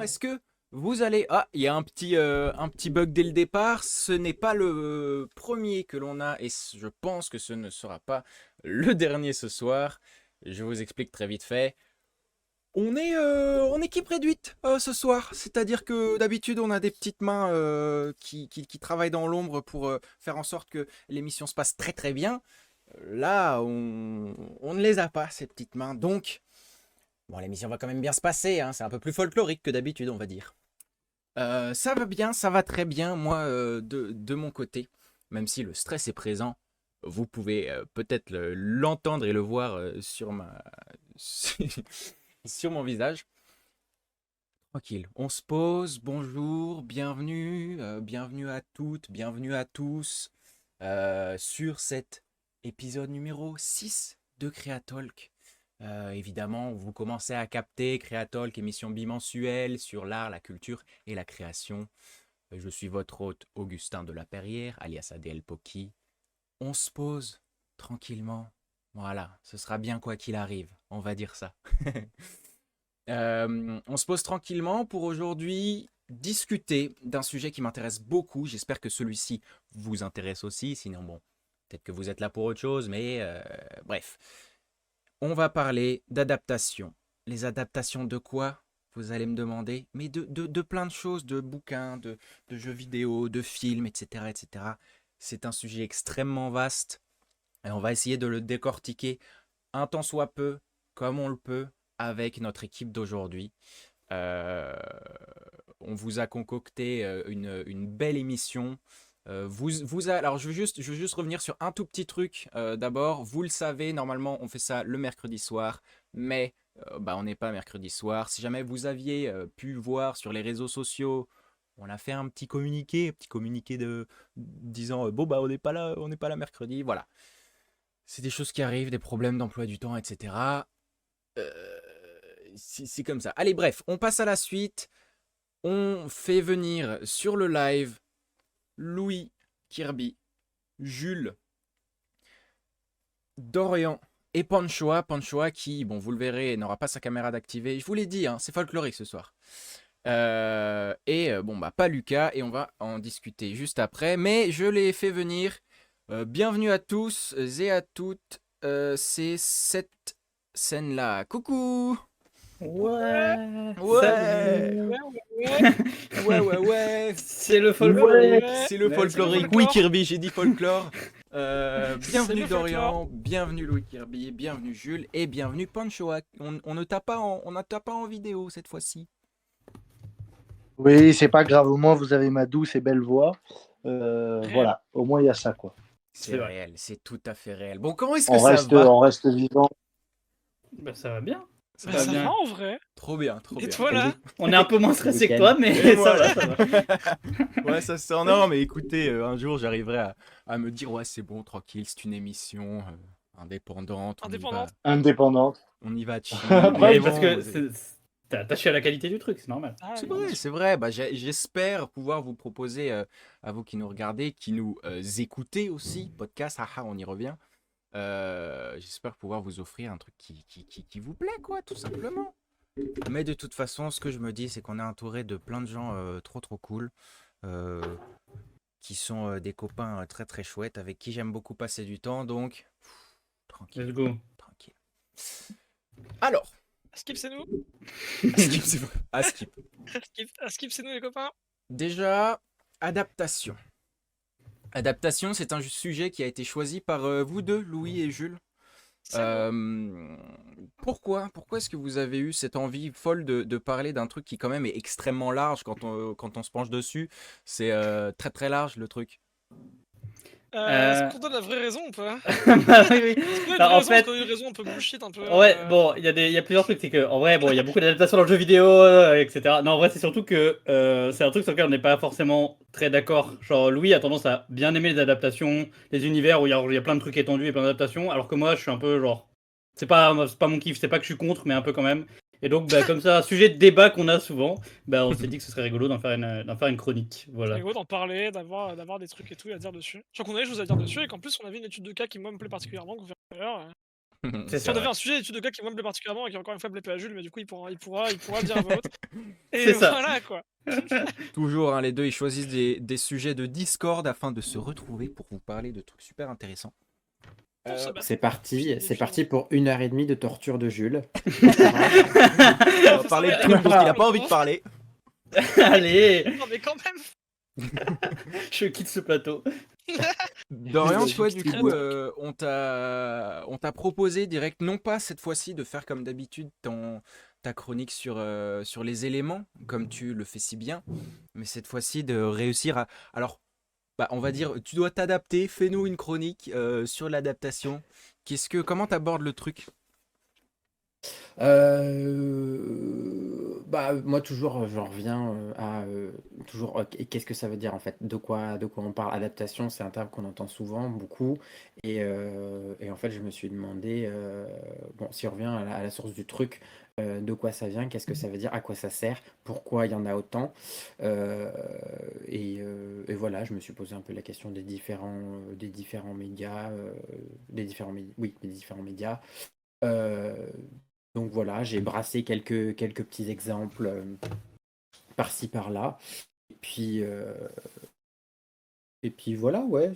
Est-ce que vous allez... Ah, il y a un petit bug dès le départ. Ce n'est pas le premier que l'on a et je pense que ce ne sera pas le dernier ce soir. Je vous explique très vite fait. On est en équipe réduite ce soir, c'est-à-dire que d'habitude on a des petites mains qui travaillent dans l'ombre pour faire en sorte que l'émission se passe très très bien. Là, on ne les a pas, ces petites mains, donc bon, l'émission va quand même bien se passer, hein, c'est un peu plus folklorique que d'habitude, on va dire. Ça va bien, ça va très bien, moi, de mon côté, même si le stress est présent, vous pouvez peut-être l'entendre et le voir sur sur mon visage. Tranquille, on se pose, bonjour, bienvenue, bienvenue à toutes, bienvenue à tous sur cet épisode numéro 6 de Creatalk. Évidemment, vous commencez à capter Creatalk, émission bimensuelle sur l'art, la culture et la création. Je suis votre hôte Augustin de la Perrière, alias ADL Poki. On se pose tranquillement. Voilà, ce sera bien quoi qu'il arrive, on va dire ça. On se pose tranquillement pour aujourd'hui discuter d'un sujet qui m'intéresse beaucoup. J'espère que celui-ci vous intéresse aussi. Sinon, bon, peut-être que vous êtes là pour autre chose, mais bref. On va parler d'adaptation. Les adaptations de quoi? Vous allez me demander. Mais de plein de choses, de bouquins, de jeux vidéo, de films, etc., etc. C'est un sujet extrêmement vaste et on va essayer de le décortiquer un tant soit peu, comme on le peut, avec notre équipe d'aujourd'hui. Euh, on vous a concocté une belle émission. Alors, je veux juste revenir sur un tout petit truc. D'abord, vous le savez, normalement, on fait ça le mercredi soir, mais bah, on n'est pas mercredi soir. Si jamais vous aviez pu voir sur les réseaux sociaux, on a fait un petit communiqué de disant bon bah on n'est pas là mercredi. Voilà, c'est des choses qui arrivent, des problèmes d'emploi du temps, etc. Euh, c'est comme ça. Allez, bref, on passe à la suite. On fait venir sur le live Louis Kirby, Jules, Dorian et Panchoa. Panchoa qui, bon, vous le verrez, n'aura pas sa caméra d'activer. Je vous l'ai dit, hein, c'est folklorique ce soir. Bon, bah, pas Lucas, et on va en discuter juste après. Mais je l'ai fait venir. Bienvenue à tous et à toutes. C'est cette scène-là. Coucou! Ouais, Ouais! salut. Ouais. C'est le Ouais, folklorique. C'est le Ouais, folklorique. c'est Oui, folklore. Kirby, j'ai dit folklore. C'est Bienvenue le folklore. Dorian, bienvenue Louis Kirby, bienvenue Jules et bienvenue Pancho. On ne t'a pas on ne t'a pas en vidéo cette fois-ci. oui, c'est pas grave. Au moins, vous avez ma douce et belle voix. Réel. Voilà, au moins, il y a ça, quoi. C'est vrai. réel, c'est tout à fait réel. Bon, comment est-ce que ça va? On reste vivant. Bah, ça va bien. Ça Bah, va ça bien. va en vrai. Trop bien, trop Et bien. toi là? On est un peu moins stressé que Nickel. toi, mais Et moi, ça va. ouais, ça se sent. Non, mais écoutez, un jour j'arriverai à me dire, ouais, c'est bon, tranquille, c'est une émission indépendante, Indépendante. Indépendante. on y va chill. Ouais, Mais Parce bon, que t'es attaché à la qualité du truc, c'est normal. Ah, c'est non, bien vrai, sûr. c'est vrai. Bah, j'espère pouvoir vous proposer, à vous qui nous regardez, qui nous écoutez aussi, podcast, haha, on y revient. J'espère pouvoir vous offrir un truc qui vous plaît, quoi, tout simplement. Mais de toute façon, ce que je me dis, c'est qu'on est entouré de plein de gens trop cool, euh, qui sont des copains très très chouettes, avec qui j'aime beaucoup passer du temps, donc tranquille, Let's go. tranquille. Alors, Skip, c'est nous. skip, c'est vrai. Ah, skip. Skip, c'est nous les copains. Déjà, adaptation. Adaptation, c'est un sujet qui a été choisi par vous deux, Louis et Jules. C'est nous. Pourquoi est-ce que vous avez eu cette envie folle de parler d'un truc qui quand même est extrêmement large quand on se penche dessus? C'est très très large le truc. Est-ce qu'on donne la vraie raison ou pas? Bah oui, oui. Est-ce qu'on a une Bah, en raison? Est-ce fait, qu'on a une raison un peu bullshit, un peu. ouais, bon, il y a plusieurs trucs. C'est que, en vrai, bon, il y a beaucoup d'adaptations dans le jeu vidéo, etc. Non, en vrai, c'est surtout que c'est un truc sur lequel on n'est pas forcément très d'accord. Genre, Louis a tendance à bien aimer les adaptations, les univers où il y a plein de trucs étendus et plein d'adaptations, alors que moi, je suis un peu genre. C'est pas mon kiff, c'est pas que je suis contre, mais un peu quand même. Et donc, bah, comme ça, sujet de débat qu'on a souvent, bah, on s'est dit que ce serait rigolo d'en faire une chronique. C'est Voilà. rigolo d'en parler, d'avoir des trucs et tout à dire dessus. Je crois qu'on avait des choses à dire dessus et qu'en plus on avait une étude de cas qui moi me plaît particulièrement, que vous verrez tout à l'heure. C'est Si on ça. avait un sujet d'étude de cas qui moi me plaît particulièrement et qui encore une fois me plaît pas à Jules, mais du coup il pourra le dire à voix haute. Et C'est ça. voilà quoi. Toujours, hein, les deux, ils choisissent des sujets de Discord afin de se retrouver pour vous parler de trucs super intéressants. Pour se battre. C'est parti pour 1h30 de torture de Jules. On va parler de trucs dont il n'a pas envie de parler. Allez, Non mais quand même. je quitte ce plateau. Dorian, toi, du Très coup, bien. on t'a proposé direct, non pas cette fois-ci de faire comme d'habitude ta chronique sur les éléments, comme tu le fais si bien, mais cette fois-ci de réussir à... Alors, on va dire, tu dois t'adapter, fais-nous une chronique sur l'adaptation. Comment t'abordes le truc? Moi toujours j'en reviens à toujours qu'est-ce que ça veut dire en fait, de quoi on parle. Adaptation, c'est un terme qu'on entend souvent beaucoup et en fait je me suis demandé bon, si on revient à la source du truc, de quoi ça vient, qu'est-ce que ça veut dire, à quoi ça sert, pourquoi il y en a autant, et voilà, je me suis posé un peu la question des différents médias, des différents médias. Euh, donc voilà, j'ai brassé quelques petits exemples par-ci par-là. Et puis voilà, ouais,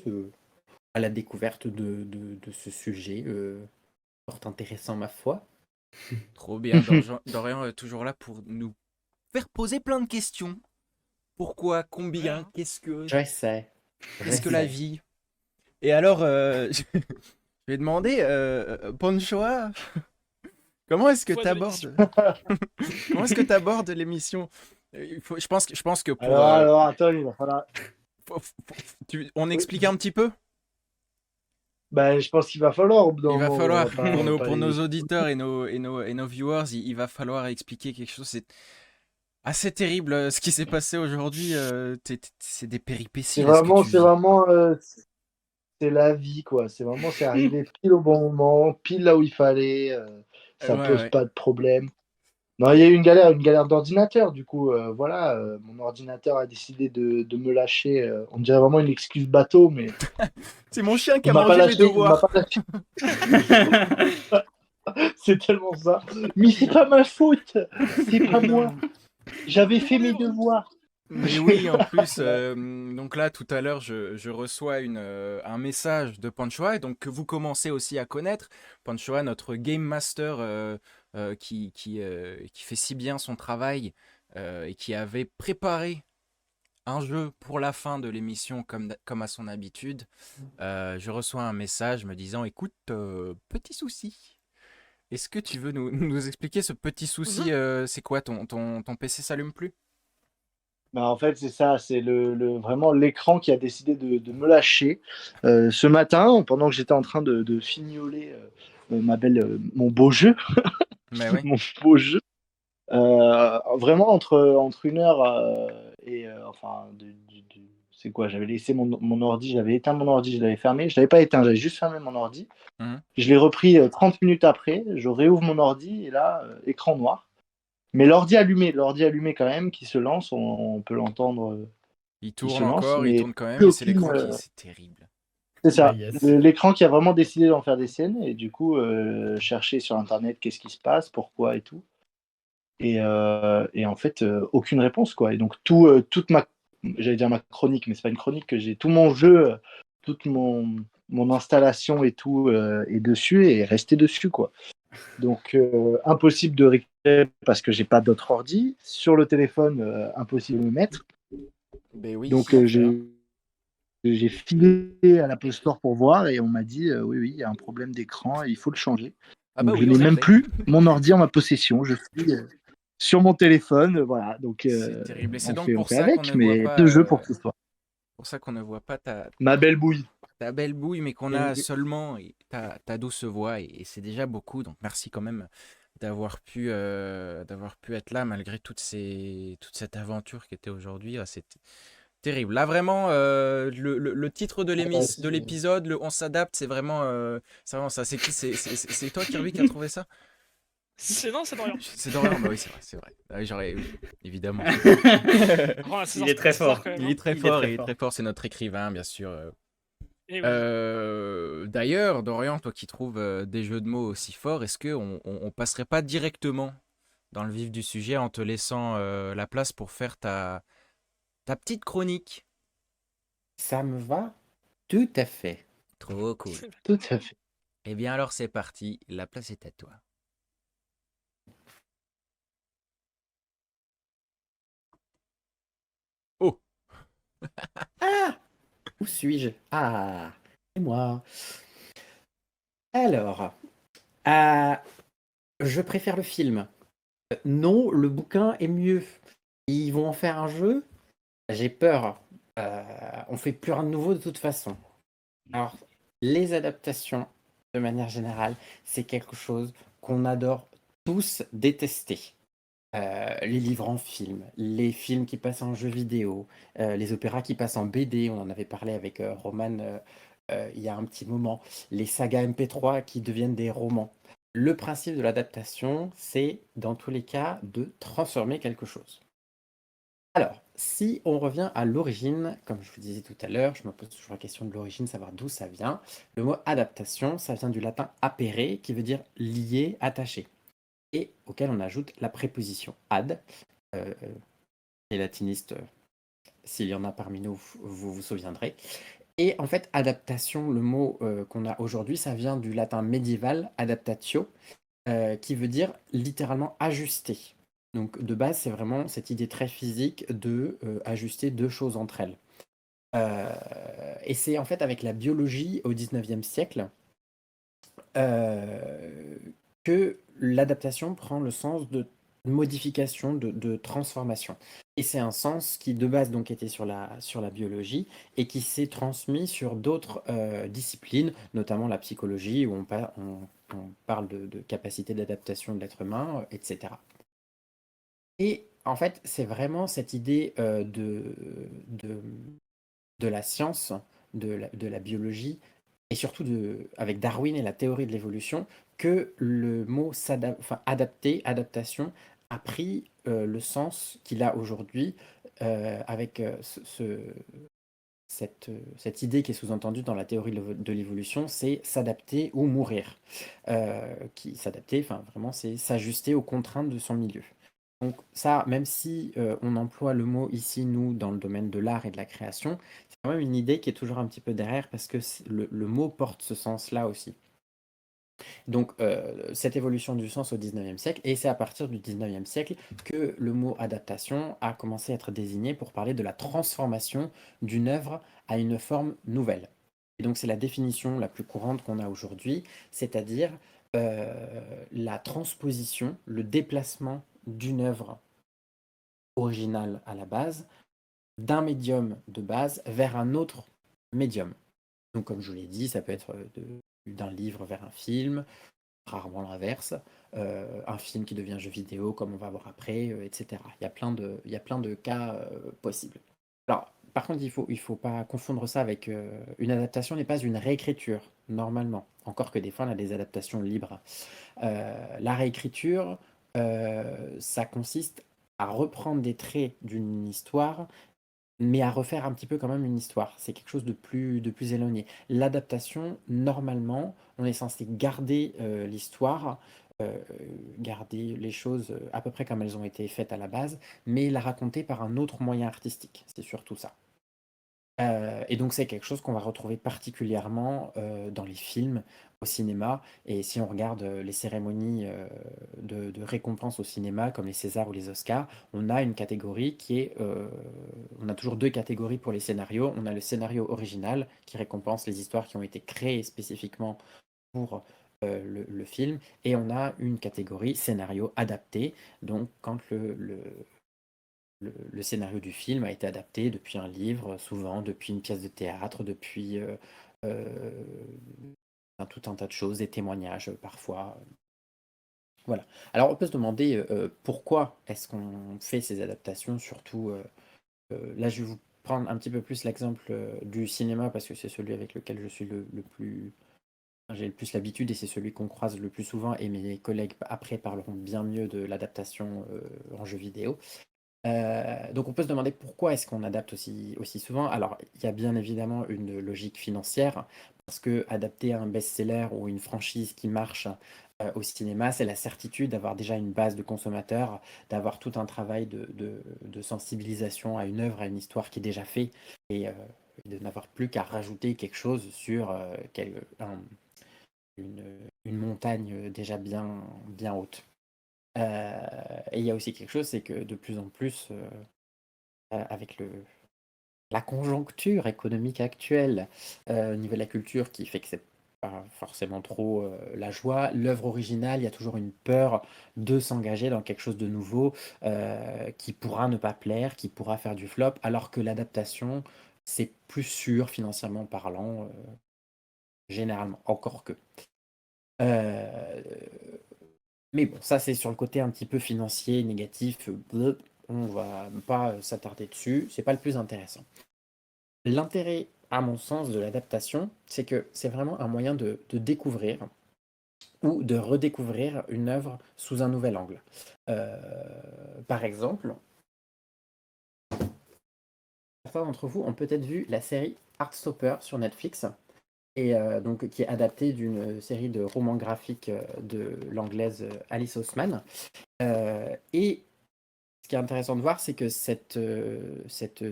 à la découverte de ce sujet, fort intéressant ma foi. Trop bien, Dorian est toujours là pour nous faire poser plein de questions. Pourquoi, combien, Ouais. qu'est-ce que la vie? Et alors, je vais demander, Ponchoa, comment est-ce que Foi de tu abordes l'émission? Je pense que pour... Alors, attends, il va falloir. on explique un petit peu? Ben, je pense qu'il va falloir. Au bout d'un Il va moment, falloir, on va pas- on va pas pour les- nos auditeurs et nos viewers, il va falloir expliquer quelque chose. C'est assez terrible ce qui s'est passé aujourd'hui. C'est des péripéties. là, ce que tu vis. C'est la vie, quoi. C'est arrivé pile au bon moment, pile là où il fallait. Ça Ouais, pose ouais. pas de problème. Non, il y a eu une galère d'ordinateur. Du coup, voilà, mon ordinateur a décidé de me lâcher. On dirait vraiment une excuse bateau, mais C'est mon chien qui il a m'a pas mangé mes lâché. Il m'a devoirs. pas lâché. C'est tellement ça. Mais c'est pas ma faute. C'est pas moi. J'avais fait mes devoirs. Mais oui, en plus, donc là, tout à l'heure, je reçois un message de Panchoa, et donc que vous commencez aussi à connaître. Panchoa, notre Game Master, qui fait si bien son travail, et qui avait préparé un jeu pour la fin de l'émission comme à son habitude. Je reçois un message me disant, écoute, petit souci. Est-ce que tu veux nous expliquer ce petit souci? C'est quoi, ton PC s'allume plus? Bah, en fait, c'est ça, c'est vraiment l'écran qui a décidé de me lâcher. Ce matin, pendant que j'étais en train de fignoler mon beau jeu, Mais oui. mon beau jeu, vraiment entre 1 heure enfin, c'est quoi? J'avais laissé mon ordi, j'avais éteint mon ordi, je l'avais fermé. Je l'avais pas éteint, j'avais juste fermé mon ordi. Mhm. Je l'ai repris 30 minutes après, je réouvre mon ordi et là, écran noir. Mais l'ordi allumé quand même, qui se lance, on peut l'entendre. Il se tourne lance, encore, il mais tourne quand même, plus et c'est l'écran aucune, qui... C'est terrible. C'est ça, Bah, yes. l'écran qui a vraiment décidé d'en faire des scènes, et du coup, chercher sur Internet qu'est-ce qui se passe, pourquoi et tout. Et en fait, aucune réponse, quoi. Et donc, j'allais dire ma chronique, mais c'est pas une chronique que j'ai, tout mon jeu, toute mon installation et tout est dessus et est resté dessus, quoi. Donc, impossible de récupérer parce que j'ai pas d'autre ordi. Sur le téléphone, impossible de le mettre. Ben oui. Donc, j'ai filé à l'Apple Store pour voir et on m'a dit oui, il y a un problème d'écran et il faut le changer. Ah Donc, bah je oui, n'ai on même sait. plus mon ordi en ma possession. Je suis sur mon téléphone, voilà. Donc, C'est terrible. Et c'est on donc fait pour ça avec, qu'on ne mais voit pas... deux jeux pour que ce soit. pour ça qu'on ne voit pas Ma belle bouille. ta belle bouille, mais qu'on Et a oui. seulement ta douce voix, et c'est déjà beaucoup. Donc merci quand même d'avoir pu être là malgré toute cette aventure qui était aujourd'hui. Ah, c'était terrible. Là vraiment, le titre de l'épisode, le On s'adapte, c'est vraiment ça. C'est qui? C'est toi, Kirby, qui a trouvé ça? C'est Dorian. C'est Dorian. Bah oui, c'est vrai. Ah oui, j'aurais évidemment. Voilà, Il est très fort. quand même, Il hein. est très Il est fort, très il est fort. très fort. C'est notre écrivain, bien sûr. Et oui. D'ailleurs, Dorian, toi qui trouves des jeux de mots aussi forts, est-ce que on passerait pas directement dans le vif du sujet en te laissant la place pour faire ta petite chronique? Ça me va tout à fait. Trop cool. Tout à fait. Eh bien alors c'est parti, la place est à toi. Oh, Ah! Où suis-je? Ah! C'est moi. Alors, euh, je préfère le film. Non, le bouquin est mieux. Ils vont en faire un jeu? J'ai peur. On fait plus rien de nouveau de toute façon. Alors, les adaptations, de manière générale, c'est quelque chose qu'on adore tous détester. Les livres en film, les films qui passent en jeu vidéo, les opéras qui passent en BD, on en avait parlé avec Roman il y a un petit moment, les sagas MP3 qui deviennent des romans. Le principe de l'adaptation, c'est dans tous les cas de transformer quelque chose. Alors, si on revient à l'origine, comme je vous disais tout à l'heure, je me pose toujours la question de l'origine, savoir d'où ça vient. Le mot adaptation, ça vient du latin appere, qui veut dire lié, attaché, et auquel on ajoute la préposition ad. Les latinistes, s'il y en a parmi nous, vous vous souviendrez. Et en fait, adaptation, le mot qu'on a aujourd'hui, ça vient du latin médiéval, adaptatio, qui veut dire littéralement ajuster. Donc de base, c'est vraiment cette idée très physique de ajuster deux choses entre elles. Euh, et c'est en fait avec la biologie au 19e siècle euh, que l'adaptation prend le sens de modification, de transformation. Et c'est un sens qui de base donc était sur la biologie et qui s'est transmis sur d'autres disciplines, notamment la psychologie, où on parle de capacité d'adaptation de l'être humain, etc. Et en fait, c'est vraiment cette idée de, de la science, de la biologie, et surtout avec Darwin et la théorie de l'évolution, que le mot enfin, adapter, adaptation, a pris le sens qu'il a aujourd'hui avec cette idée qui est sous-entendue dans la théorie de l'évolution, c'est s'adapter ou mourir. Qui s'adapter, enfin vraiment, c'est s'ajuster aux contraintes de son milieu. Donc ça, même si on emploie le mot ici, nous, dans le domaine de l'art et de la création, c'est quand même une idée qui est toujours un petit peu derrière parce que le mot porte ce sens-là aussi. Donc cette évolution du sens au 19e siècle, et c'est à partir du 19e siècle que le mot adaptation a commencé à être désigné pour parler de la transformation d'une œuvre à une forme nouvelle. Et donc c'est la définition la plus courante qu'on a aujourd'hui, c'est-à-dire la transposition, le déplacement d'une œuvre originale à la base, d'un médium de base vers un autre médium. Donc comme je vous l'ai dit, ça peut être d'un livre vers un film, rarement l'inverse, un film qui devient jeu vidéo comme on va voir après, etc. Il y a plein de cas possibles. Alors, par contre, il faut pas confondre ça avec une adaptation n'est pas une réécriture, normalement. Encore que des fois, on a des adaptations libres. La réécriture, ça consiste à reprendre des traits d'une histoire, mais à refaire un petit peu quand même une histoire. C'est quelque chose de plus éloigné. L'adaptation, normalement, on est censé garder l'histoire, euh, garder les choses à peu près comme elles ont été faites à la base, mais la raconter par un autre moyen artistique. C'est surtout ça. Et donc c'est quelque chose qu'on va retrouver particulièrement dans les films, au cinéma. Et si on regarde les cérémonies de récompense au cinéma, comme les Césars ou les Oscars, on a une catégorie qui est... on a toujours deux catégories pour les scénarios. On a le scénario original, qui récompense les histoires qui ont été créées spécifiquement pour le film. Et on a une catégorie scénario adapté, donc quand le scénario du film a été adapté depuis un livre, souvent depuis une pièce de théâtre, depuis euh, tout un tas de choses, des témoignages parfois. Voilà. Alors on peut se demander pourquoi est-ce qu'on fait ces adaptations, surtout là je vais vous prendre un petit peu plus l'exemple du cinéma parce que c'est celui avec lequel je suis le plus... J'ai le plus l'habitude et c'est celui qu'on croise le plus souvent et mes collègues après parleront bien mieux de l'adaptation en jeu vidéo. Donc on peut se demander pourquoi est-ce qu'on adapte aussi souvent. Alors il y a bien évidemment une logique financière, parce que adapter un best-seller ou une franchise qui marche au cinéma, c'est la certitude d'avoir déjà une base de consommateurs, d'avoir tout un travail de sensibilisation à une œuvre, à une histoire qui est déjà fait, et de n'avoir plus qu'à rajouter quelque chose sur une, une montagne déjà bien haute. Et il y a aussi quelque chose, c'est que de plus en plus, avec la conjoncture économique actuelle, au niveau de la culture qui fait que c'est pas forcément trop la joie, l'œuvre originale, il y a toujours une peur de s'engager dans quelque chose de nouveau qui pourra ne pas plaire, qui pourra faire du flop, alors que l'adaptation, c'est plus sûr financièrement parlant, généralement, encore que. Euh, mais bon, ça c'est sur le côté un petit peu financier, négatif, bleu, on va pas s'attarder dessus, c'est pas le plus intéressant. L'intérêt, à mon sens, de l'adaptation, c'est que c'est vraiment un moyen de découvrir ou de redécouvrir une œuvre sous un nouvel angle. Euh, Par exemple, certains d'entre vous ont peut-être vu la série Heartstopper sur Netflix, et donc qui est adaptée d'une série de romans graphiques de l'anglaise Alice Oseman. Et ce qui est intéressant de voir, c'est que cette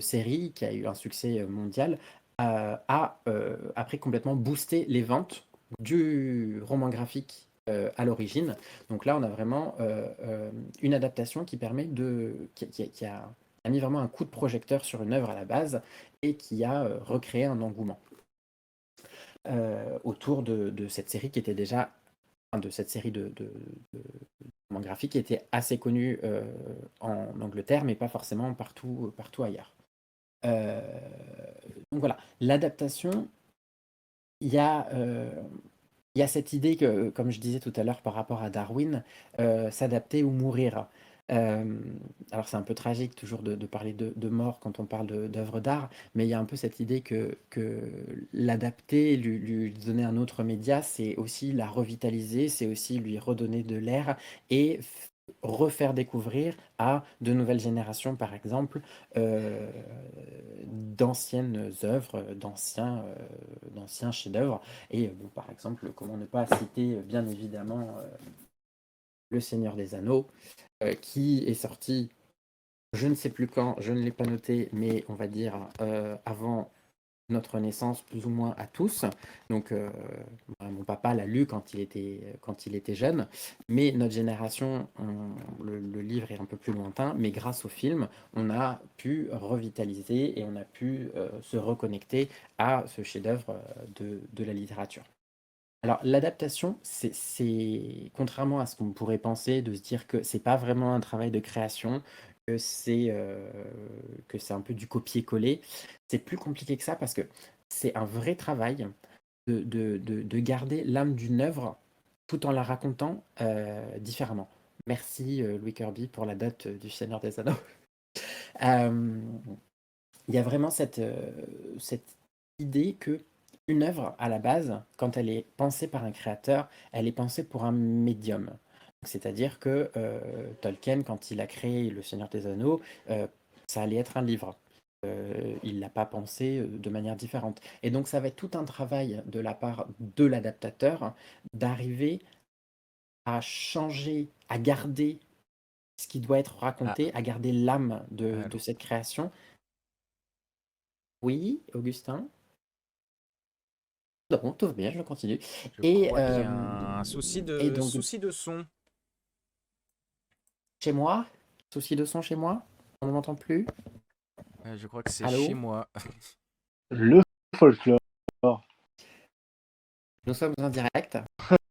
série, qui a eu un succès mondial, après complètement boosté les ventes du roman graphique à l'origine. Donc là, on a vraiment une adaptation qui permet qui a mis vraiment un coup de projecteur sur une œuvre à la base et qui a recréé un engouement autour de cette série qui était déjà, enfin, de cette série de romans graphiques qui était assez connu en Angleterre, mais pas forcément partout ailleurs. Euh, donc voilà, l'adaptation, il y a, euh, il y a cette idée que, comme je disais tout à l'heure par rapport à Darwin, s'adapter ou mourir. Euh, alors c'est un peu tragique toujours de parler de mort quand on parle d'œuvres d'art, mais il y a un peu cette idée que l'adapter, lui donner un autre média, c'est aussi la revitaliser, c'est aussi lui redonner de l'air et refaire découvrir à de nouvelles générations, par exemple, euh, d'anciennes œuvres, d'anciens chefs-d'œuvre. Et bon, par exemple, comment ne pas citer bien évidemment Le Seigneur des Anneaux, qui est sorti, je ne sais plus quand, je ne l'ai pas noté, mais on va dire avant notre naissance, plus ou moins à tous. Donc, mon papa l'a lu quand il était jeune, mais notre génération, le livre est un peu plus lointain, mais grâce au film, on a pu revitaliser et on a pu se reconnecter à ce chef-d'œuvre de la littérature. Alors, l'adaptation, contrairement à ce qu'on pourrait penser, de se dire que c'est pas vraiment un travail de création, que c'est un peu du copier-coller. C'est plus compliqué que ça parce que c'est un vrai travail de garder l'âme d'une œuvre tout en la racontant différemment. Merci Louis Kirby pour la date du Seigneur des Anneaux. Euh, Il y a vraiment cette idée que une œuvre, à la base, quand elle est pensée par un créateur, elle est pensée pour un médium. C'est-à-dire que Tolkien, quand il a créé Le Seigneur des Anneaux, ça allait être un livre. Il ne l'a pas pensé de manière différente. Et donc ça va être tout un travail de la part de l'adaptateur d'arriver à changer, à garder ce qui doit être Ah, raconté, à garder l'âme de allô. cette création. Oui, Augustin? Non, tout va bien, je continue. Je Et, crois qu'il y a un et donc, souci de son. chez moi, souci de son chez moi, on ne m'entend plus. Je crois que c'est chez Allô? moi. Le folklore. Nous sommes en direct.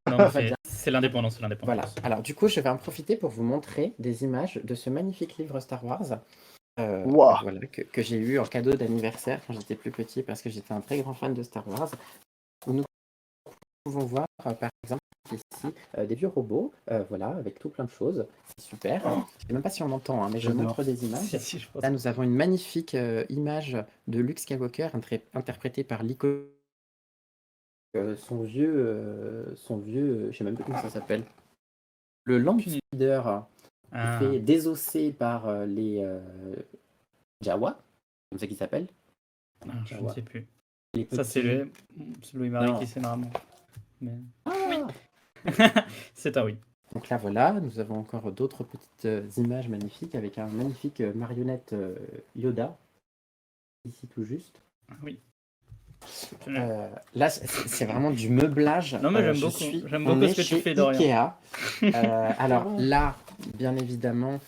Non, Tout mais va bien. c'est l'indépendance, c'est Voilà. l'indépendance. Alors, du coup, je vais en profiter pour vous montrer des images de ce magnifique livre Star Wars. Waouh. Voilà, que j'ai eu en cadeau d'anniversaire quand j'étais plus petit parce que j'étais un très grand fan de Star Wars. Où nous pouvons voir, par exemple, ici, des vieux robots, voilà, avec tout plein de choses. C'est super. Je ne sais même pas si on entend, hein, mais je J'adore. montre des images. Si, je pense. Là, nous avons une magnifique image de Luke Skywalker interprété par son vieux, je sais même plus comment ça s'appelle. Le Landspeeder Ah, fait désosser par les Jawa, comme ça qu'ils s'appellent. je ne sais plus. Les Ça, c'est petits. c'est Louis-Marie Non. qui sait normalement. Mais... Ah C'est un oui. Donc là, voilà, nous avons encore d'autres petites images magnifiques avec un magnifique marionnette Yoda, ici tout juste. Oui. Là, c'est vraiment du meublage. Non, mais j'aime Je beaucoup. suis- J'aime on beaucoup est ce que tu chez fais, Dorian. Ikea. Alors là, bien évidemment,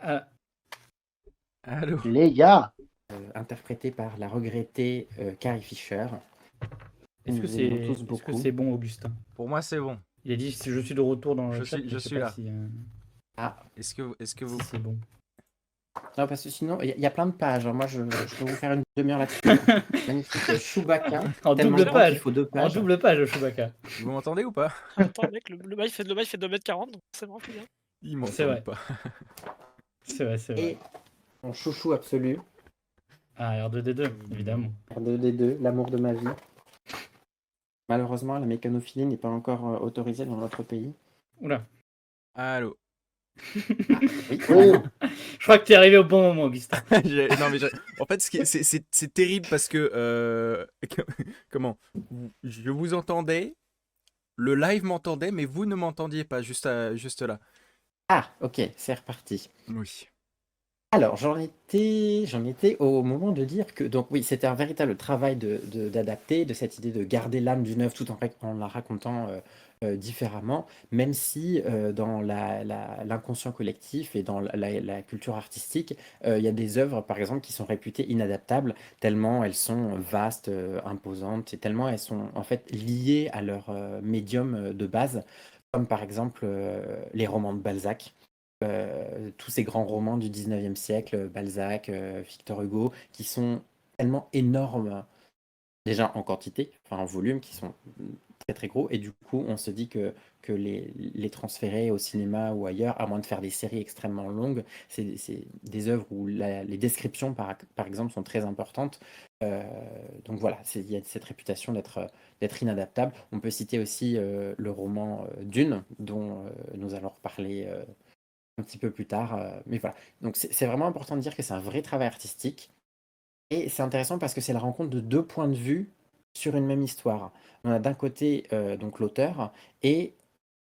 Ah, Allô? Les gars, interprété par la regrettée Carrie Fisher. est-ce que Nous aimons tous c'est beaucoup. bon, Augustin? Pour moi, c'est bon. Il a dit si je suis de retour dans le Je chat, suis- mais je sais suis pas là. si, Ah, Est-ce que vous... si c'est bon. non, parce que sinon, il y a plein de pages. Moi, je peux vous faire une demi-heure là-dessus. Magnifique Chewbacca. En tellement double grand qu'il page. faut 2 En pages. double page, Chewbacca. Vous m'entendez ou pas? Attends, mec, le bail fait 2m40, donc c'est vraiment plus bien. Ils C'est vrai. m'entendent pas. C'est vrai, c'est Et vrai. mon chouchou absolu, Ah, R2D2, évidemment. R2D2, l'amour de ma vie. Malheureusement, la mécanophilie n'est pas encore autorisée dans notre pays. Oula. Allô? Oui. oui, Je crois que t'es arrivé au bon moment, Augustin. Non, mais en fait, c'est terrible parce que... comment? Je vous entendais, le live m'entendait, mais vous ne m'entendiez pas, juste là. Ah, ok, c'est reparti. Oui. Alors, j'en étais au moment de dire que, donc oui, c'était un véritable travail d'adapter, de cette idée de garder l'âme du neuf tout en la racontant différemment, même si dans l'inconscient collectif et dans la culture artistique, il y a des œuvres, par exemple, qui sont réputées inadaptables, tellement elles sont vastes, imposantes, et tellement elles sont en fait liées à leur médium de base, comme par exemple les romans de Balzac. Tous ces grands romans du 19e siècle, Balzac, Victor Hugo, qui sont tellement énormes, déjà en quantité, enfin en volume, qui sont très très gros, et du coup on se dit que les transférer au cinéma ou ailleurs, à moins de faire des séries extrêmement longues, c'est des œuvres où les descriptions par exemple sont très importantes. Donc voilà, il y a cette réputation d'être inadaptable. On peut citer aussi le roman Dune, dont nous allons reparler un petit peu plus tard. Mais voilà. Donc c'est vraiment important de dire que c'est un vrai travail artistique. Et c'est intéressant parce que c'est la rencontre de deux points de vue sur une même histoire. On a d'un côté donc l'auteur et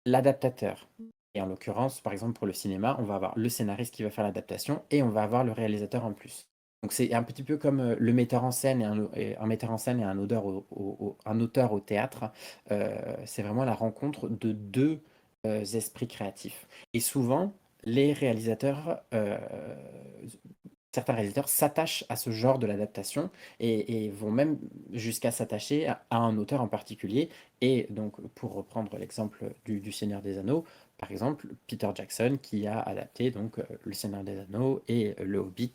l'adaptateur. Et en l'occurrence, par exemple pour le cinéma, on va avoir le scénariste qui va faire l'adaptation et on va avoir le réalisateur en plus. Donc c'est un petit peu comme le metteur en scène et un metteur en scène et un auteur au théâtre. C'est vraiment la rencontre de deux esprits créatifs. Et souvent, les réalisateurs, certains réalisateurs s'attachent à ce genre de l'adaptation et vont même jusqu'à s'attacher à un auteur en particulier. Et donc, pour reprendre l'exemple du Seigneur des Anneaux, par exemple, Peter Jackson qui a adapté donc Le Seigneur des Anneaux et Le Hobbit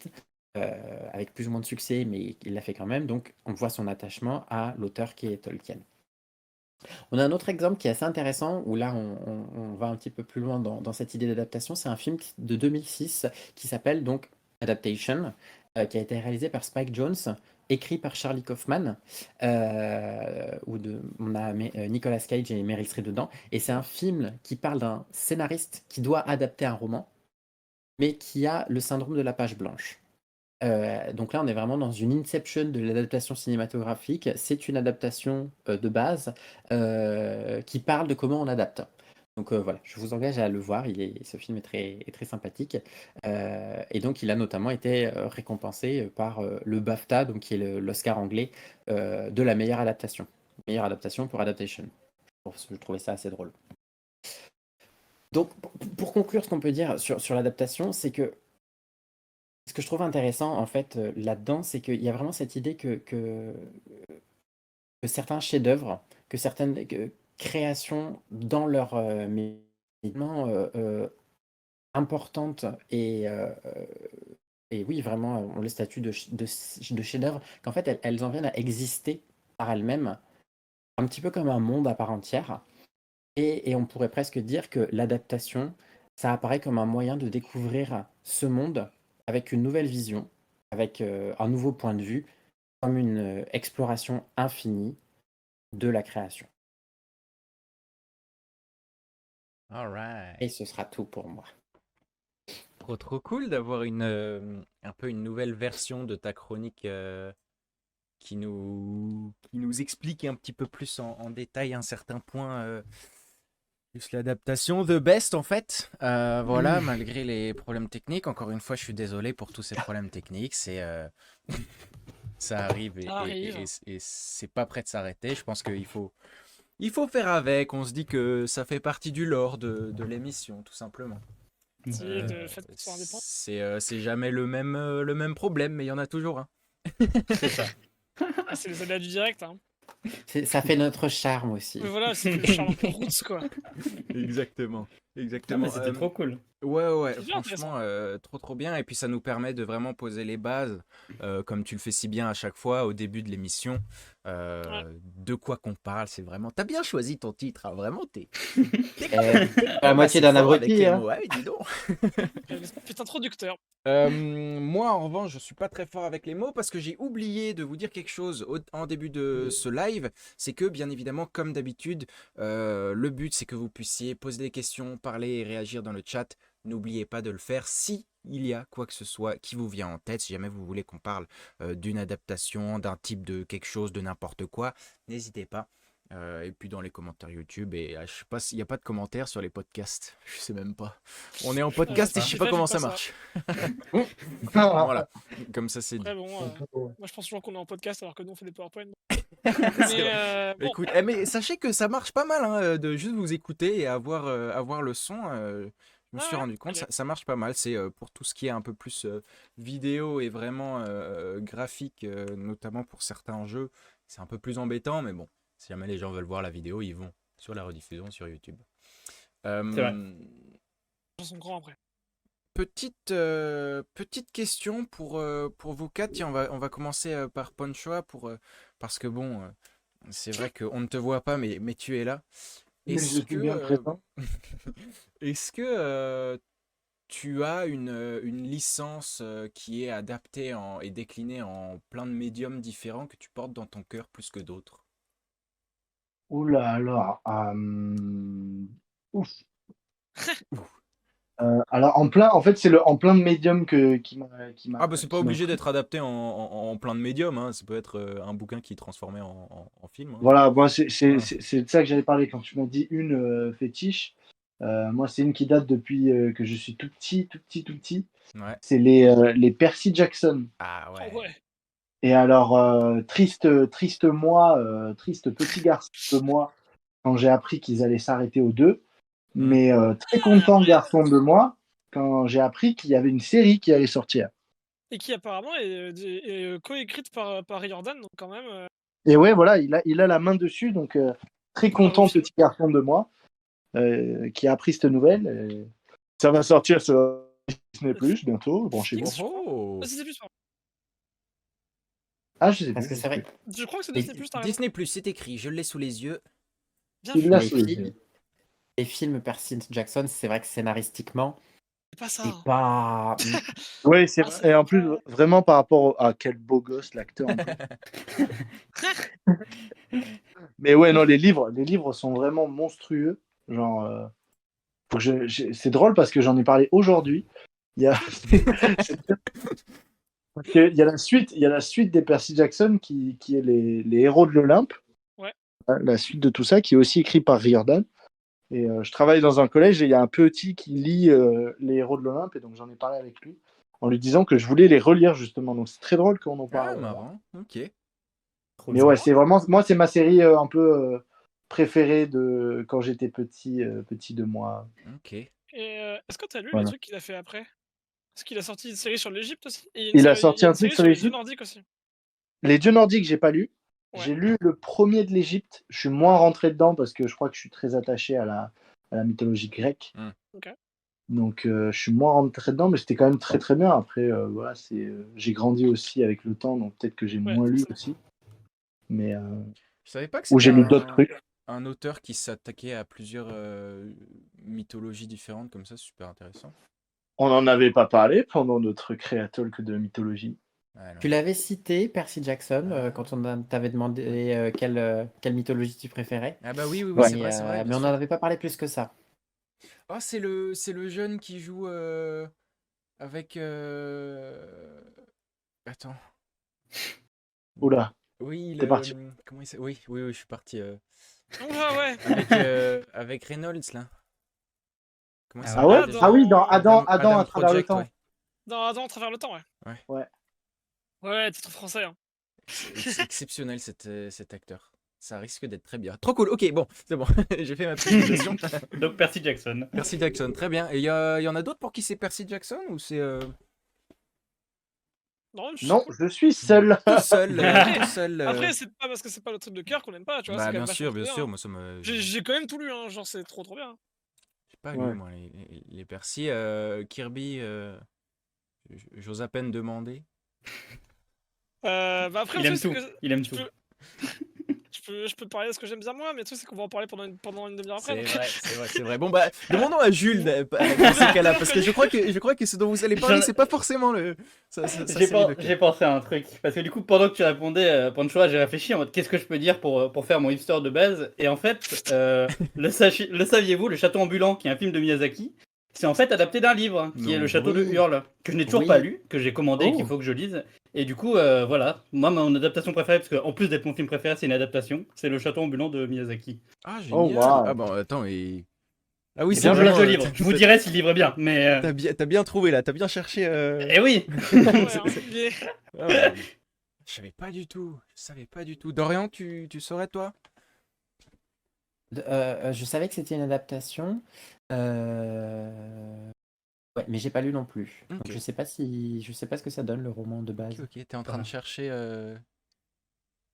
avec plus ou moins de succès, mais il l'a fait quand même. Donc, on voit son attachement à l'auteur qui est Tolkien. On a un autre exemple qui est assez intéressant, où là on va un petit peu plus loin dans cette idée d'adaptation. C'est un film de 2006 qui s'appelle donc Adaptation, qui a été réalisé par Spike Jonze, écrit par Charlie Kaufman, on a Nicolas Cage et Meryl Streep dedans. Et c'est un film qui parle d'un scénariste qui doit adapter un roman, mais qui a le syndrome de la page blanche. Donc là, on est vraiment dans une inception de l'adaptation cinématographique. C'est une adaptation de base qui parle de comment on adapte. Donc voilà, je vous engage à le voir. Ce film est très sympathique. Et donc, il a notamment été récompensé par le BAFTA, donc qui est l'Oscar anglais de la meilleure adaptation. Meilleure adaptation pour Adaptation. Je trouvais ça assez drôle. Donc, pour conclure, ce qu'on peut dire sur l'adaptation, c'est que ce que je trouve intéressant, en fait, là-dedans, c'est qu'il y a vraiment cette idée que certains chefs-d'œuvre, que certaines créations dans leur médiement importantes et oui, vraiment, ont le statut de chef-d'œuvre, qu'en fait, elles en viennent à exister par elles-mêmes, un petit peu comme un monde à part entière. Et on pourrait presque dire que l'adaptation, ça apparaît comme un moyen de découvrir ce monde avec une nouvelle vision, avec un nouveau point de vue, comme une exploration infinie de la création. Alright. Et ce sera tout pour moi. Trop cool d'avoir un peu une nouvelle version de ta chronique qui nous explique un petit peu plus en détail un certain point, plus l'adaptation. The best en fait. Voilà, malgré les problèmes techniques. Encore une fois, je suis désolé pour tous ces problèmes techniques. Ça arrive Ça arrive. et c'est pas prêt de s'arrêter. Je pense qu'il faut faire avec. On se dit que ça fait partie du lore de l'émission, tout simplement. C'est le fait qu'on soit indépendant. C'est jamais le même problème, mais il y en a toujours un. C'est ça. Ah, c'est les aléas du direct. Hein. Ça fait notre charme aussi. Mais voilà, c'est le charme un peu roots, quoi. Exactement. Non, Exactement. mais c'était trop cool. Ouais, C'est bien franchement, trop bien. Et puis ça nous permet de vraiment poser les bases, comme tu le fais si bien à chaque fois au début de l'émission. De quoi qu'on parle, c'est vraiment. T'as bien choisi ton titre, hein, vraiment. T'es La moitié d'un fort avec abruti, les hein. mots. Ouais, dis donc. Petit introducteur. Moi, en revanche, je suis pas très fort avec les mots parce que j'ai oublié de vous dire quelque chose en début de ce live. C'est que, bien évidemment, comme d'habitude, le but, c'est que vous puissiez poser des questions, parler et réagir dans le chat. N'oubliez pas de le faire si il y a quoi que ce soit qui vous vient en tête. Si jamais vous voulez qu'on parle d'une adaptation, d'un type de quelque chose, de n'importe quoi, n'hésitez pas. Et puis dans les commentaires YouTube, et je sais pas s'il n'y a pas de commentaires sur les podcasts, je sais même pas. On est en podcast et je sais pas comment ça marche. Voilà, comme ça c'est dit. Après, bon, moi je pense toujours qu'on est en podcast alors que nous on fait des PowerPoint. C'est Mais vrai. bon, Écoute, mais sachez que ça marche pas mal hein, de juste vous écouter et avoir le son. Je me suis rendu compte, ok. ça marche pas mal. C'est pour tout ce qui est un peu plus vidéo et vraiment graphique, notamment pour certains jeux. C'est un peu plus embêtant, mais bon, si jamais les gens veulent voir la vidéo, ils vont sur la rediffusion sur YouTube. C'est vrai. Ils sont grands après. Petite question pour vous quatre. Tiens, on va commencer par Ponchoa parce que bon, c'est vrai qu'on ne te voit pas, mais tu es là. Mais je suis bien présent. Est-ce que tu as une licence qui est adaptée et déclinée en plein de médiums différents que tu portes dans ton cœur plus que d'autres? Oula, alors. Ouf. Alors, en fait, c'est en plein de médiums qui m'a. Ah bah c'est pas qui m'a obligé pris. d'être adapté en plein de médiums, hein. Ça peut être un bouquin qui est transformé en film, hein. Voilà, moi, c'est Voilà. de ça que j'allais parler quand tu m'as dit une fétiche. Moi, c'est une qui date depuis que je suis tout petit. Ouais. C'est les Percy Jackson. Ah Oh ouais. ouais. Et alors, triste petit garçon de moi, quand j'ai appris qu'ils allaient s'arrêter aux deux. Mais très content garçon de moi, quand j'ai appris qu'il y avait une série qui allait sortir. Et qui apparemment est coécrite par Riordan, donc quand même. Et ouais, voilà, il a la main dessus, donc très content film. petit garçon de moi, qui a appris cette nouvelle. Et ça va sortir sur Disney Plus bientôt, branchez-vous. Oh. Ah, Disney Plus, pardon. Ah, je sais Parce plus. que c'est vrai. Je crois que c'est Et Disney Plus, t'as raison. Disney Plus, c'est écrit, je l'ai sous les yeux. Bien Il vu. l'a Les sous les films, yeux. les films Percy Jackson, c'est vrai que scénaristiquement, C'est pas ça. c'est hein. pas. Oui, c'est Ah, vrai. Et en plus, vraiment par rapport à quel beau gosse l'acteur. en plus. Mais ouais, non, les livres sont vraiment monstrueux. Genre, c'est drôle parce que j'en ai parlé aujourd'hui. Il y a, parce qu'il y a la suite des Percy Jackson qui est les héros de l'Olympe. Ouais. La suite de tout ça qui est aussi écrit par Riordan. Et je travaille dans un collège et il y a un petit qui lit les héros de l'Olympe et donc j'en ai parlé avec lui en lui disant que je voulais les relire justement. Donc c'est très drôle quand on en Ah, parle. marrant, ok. Trop Mais bien. ouais, c'est vraiment moi c'est ma série un peu préférée de quand j'étais petit de moi. Ok. Et est-ce que t'as lu Voilà. les trucs qu'il a fait après? Parce qu'il a sorti une série sur l'Égypte aussi. Et Il a sorti y a un une truc série sur sur les dieux l'Égypte. nordiques aussi. Les dieux nordiques, j'ai pas lu. Ouais. J'ai lu le premier de l'Égypte. Je suis moins rentré dedans parce que je crois que je suis très attaché à la mythologie grecque. Ok. Donc je suis moins rentré dedans, mais c'était quand même très très bien. Après, voilà, j'ai grandi aussi avec le temps, donc peut-être que j'ai Ouais, moins lu forcément. aussi. Mais Je savais pas que où c'était j'ai lu d'autres trucs. un auteur qui s'attaquait à plusieurs mythologies différentes comme ça, c'est super intéressant. On n'en avait pas parlé pendant notre créatalk de mythologie. Ouais, non. Tu l'avais cité, Percy Jackson, quand on t'avait demandé quelle mythologie tu préférais. Ah bah oui, Ouais. c'est vrai, Mais bien on sûr. n'en avait pas parlé plus que ça. Oh, c'est le jeune qui joue avec. Attends. Oula, Oui, t'es parti. comment il s'appelle? Oui, oui, oui, je suis parti. Ah ouais. Avec Reynolds, là. Comment il Ah Ah ouais? s'appelle déjà? Ah oui, dans Adam, Adam à travers le Project, temps. ouais. dans Adam à travers le temps, ouais. Ouais. Ouais, titre français. Hein. C'est exceptionnel cet acteur. Ça risque d'être très bien. Trop cool. Ok, bon, c'est bon. J'ai fait ma présentation. Donc Percy Jackson. Percy Jackson, très bien. Et il y en a d'autres pour qui c'est Percy Jackson ou c'est Non, je Non, je suis seul. tout seul, Après, tout seul. après, c'est pas parce que c'est pas le truc de cœur qu'on aime pas, tu vois, c'est Bah quand même vachement bien bien. sûr, Hein. moi ça me. J'ai quand même tout lu, hein, genre c'est trop bien. J'ai pas lu Ouais. moi les Percy. Kirby, j'ose à peine demander. Bah après, Il le aime truc, tout. c'est que Il aime je tout. peux, je peux te parler de ce que j'aime bien moi, mais le truc c'est qu'on va en parler pendant une demi-heure après. C'est Donc... vrai, c'est vrai, c'est vrai. Bon bah, demandons à Jules dans ces cas-là, parce que je crois que ce dont vous allez parler, J'en- c'est pas forcément sa J'ai série de j'ai cœur. pensé à un truc. Parce que du coup, pendant que tu répondais, Pancho, j'ai réfléchi en mode qu'est-ce que je peux dire pour faire mon hipster de base. Et en fait, le saviez-vous, Le Château Ambulant, qui est un film de Miyazaki, c'est en fait adapté d'un livre, hein, qui est Non. Le Château de Oui, Hurle, que je n'ai toujours oui. pas lu, que j'ai commandé et qu'il Oh. faut que je lise. Et du coup, voilà, moi, mon adaptation préférée, parce qu'en plus d'être mon film préféré, c'est une adaptation, c'est Le Château Ambulant de Miyazaki. Ah Oh génial. waouh. Ah bon, attends et ah oui, Et c'est bien, je lâche vraiment. le livre. Je vous dirai si le livre est bien, mais. T'as bien trouvé là, t'as bien cherché. Eh oui. Ouais, C'est- hein, Ah ouais. Je savais pas du tout. Je savais pas du tout. Dorian, tu saurais toi? Je savais que c'était une adaptation. Ouais, mais j'ai pas lu non plus. Donc Ok. je sais pas ce que ça donne le roman de Ok, base. ok. T'es en train de chercher.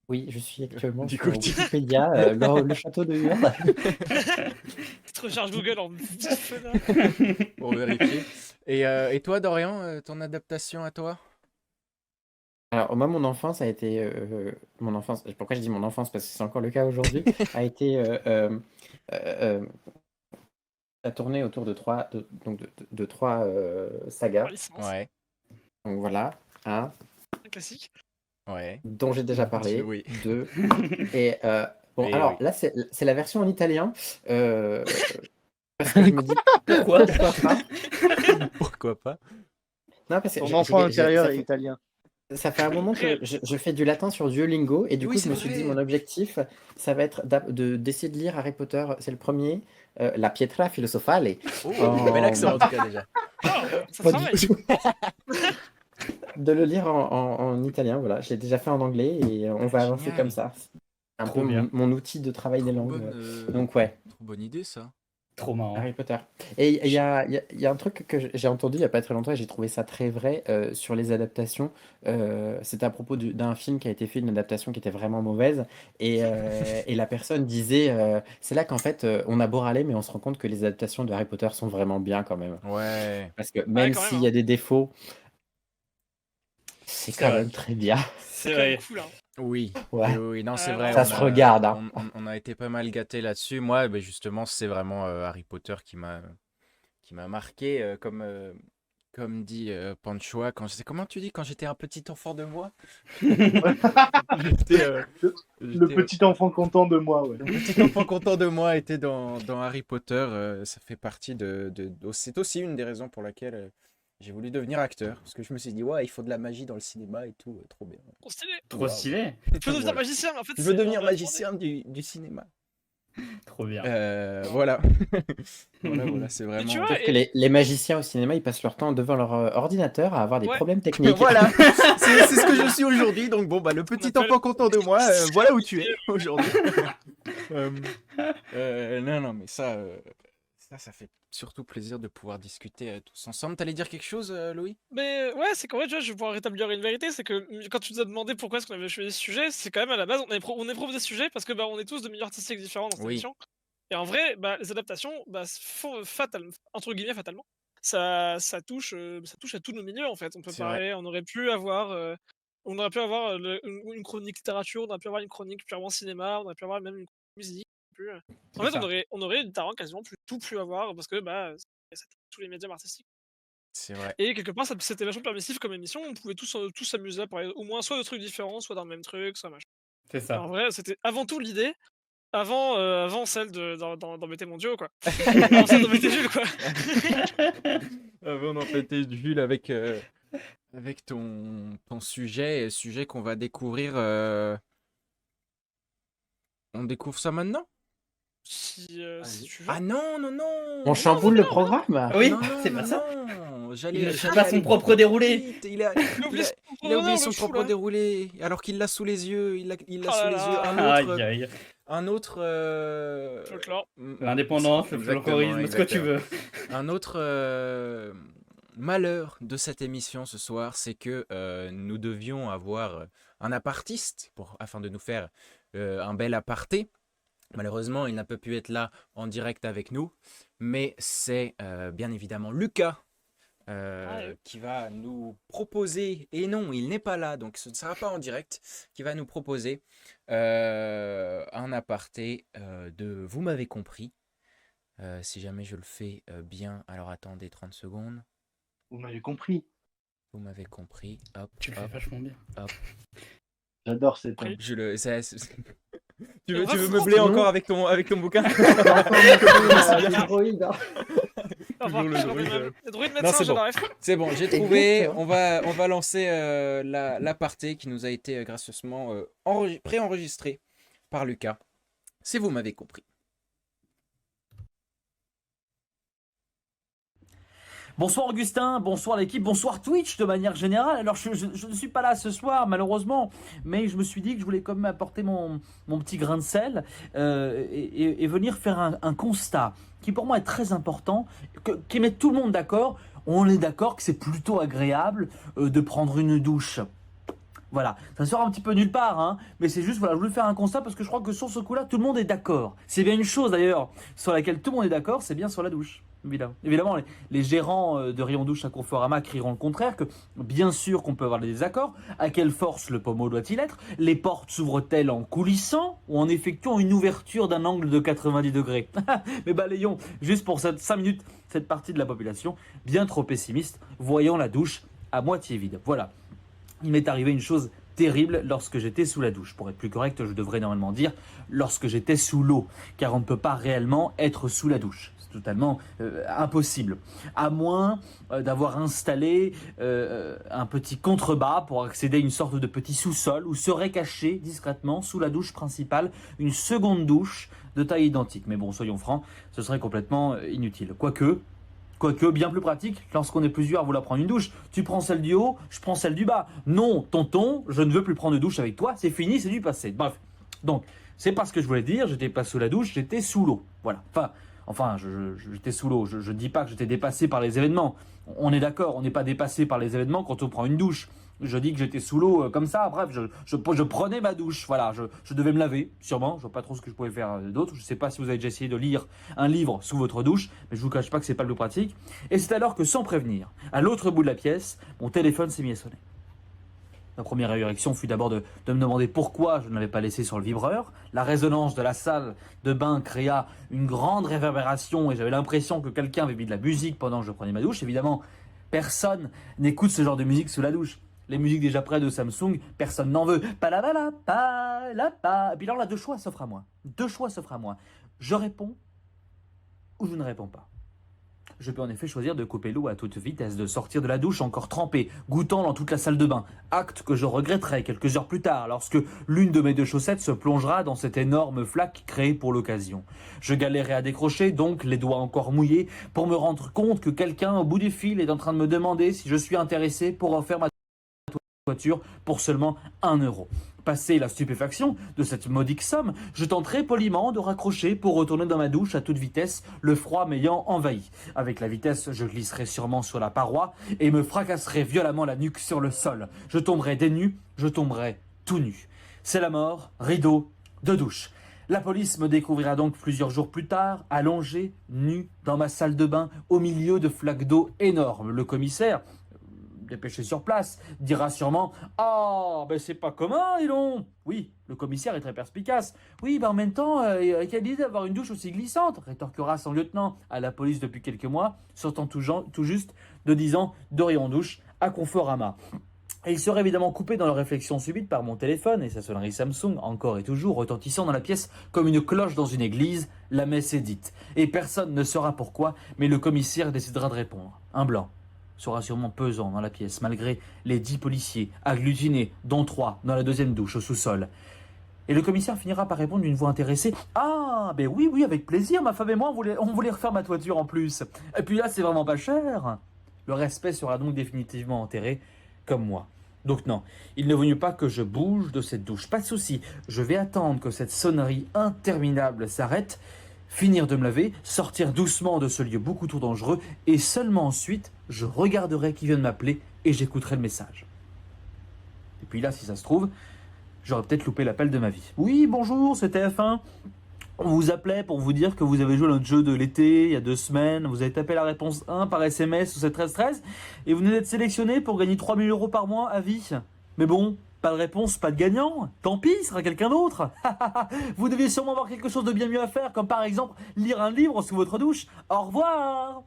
Oui, je suis actuellement Du sur coup, Wikipédia, le château de Hurle. Petite recherche Google en petite fenêtre. pour vérifier. Et toi, Dorian, ton adaptation à toi? Alors moi, mon enfance a été, mon enfance. Pourquoi je dis mon enfance? Parce que c'est encore le cas aujourd'hui. A été, a tourné autour de trois sagas. Licence, Ouais, Donc voilà, un un classique. ouais. dont j'ai déjà parlé, Oui. deux. Et bon, Et alors oui. là, c'est la version en italien. Parce que je me dis pourquoi pas? Pourquoi pas? Non, parce que Ton enfant intérieur est italien. ça fait un moment que Réel. je fais du latin sur Duolingo et du Oui, coup je c'est me suis dit vrai. mon objectif ça va être d'essayer de lire Harry Potter, c'est le premier, La Pietra Filosofale. Oh, Oh. bel accent en tout cas déjà. Ah, ça Pas travaille. du tout. De le lire en italien, voilà. Je l'ai déjà fait en anglais et on va avancer Génial. comme ça. C'est un Trop peu bien. mon outil de travail des Trop langues. bonne, Donc ouais, trop bonne idée ça. Trop marrant. Harry Potter. Et il y a un truc que j'ai entendu il n'y a pas très longtemps et j'ai trouvé ça très vrai sur les adaptations. C'était à propos d'un film qui a été fait, une adaptation qui était vraiment mauvaise. Et la personne disait, c'est là qu'en fait, on a beau râler, mais on se rend compte que les adaptations de Harry Potter sont vraiment bien quand même. Ouais. Parce que Ouais, même quand même. s'il y a des défauts, c'est C'est quand vrai. même très bien. C'est C'est quand même vrai. cool. Hein. Oui, Ouais. oui, oui, non, c'est Ah, vrai. Ça on se a, regarde, hein. on a été pas mal gâtés là-dessus. Moi, ben, justement, c'est vraiment Harry Potter qui m'a marqué, comme dit Panchoa, comment tu dis, quand j'étais un petit enfant de moi? J'étais, Le j'étais, petit enfant content de moi, ouais. le petit enfant content de moi était dans Harry Potter. Ça fait partie c'est aussi une des raisons pour laquelle j'ai voulu devenir acteur. Parce que je me suis dit, ouais, il faut de la magie dans le cinéma et tout, trop bien. Trop stylé. Trop Waouh. stylé. Tu veux devenir Voilà. magicien, en fait. Je veux c'est devenir dans la magicien du cinéma. Trop bien. Voilà. Voilà, c'est journée. Et tu vraiment. vois, Sauf que les magiciens au cinéma, ils passent leur temps devant leur ordinateur à avoir des Ouais. problèmes techniques. Voilà, c'est ce que je suis aujourd'hui. Donc bon, bah le petit appelle- enfant content de moi, voilà où tu es aujourd'hui. Non, mais ça fait surtout plaisir de pouvoir discuter tous ensemble. T'allais dire quelque chose, Louis? Mais ouais, c'est qu'en fait, tu vois, je vais pouvoir rétablir une vérité, c'est que quand tu nous as demandé pourquoi est-ce qu'on avait choisi ce sujet, c'est quand même à la base, on éprouve des sujets parce que bah, on est tous de milieux artistiques différents dans cette Oui. émission. Et en vrai, bah, les adaptations, bah, entre guillemets, fatalement, ça touche à tous nos milieux en fait. On peut C'est vrai. parler, on aurait pu avoir, une chronique littérature, on aurait pu avoir une chronique purement cinéma, on aurait pu avoir même une chronique musique. En C'est fait, ça. on aurait littéralement quasiment tout pu avoir parce que bah, ça touche tous les médias artistiques. C'est vrai. Et quelque part, c'était vachement permissif comme émission. On pouvait tous s'amuser à parler au moins soit de trucs différents, soit dans le même truc, soit machin. C'est Et en ça. vrai, c'était avant tout l'idée. avant celle d'embêter mon duo, quoi. Avant celle d'embêter Jules, quoi. Avant d'embêter Jules avec ton sujet qu'on va découvrir. On découvre ça maintenant? Si tu veux. Ah non, non, non! On chamboule le programme? Oui, Non, non, c'est pas non, ça. non. Il J'allais fait pas son aller propre beaucoup déroulé. trop vite. Il a oublié honneur, son le fou, propre là. déroulé, alors qu'il l'a sous les yeux. Il l'a Oh sous là les yeux. là. Aïe, aïe. Un autre. Folklore. L'indépendance, le Exactement, folklorisme, ce que tu veux. Un autre malheur de cette émission ce soir, c'est que nous devions avoir un apartiste afin de nous faire un bel aparté. Malheureusement, il n'a pas pu être là en direct avec nous, mais c'est bien évidemment Lucas qui va nous proposer, et non, il n'est pas là, donc ce ne sera pas en direct, qui va nous proposer un aparté de Vous m'avez compris. Si jamais je le fais bien, alors attendez 30 secondes. Vous m'avez compris. Vous m'avez compris. Hop, Tu le fais hop, vachement bien. hop. J'adore cette Compris. Tu veux Et on va meubler sinon- encore avec ton bouquin? Enfin, Toujours le j'aurais druide, même- le druide Non, médecin, c'est j'ai bon. la ref. C'est bon, j'ai trouvé. Exactement. On va lancer l'aparté qui nous a été gracieusement préenregistré par Lucas. Si vous m'avez compris. Bonsoir Augustin, bonsoir l'équipe, bonsoir Twitch de manière générale. Alors je ne suis pas là ce soir malheureusement, mais je me suis dit que je voulais quand même apporter mon petit grain de sel et venir faire un constat qui pour moi est très important, qui met tout le monde d'accord. On est d'accord que c'est plutôt agréable de prendre une douche. Voilà, ça sort un petit peu nulle part, hein, mais c'est juste, voilà, je voulais faire un constat parce que je crois que sur ce coup-là, tout le monde est d'accord. C'est bien une chose d'ailleurs sur laquelle tout le monde est d'accord, c'est bien sur la douche. Évidemment, les gérants de rayons douche à Conforama crieront le contraire, que bien sûr qu'on peut avoir des désaccords. À quelle force le pommeau doit-il être? Les portes s'ouvrent-elles en coulissant ou en effectuant une ouverture d'un angle de 90 degrés? Mais balayons juste pour 5 minutes cette partie de la population bien trop pessimiste, voyant la douche à moitié vide. Voilà. Il m'est arrivé une chose terrible lorsque j'étais sous la douche. Pour être plus correct, je devrais normalement dire lorsque j'étais sous l'eau, car on ne peut pas réellement être sous la douche. C'est totalement impossible. À moins d'avoir installé un petit contrebas pour accéder à une sorte de petit sous-sol où serait cachée discrètement sous la douche principale une seconde douche de taille identique. Mais bon, soyons francs, ce serait complètement inutile. Quoique, bien plus pratique lorsqu'on est plusieurs à vouloir prendre une douche. Tu prends celle du haut, je prends celle du bas. Non, tonton, je ne veux plus prendre de douche avec toi, c'est fini, c'est du passé. Bref, donc, c'est pas ce que je voulais dire, j'étais pas sous la douche, j'étais sous l'eau. Voilà, enfin, j'étais sous l'eau, je dis pas que j'étais dépassé par les événements. On est d'accord, on n'est pas dépassé par les événements quand on prend une douche. Je dis que j'étais sous l'eau comme ça, bref, je prenais ma douche, voilà, je devais me laver, sûrement, je vois pas trop ce que je pouvais faire d'autre, je sais pas si vous avez déjà essayé de lire un livre sous votre douche, mais je vous cache pas que c'est pas le plus pratique. Et c'est alors que sans prévenir, à l'autre bout de la pièce, mon téléphone s'est mis à sonner. Ma première réaction fut d'abord de me demander pourquoi je ne l'avais pas laissé sur le vibreur. La résonance de la salle de bain créa une grande réverbération et j'avais l'impression que quelqu'un avait mis de la musique pendant que je prenais ma douche. Évidemment, personne n'écoute ce genre de musique sous la douche. Les musiques déjà près de Samsung, personne n'en veut. Palabala, palapa. Et puis là, on a deux choix s'offrent à moi. Je réponds ou je ne réponds pas. Je peux en effet choisir de couper l'eau à toute vitesse, de sortir de la douche encore trempé, goûtant dans toute la salle de bain. Acte que je regretterai quelques heures plus tard, lorsque l'une de mes deux chaussettes se plongera dans cette énorme flaque créée pour l'occasion. Je galérais à décrocher, donc les doigts encore mouillés, pour me rendre compte que quelqu'un au bout du fil est en train de me demander si je suis intéressé pour refaire ma voiture pour seulement 1 euro. Passé la stupéfaction de cette modique somme, je tenterai poliment de raccrocher pour retourner dans ma douche à toute vitesse, le froid m'ayant envahi. Avec la vitesse, je glisserai sûrement sur la paroi et me fracasserai violemment la nuque sur le sol. Je tomberai des nues, je tomberai tout nu. C'est la mort, rideau de douche. La police me découvrira donc plusieurs jours plus tard, allongé, nu, dans ma salle de bain, au milieu de flaques d'eau énormes. Le commissaire, dépêché sur place, dira sûrement « Ah, ben c'est pas commun, dis donc !» Oui, le commissaire est très perspicace. « Oui, ben en même temps, quelle idée d'avoir une douche aussi glissante ?» rétorquera son lieutenant à la police depuis quelques mois, sortant tout juste de 10 ans de rayon douche à Conforama. Et il serait évidemment coupé dans leur réflexion subite par mon téléphone et sa sonnerie Samsung, encore et toujours retentissant dans la pièce comme une cloche dans une église. La messe est dite. Et personne ne saura pourquoi, mais le commissaire décidera de répondre. Un blanc sera sûrement pesant dans la pièce, malgré les 10 policiers agglutinés, dont 3 dans la deuxième douche au sous-sol. Et le commissaire finira par répondre d'une voix intéressée. « Ah, ben oui, oui, avec plaisir, ma femme et moi, on voulait refaire ma toiture en plus. Et puis là, c'est vraiment pas cher. » Le respect sera donc définitivement enterré, comme moi. Donc non, il ne voulut pas que je bouge de cette douche. Pas de souci, je vais attendre que cette sonnerie interminable s'arrête, finir de me laver, sortir doucement de ce lieu beaucoup trop dangereux, et seulement ensuite, je regarderai qui vient de m'appeler et j'écouterai le message. Et puis là, si ça se trouve, j'aurais peut-être loupé l'appel de ma vie. Oui, bonjour, c'est TF1. On vous appelait pour vous dire que vous avez joué à notre jeu de l'été il y a 2 semaines. Vous avez tapé la réponse 1 par SMS ou 71313 et vous venez d'être sélectionné pour gagner 3 000 € par mois à vie. Mais bon, pas de réponse, pas de gagnant. Tant pis, ce sera quelqu'un d'autre. Vous deviez sûrement avoir quelque chose de bien mieux à faire, comme par exemple lire un livre sous votre douche. Au revoir.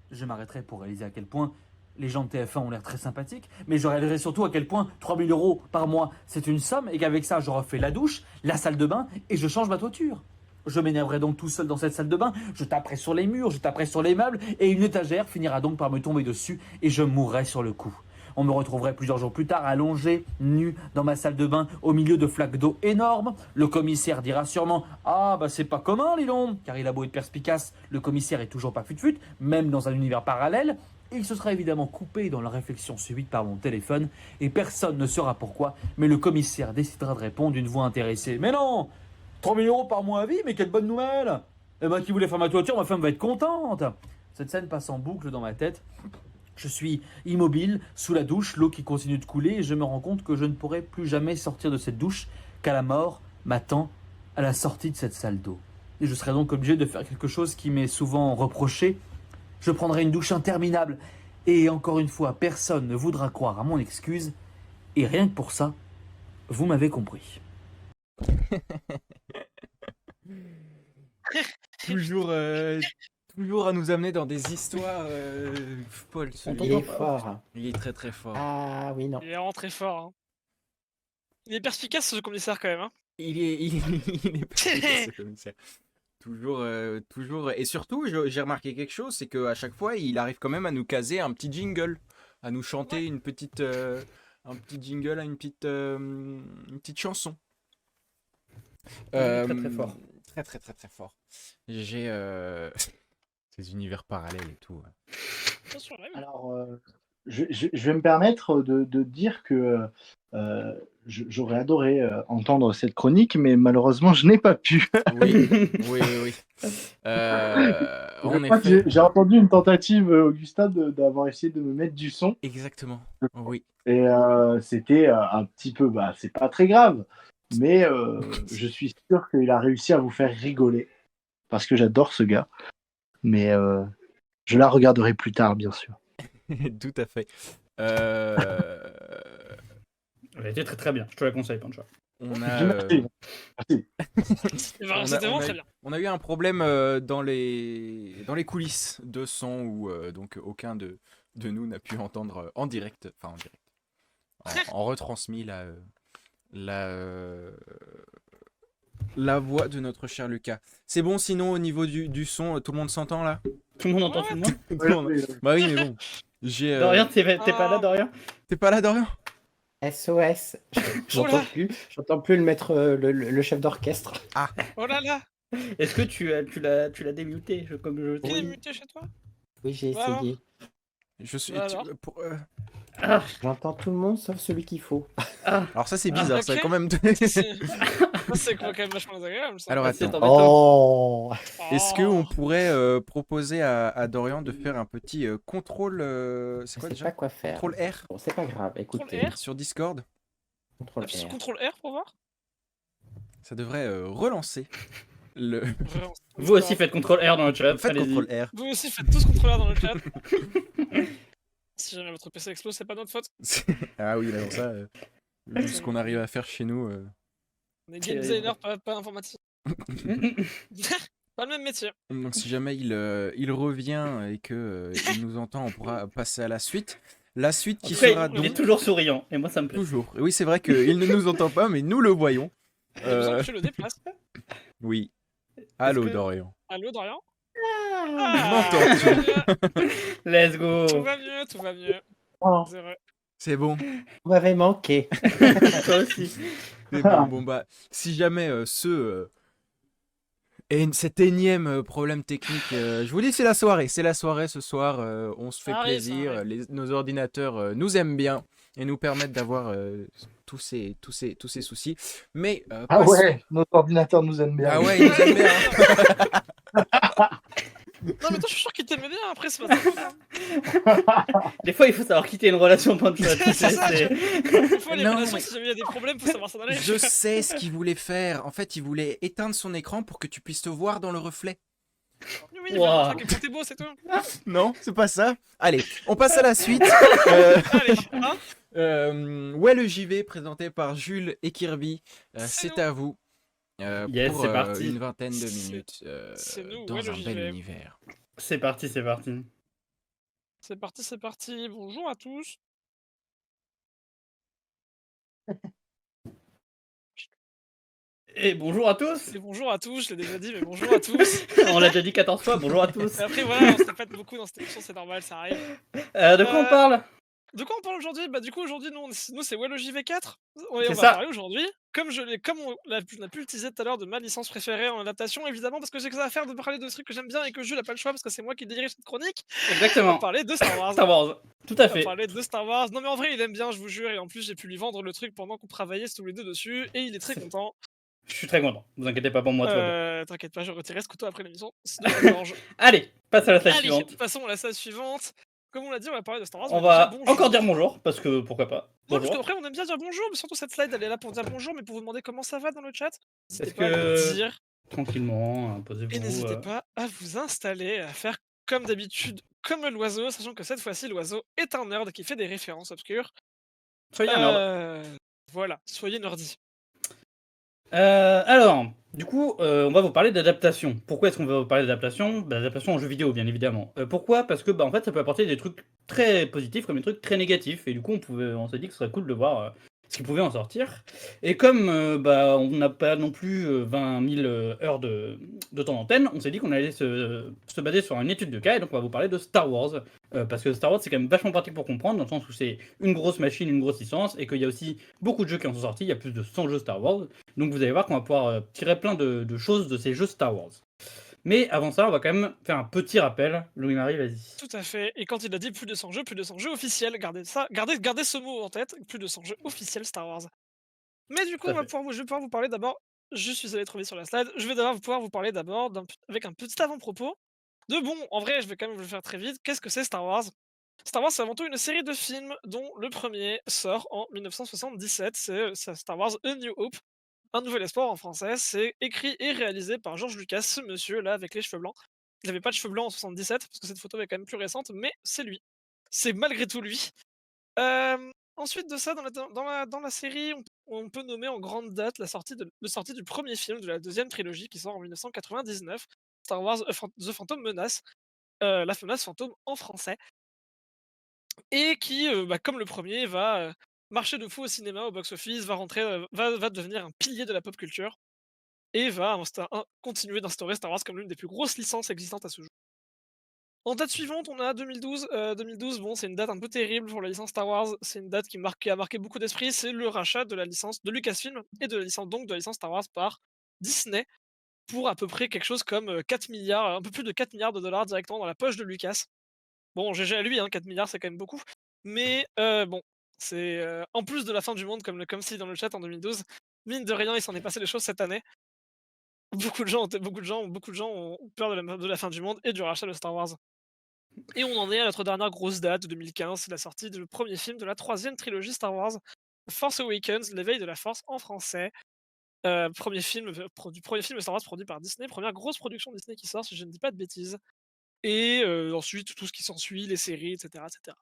Je m'arrêterai pour réaliser à quel point les gens de TF1 ont l'air très sympathiques, mais je réaliserai surtout à quel point 3 000 € par mois, c'est une somme, et qu'avec ça, je refais la douche, la salle de bain, et je change ma toiture. Je m'énerverai donc tout seul dans cette salle de bain, je taperai sur les murs, je taperai sur les meubles, et une étagère finira donc par me tomber dessus, et je mourrai sur le coup. On me retrouverait plusieurs jours plus tard allongé, nu, dans ma salle de bain, au milieu de flaques d'eau énormes. Le commissaire dira sûrement « Ah, bah c'est pas commun, dis donc !» Car il a beau être perspicace, le commissaire est toujours pas fut-fut, même dans un univers parallèle. Il se sera évidemment coupé dans la réflexion subite par mon téléphone, et personne ne saura pourquoi, mais le commissaire décidera de répondre d'une voix intéressée. « Mais non 3 000 € par mois à vie, mais quelle bonne nouvelle! Eh ben, qui voulait faire ma toiture, ma femme va être contente !» Cette scène passe en boucle dans ma tête. Je suis immobile, sous la douche, l'eau qui continue de couler, et je me rends compte que je ne pourrai plus jamais sortir de cette douche, qu'à la mort m'attend à la sortie de cette salle d'eau. Et je serai donc obligé de faire quelque chose qui m'est souvent reproché. Je prendrai une douche interminable, et encore une fois, personne ne voudra croire à mon excuse, et rien que pour ça, vous m'avez compris. Toujours, toujours à nous amener dans des histoires. Paul, Il celui-là, est fort. il est très très fort. Ah oui, non. Il est vraiment très fort. Hein. Il est perspicace ce commissaire quand même. Hein. Il est perspicace, ce commissaire. Toujours. Et surtout, j'ai remarqué quelque chose, c'est qu'à chaque fois, il arrive quand même à nous caser un petit jingle, à nous chanter une petite, un petit jingle, une petite chanson. Très très fort. Très fort. J'ai ces univers parallèles et tout. Attention, ouais. Alors, je vais me permettre de dire que j'aurais adoré entendre cette chronique, mais malheureusement, je n'ai pas pu. Oui. En Je crois que effet. j'ai entendu une tentative, Augustin, d'avoir essayé de me mettre du son. Exactement. Oui. Et c'était un petit peu, bah, c'est pas très grave, mais je suis sûr qu'il a réussi à vous faire rigoler, parce que j'adore ce gars. Mais je la regarderai plus tard, bien sûr. Tout à fait. Elle a été très très bien, je te la conseille, Pancha. On a, Merci. C'était vraiment très bien. on a eu un problème dans les coulisses de son où donc aucun de nous n'a pu entendre en direct, en retransmis la voix de notre cher Lucas. C'est bon, sinon au niveau du son, tout le monde s'entend là? Tout le monde entend tout le monde. Tout le monde- Bah oui, mais bon. Dorian, t'es pas là, Dorian? T'es pas là, Dorian? SOS. J'entends plus le maître, le chef d'orchestre. Oh là là. Est-ce que tu l'as démuté comme je Qui est muté chez toi? Oui, j'ai Voilà. essayé. Je suis. Alors J'entends tout le monde sauf celui qu'il faut. Alors ça c'est bizarre, ça ok. quand même. C'est quand même vachement désagréable ça. Alors Ah, c'est attends. embêtant. Oh Est-ce qu'on pourrait proposer à Dorian de faire un petit contrôle, c'est Je quoi sais déjà? pas quoi faire. Contrôle R Bon, c'est pas grave, écoutez. R sur Discord? Contrôle Appuie sur R. CTRL R pour voir. Ça devrait relancer le. Vraiment. Vous aussi faites CTRL R dans le chat. Faites allez-y. contrôle R. Vous aussi faites tous CTRL R dans le chat. Si jamais votre PC explose, c'est pas notre faute. Ah oui, alors ça, vu ce qu'on arrive à faire chez nous. On est game designer, pas informatique. Pas le même métier. Donc si jamais il revient et que il nous entend, on pourra passer à la suite. La suite En qui tout cas, sera il est donc toujours souriant, et moi ça me plaît. toujours. Oui, c'est vrai qu'il ne nous entend pas, mais nous le voyons. J'ai besoin Euh, que je le déplace. Oui. Est-ce Allô, que- Dorian. Allô, Dorian? M'entends-tu? tout va mieux, Let's tout go. va mieux, tout va mieux. Oh, Zéro. C'est bon. vous m'avez manqué. Toi aussi. C'est bon. Bon, bah, si jamais cet énième problème technique, je vous dis, c'est la soirée. C'est la soirée ce soir. On se fait Ça arrive, ça plaisir. arrive. Nos ordinateurs nous aiment bien et nous permettent d'avoir tous ces soucis. Mais Ah passons- ouais, notre ordinateur nous aime bien. Ah ouais, ils nous aiment bien. Hein. Non, mais toi, je suis sûr qu'il t'aimait bien après, c'est pas ta faute. Hein. Des fois, il faut savoir quitter une relation pour une fois. tu sais, C'est ça, c'est- Des fois, les Non, relations, mais- si jamais il y a des problèmes, faut savoir s'en aller. Je sais ce qu'il voulait faire. En fait, il voulait éteindre son écran pour que tu puisses te voir dans le reflet. Oui, il Wow. veut montrer à quel point t'es beau, c'est tout. Non, c'est pas ça. Allez, on passe à la suite. Allez, hein. Ouais, le JV présenté par Jules et Kirby. C'est C'est nous. à vous. Yes, Pour c'est parti. une vingtaine de C'est- minutes c'est nous, dans ouais, le un bel JV. univers. C'est parti, c'est parti. C'est parti, c'est parti. Bonjour à tous. Et bonjour à tous. Et bonjour à tous, je l'ai déjà dit, mais bonjour à tous. On l'a déjà dit 14 fois, bonjour à tous. Et après, voilà, on se répète beaucoup dans cette émission, c'est normal, ça arrive. De quoi on parle? De quoi on parle aujourd'hui? Bah, du coup, aujourd'hui, nous, c'est Ouais le JV4. On C'est va ça. parler aujourd'hui, comme on a pu le teaser tout à l'heure, de ma licence préférée en adaptation, évidemment, parce que j'ai que ça à faire de parler de trucs que j'aime bien et que Jules n'a pas le choix, parce que c'est moi qui dirige cette chronique. On va Exactement. parler de Star Wars. Star Wars. Tout à On va fait. parler de Star Wars. Non, mais en vrai, il aime bien, je vous jure, et en plus, j'ai pu lui vendre le truc pendant qu'on travaillait tous les deux dessus, et il est très content. Je suis très content. Vous inquiétez pas pour moi, tout va bien. T'inquiète pas, je retirerai ce couteau après l'émission. C'est de la gorge. Allez, passe à la slide Allez, suivante. passons à la slide suivante. Comme on l'a dit, on va parler de Star Wars. On mais va déjà, bonjour. encore dire bonjour, parce que pourquoi pas. Ouais, parce Bonjour. qu'après, on aime bien dire bonjour, mais surtout cette slide, elle est là pour dire bonjour, mais pour vous demander comment ça va dans le chat. N'hésitez Est-ce pas à le que- dire. Tranquillement, Et posez-vous. n'hésitez pas à vous installer, à faire comme d'habitude, comme l'oiseau, sachant que cette fois-ci, l'oiseau est un nerd qui fait des références obscures. Soyez un nerd. Voilà, soyez nerdy. Alors, du coup, on va vous parler d'adaptation. Pourquoi est-ce qu'on va vous parler d'adaptation? D'adaptation en jeu vidéo, bien évidemment. Pourquoi? Parce que, en fait, ça peut apporter des trucs très positifs comme des trucs très négatifs. Et du coup, on s'est dit que ce serait cool de voir ce qui pouvait en sortir. Et comme on n'a pas non plus 20 000 heures de temps d'antenne, on s'est dit qu'on allait se baser sur une étude de cas. Et donc, on va vous parler de Star Wars. Parce que Star Wars, c'est quand même vachement pratique pour comprendre, dans le sens où c'est une grosse machine, une grosse licence, et qu'il y a aussi beaucoup de jeux qui en sont sortis. Il y a plus de 100 jeux Star Wars. Donc vous allez voir qu'on va pouvoir tirer plein de choses de ces jeux Star Wars. Mais avant ça, on va quand même faire un petit rappel. Louis-Marie, vas-y. Tout à fait. Et quand il a dit plus de 100 jeux officiels, gardez ça, gardez ce mot en tête, plus de 100 jeux officiels Star Wars. Mais du coup, Tout à fait. je vais pouvoir vous parler d'abord, je suis allé trop vite sur la slide, je vais d'abord pouvoir vous parler d'abord avec un petit avant-propos de en vrai, je vais quand même le faire très vite. Qu'est-ce que c'est Star Wars? Star Wars, c'est avant tout une série de films dont le premier sort en 1977, c'est Star Wars A New Hope. Un nouvel espoir en français, c'est écrit et réalisé par George Lucas, ce monsieur-là avec les cheveux blancs. Il n'avait pas de cheveux blancs en 77, parce que cette photo est quand même plus récente, mais c'est lui. C'est malgré tout lui. Ensuite de ça, dans la série, on peut nommer en grande date la sortie du premier film de la deuxième trilogie qui sort en 1999, Star Wars The Phantom Menace, la menace fantôme en français, et qui, comme le premier, va marcher de fou au cinéma, au box-office, va devenir un pilier de la pop culture, et va continuer d'instaurer Star Wars comme l'une des plus grosses licences existantes à ce jour. En date suivante, on a 2012. 2012, c'est une date un peu terrible pour la licence Star Wars. C'est une date qui a marqué beaucoup d'esprits. C'est le rachat de la licence de Lucasfilm et de la licence Star Wars par Disney pour à peu près quelque chose comme 4 milliards, un peu plus de 4 milliards de dollars directement dans la poche de Lucas. Bon, GG à lui, 4 milliards, c'est quand même beaucoup. Mais c'est en plus de la fin du monde, comme si dans le chat en 2012, mine de rien, il s'en est passé des choses cette année. Beaucoup de gens ont peur de la fin du monde et du rachat de Star Wars. Et on en est à notre dernière grosse date, 2015, c'est la sortie du premier film de la troisième trilogie Star Wars, Force Awakens, l'éveil de la Force en français. Premier film de Star Wars produit par Disney, première grosse production Disney qui sort, si je ne dis pas de bêtises. Et ensuite, tout ce qui s'ensuit, les séries, etc. etc.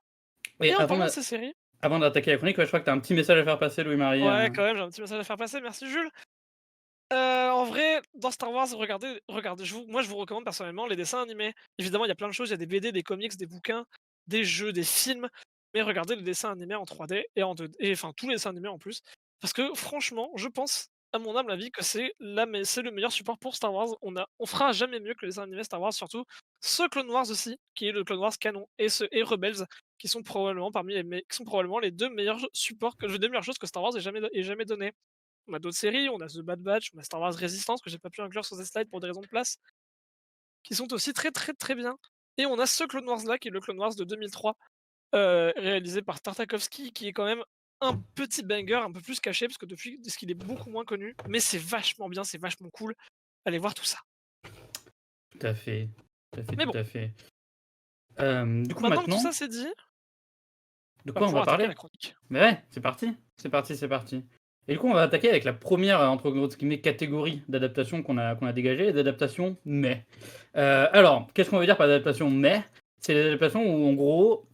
Et en parlant de ces séries... Avant d'attaquer la chronique, je crois que tu as un petit message à faire passer, Louis-Marie. Ouais, quand même, j'ai un petit message à faire passer, merci Jules. En vrai, dans Star Wars, regardez, moi je vous recommande personnellement les dessins animés. Évidemment, il y a plein de choses, il y a des BD, des comics, des bouquins, des jeux, des films. mais regardez les dessins animés en 3D et en 2D, et enfin tous les dessins animés en plus. Parce que franchement, je pense, à mon humble avis, que c'est le meilleur support pour Star Wars. On fera jamais mieux que les dessins animés Star Wars, surtout ce Clone Wars aussi, qui est le Clone Wars canon, et Rebels, qui sont probablement qui sont probablement les deux meilleurs supports, les deux meilleures choses que Star Wars ait jamais donné. On a d'autres séries, on a The Bad Batch, on a Star Wars Resistance, que j'ai pas pu inclure sur ces slides pour des raisons de place, qui sont aussi très très très bien. Et on a ce Clone Wars là, qui est le Clone Wars de 2003, réalisé par Tartakovsky, qui est quand même un petit banger, un peu plus caché, parce que depuis, parce qu'il est beaucoup moins connu, mais c'est vachement bien, c'est vachement cool. Allez voir tout ça. Tout à fait. Tout à fait, Mais tout bon. à fait. Du coup, Maintenant que maintenant, tout ça c'est dit, de on va quoi on va pouvoir attaquer parler? la chronique. Mais ouais, c'est parti. C'est parti, c'est parti. Et du coup, on va attaquer avec la première, entre guillemets, catégorie d'adaptation qu'on a dégagée, d'adaptation mais. Alors, qu'est-ce qu'on veut dire par adaptation mais? C'est les adaptations où, en gros,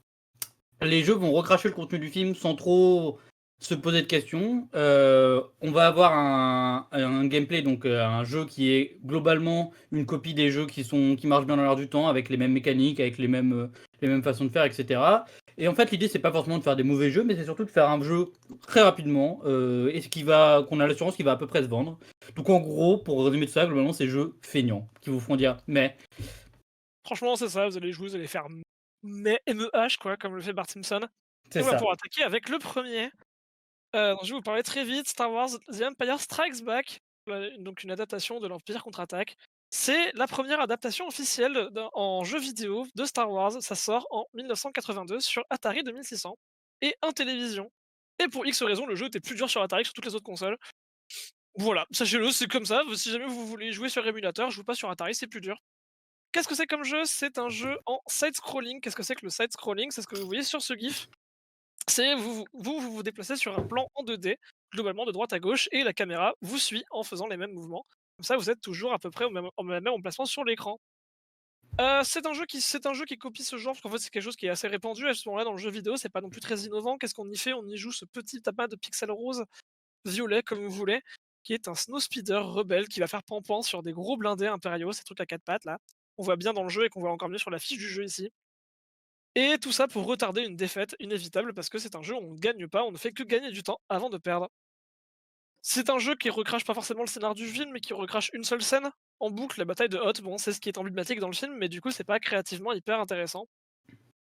les jeux vont recracher le contenu du film sans trop se poser de questions. On va avoir un gameplay, donc un jeu qui est globalement une copie des jeux qui marchent bien dans l'air du temps, avec les mêmes mécaniques, avec les mêmes façons de faire, etc. Et en fait, l'idée, c'est pas forcément de faire des mauvais jeux, mais c'est surtout de faire un jeu très rapidement, et qu'on a l'assurance qu'il va à peu près se vendre. Donc en gros, pour résumer tout ça, globalement, c'est jeux feignants, qui vous feront dire mais. Franchement, c'est ça, vous allez jouer, vous allez faire MEH, quoi, comme le fait Bart Simpson. C'est Et on va ça. pouvoir attaquer avec le premier. Donc je vais vous parler très vite. Star Wars The Empire Strikes Back, donc une adaptation de l'Empire contre-attaque. C'est la première adaptation officielle en jeu vidéo de Star Wars. Ça sort en 1982 sur Atari 2600 et Intellivision. Et pour X raisons, le jeu était plus dur sur Atari que sur toutes les autres consoles. Voilà, sachez-le, c'est comme ça. Si jamais vous voulez jouer sur émulateur, jouez pas sur Atari, c'est plus dur. Qu'est-ce que c'est comme jeu? C'est un jeu en side-scrolling. Qu'est-ce que c'est que le side-scrolling? C'est ce que vous voyez sur ce GIF. C'est vous déplacez sur un plan en 2D, globalement de droite à gauche, et la caméra vous suit en faisant les mêmes mouvements. Comme ça, vous êtes toujours à peu près au même emplacement sur l'écran. C'est un jeu qui copie ce genre, parce qu'en fait, c'est quelque chose qui est assez répandu à ce moment-là dans le jeu vidéo. C'est pas non plus très innovant. Qu'est-ce qu'on y fait? On y joue ce petit tapas de pixels rose, violet, comme vous voulez, qui est un snowspeeder rebelle qui va faire pampan sur des gros blindés impériaux, ces trucs à quatre pattes là. On voit bien dans le jeu et qu'on voit encore mieux sur la fiche du jeu ici. Et tout ça pour retarder une défaite inévitable, parce que c'est un jeu où on ne gagne pas, on ne fait que gagner du temps avant de perdre. C'est un jeu qui recrache pas forcément le scénario du film, mais qui recrache une seule scène en boucle, la bataille de Hoth. Bon, c'est ce qui est emblématique dans le film, mais du coup, c'est pas créativement hyper intéressant.